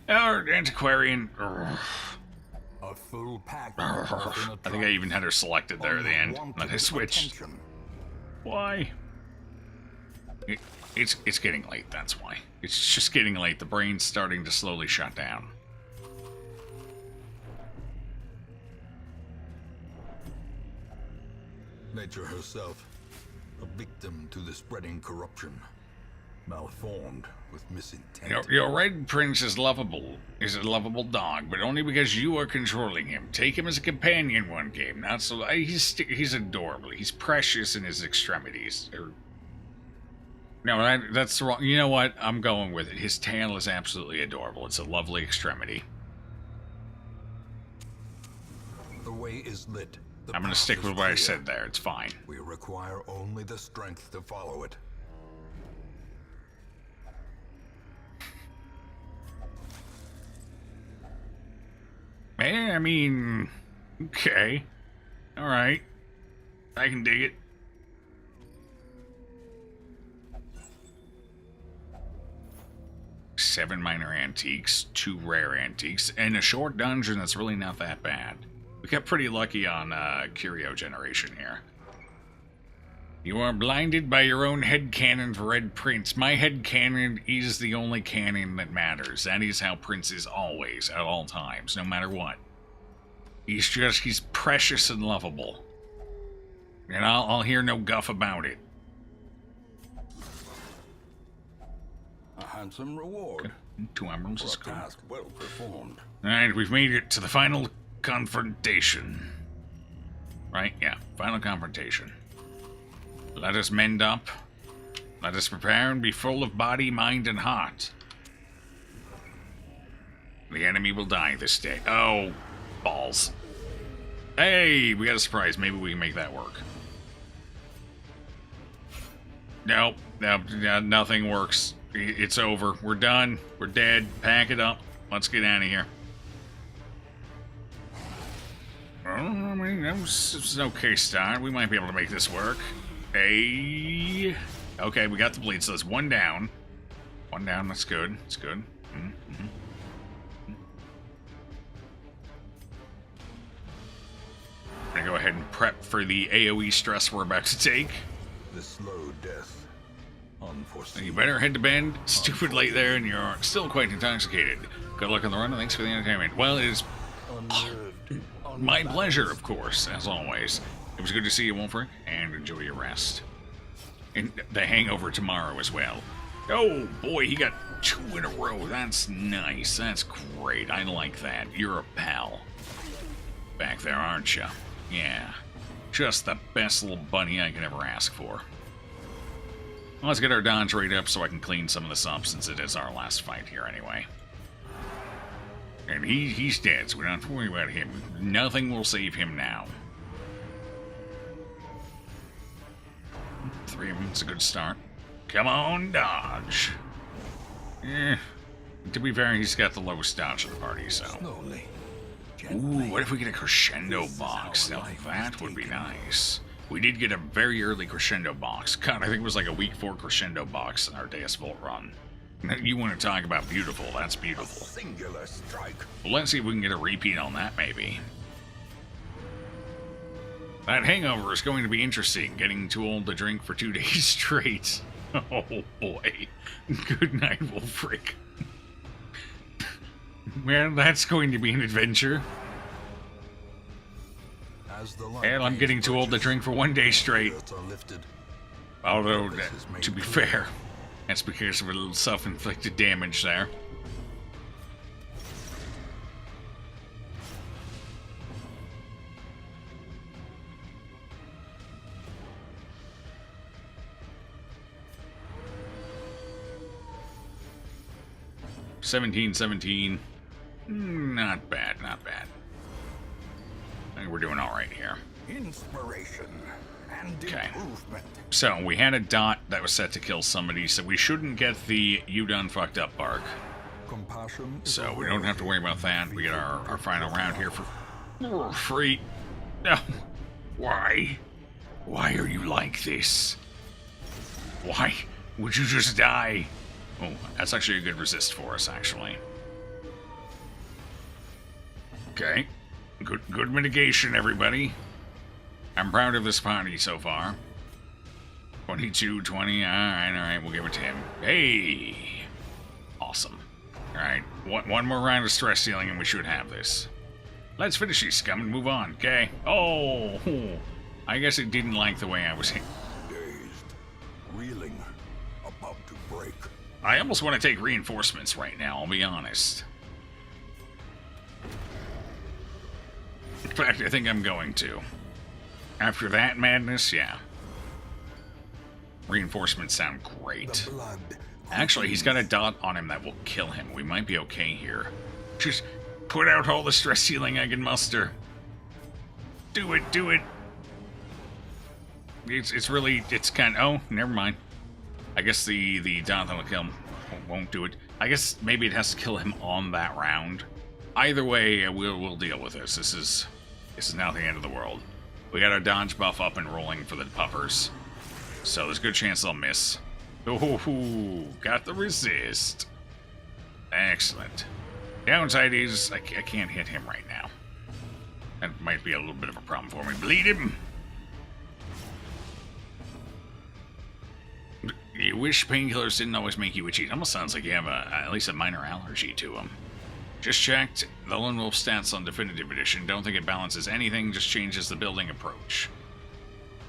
Our antiquarian. A full pack. I think I even had her selected there at the end, and I switched. Why? It's getting late, that's why. It's just getting late. The brain's starting to slowly shut down. Nature herself, a victim to the spreading corruption, malformed with misintent. Your Red Prince is lovable. He's a lovable dog, but only because you are controlling him. Take him as a companion one game. Not so. He's adorable. He's precious in his extremities. No, that's wrong. You know what? I'm going with it. His tail is absolutely adorable. It's a lovely extremity. The way is lit. I'm going to stick with what I said there. It's fine. We require only the strength to follow it. I mean, okay. Alright. I can dig it. Seven minor antiques, 2 rare antiques, and a short dungeon that's really not that bad. We got pretty lucky on curio generation here. You are blinded by your own headcanon for Red Prince. My headcanon is the only canon that matters. That is how Prince is always, at all times, no matter what. He's precious and lovable. And I'll hear no guff about it. A handsome reward. Okay. 2 emeralds is cool. Task well performed. Alright, we've made it to the final confrontation. Right? Yeah, final confrontation. Let us mend up. Let us prepare and be full of body, mind, and heart. The enemy will die this day. Oh, balls. Hey, we got a surprise. Maybe we can make that work. Nope. Nothing works. It's over. We're done. We're dead. Pack it up. Let's get out of here. Well, I mean, that was an okay start. We might be able to make this work. Hey. Okay, we got the bleed, so there's one down. One down, that's good. That's good. Mm-hmm. I'm gonna go ahead and prep for the AoE stress we're about to take. The slow death. Unforeseen. You better head to bed. Stupid late there, and you're still quite intoxicated. Good luck on the run, and thanks for the entertainment. Well, it is my pleasure, of course, as always. It was good to see you, Wolfric, and enjoy your rest. And the hangover tomorrow as well. Oh, boy, he got 2 in a row. That's nice. That's great. I like that. You're a pal. Back there, aren't you? Yeah. Just the best little bunny I could ever ask for. Well, let's get our dodge rate up so I can clean some of this up, since it is our last fight here anyway. And he's dead, so we don't have to worry about him. Nothing will save him now. 3 of them, it's a good start. Come on, dodge. To be fair, he's got the lowest dodge of the party, so. Slowly. Ooh, what if we get a crescendo box? Now that would be nice. We did get a very early crescendo box. God, I think it was like a week 4 crescendo box in our Deus Volt run. You want to talk about beautiful, that's beautiful. Singular strike. Well, let's see if we can get a repeat on that, maybe. That hangover is going to be interesting, getting too old to drink for 2 days straight. Oh, boy. Good night, Wolfric. Well, that's going to be an adventure. Hell, I'm getting too old to drink for 1 day straight. Although, to be fair, that's because of a little self-inflicted damage there. $17. Not bad, not bad. I think we're doing all right here. Inspiration and improvement. So we had a dot that was set to kill somebody, so we shouldn't get the "you done fucked up" bark. So we don't have to worry about that. We get our final round here for free. No. Why? Why are you like this? Why would you just die? Oh, that's actually a good resist for us, actually. Okay. Good mitigation, everybody. I'm proud of this party so far. 22, 20, alright, we'll give it to him. Hey! Awesome. Alright, one more round of stress healing and we should have this. Let's finish these scum and move on, okay? Oh! I guess it didn't like the way I was hit. Dazed, reeling, about to break. I almost want to take reinforcements right now, I'll be honest. In fact, I think I'm going to. After that madness, yeah. Reinforcements sound great. Actually, he's got a dot on him that will kill him. We might be okay here. Just put out all the stress healing I can muster. Do it, do it. It's kind of, oh, never mind. I guess the dot that will kill him won't do it. I guess maybe it has to kill him on that round. Either way, we'll deal with this. This is now the end of the world. We got our dodge buff up and rolling for the puppers. So there's a good chance they'll miss. Oh, got the resist. Excellent. Downside is I can't hit him right now. That might be a little bit of a problem for me. Bleed him! You wish painkillers didn't always make you itchy. It almost sounds like you have at least a minor allergy to them. Just checked. The Lone Wolf stats on Definitive Edition. Don't think it balances anything, just changes the building approach.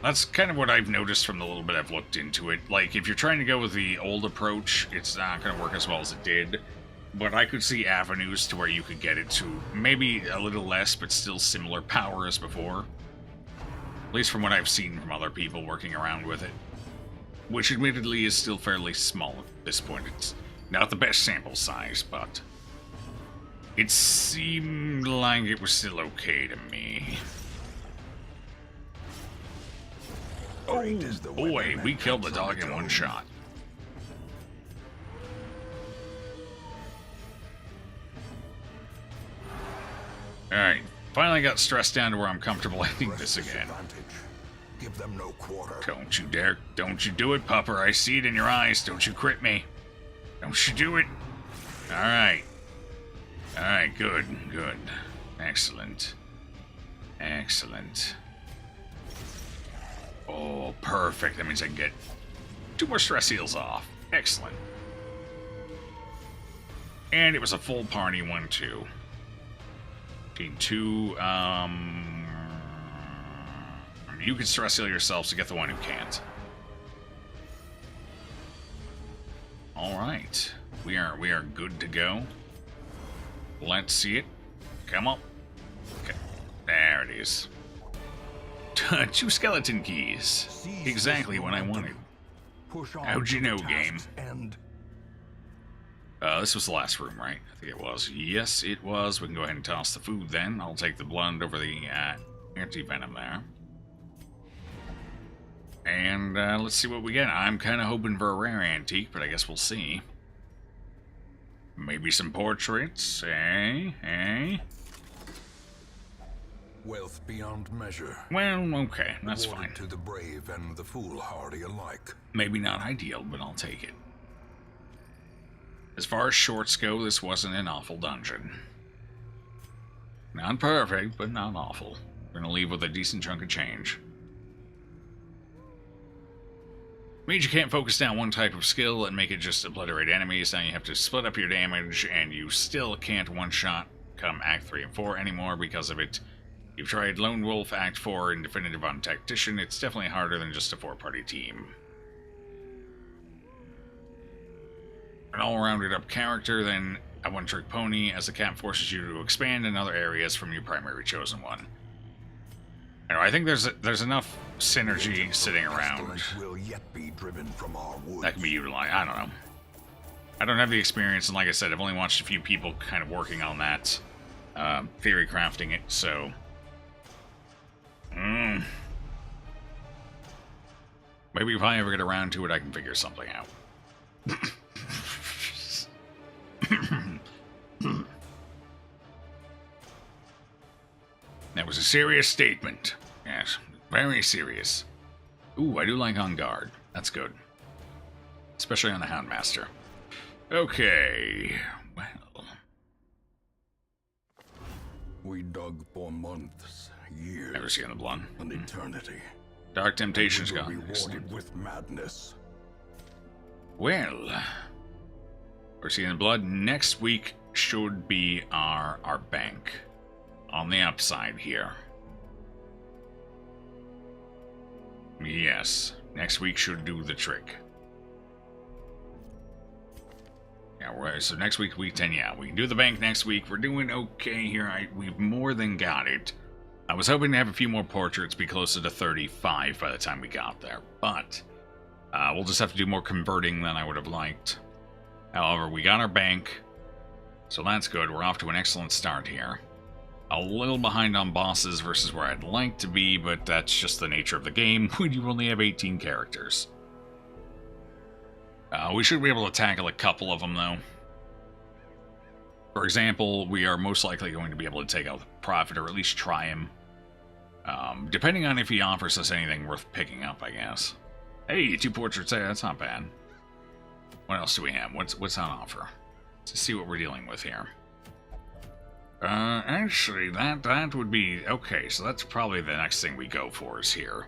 That's kind of what I've noticed from the little bit I've looked into it. Like, if you're trying to go with the old approach, it's not going to work as well as it did. But I could see avenues to where you could get it to maybe a little less, but still similar power as before. At least from what I've seen from other people working around with it. Which admittedly is still fairly small at this point. It's not the best sample size, but it seemed like it was still okay to me. Oh boy, we killed the dog in one shot. Alright, finally got stressed down to where I'm comfortable ending this again. give them no quarter. Don't you dare. Don't you do it, Pupper. I see it in your eyes. Don't you crit me. Don't you do it. Alright. Alright, good, good. Excellent. Excellent. Oh, perfect. That means I can get 2 more stress heals off. Excellent. And it was a full party 1-2. Team 2, you can stress heal yourself to get the one who can't. Alright. We are good to go. Let's see it. Come on. Okay. There it is. 2 skeleton keys. Exactly what I wanted. How'd you know, game? This was the last room, right? I think it was. Yes, it was. We can go ahead and toss the food then. I'll take the blood over the anti-venom there. And let's see what we get. I'm kind of hoping for a rare antique, but I guess we'll see. Maybe some portraits, eh? Eh? Wealth beyond measure. Well, okay, that's fine. To the brave and the foolhardy alike. Maybe not ideal, but I'll take it. As far as shorts go, this wasn't an awful dungeon. Not perfect, but not awful. We're gonna leave with a decent chunk of change. Means you can't focus down one type of skill and make it just obliterate enemies. Now you have to split up your damage, and you still can't one-shot come Act 3 and 4 anymore because of it. You've tried Lone Wolf, Act 4, and Definitive on Tactician. It's definitely harder than just a 4-party team. An all-rounded up character, then a one-trick pony, as the cap forces you to expand in other areas from your primary chosen one. Anyway, I think there's enough synergy sitting around will yet be driven from our woods. that can be utilized. I don't know. I don't have the experience, and like I said, I've only watched a few people kind of working on that, theory crafting it, so... Maybe if I ever get around to it, I can figure something out. That was a serious statement. Yes, very serious. Ooh, I do like On Guard. That's good. Especially on the Houndmaster. Okay, well... We dug for months, years... Never seen the blood. An eternity. Dark Temptation's we were gone. rewarded Excellent. with madness. Well... We're seeing the blood. Next week should be our bank. On the upside here. Yes. Next week should do the trick. Yeah, so next week, week 10, yeah. We can do the bank next week. We're doing okay here. We've more than got it. I was hoping to have a few more portraits, be closer to 35 by the time we got there. But we'll just have to do more converting than I would have liked. However, we got our bank. So that's good. We're off to an excellent start here. A little behind on bosses versus where I'd like to be, but that's just the nature of the game when you only have 18 characters. We should be able to tackle a couple of them, though. For example, we are most likely going to be able to take out the Prophet, or at least try him. Depending on if he offers us anything worth picking up, I guess. Hey, 2 portraits there, that's not bad. What else do we have? What's on offer? Let's see what we're dealing with here. Actually, that would be... Okay, so that's probably the next thing we go for is here.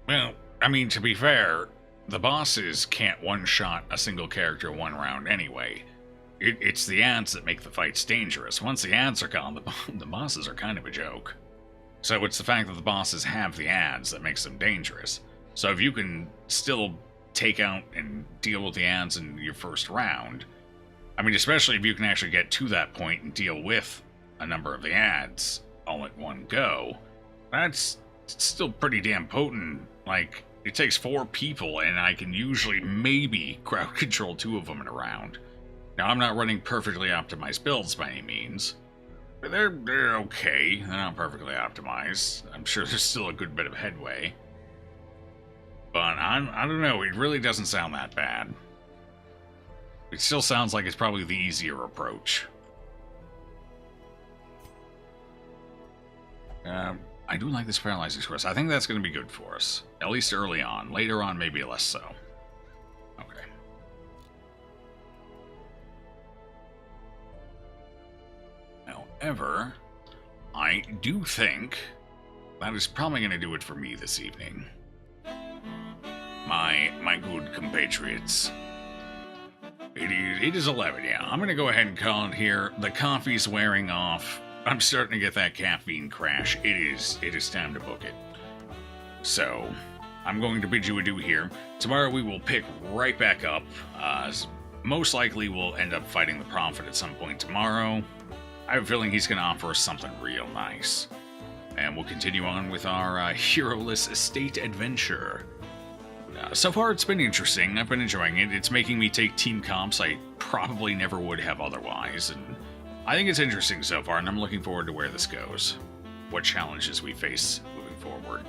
Well, I mean, to be fair, the bosses can't one-shot a single character one round anyway. It's the ads that make the fights dangerous. Once the ads are gone, the bosses are kind of a joke. So it's the fact that the bosses have the ads that makes them dangerous. So if you can still take out and deal with the ads in your first round, I mean, especially if you can actually get to that point and deal with a number of the ads all at one go, that's still pretty damn potent. Like, it takes 4 people, and I can usually maybe crowd control 2 of them in a round. Now, I'm not running perfectly optimized builds by any means, They're okay. They're not perfectly optimized. I'm sure there's still a good bit of headway. But I don't know, it really doesn't sound that bad. It still sounds like it's probably the easier approach. I do like this Paralyzing Express. I think that's going to be good for us. At least early on. Later on, maybe less so. Okay. However, I do think that is probably going to do it for me this evening. My good compatriots. It is 11, yeah. I'm going to go ahead and call it here. The coffee's wearing off. I'm starting to get that caffeine crash. It is time to book it. So, I'm going to bid you adieu here. Tomorrow we will pick right back up. Most likely we'll end up fighting the Prophet at some point tomorrow. I have a feeling he's going to offer us something real nice. And we'll continue on with our hero-less estate adventure. So far it's been interesting. I've been enjoying it. It's making me take team comps I probably never would have otherwise. And I think it's interesting so far, and I'm looking forward to where this goes. What challenges we face moving forward.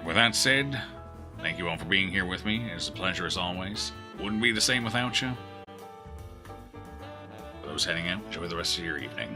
With that said, thank you all for being here with me. It's a pleasure as always. Wouldn't be the same without you. For those heading out, enjoy the rest of your evening.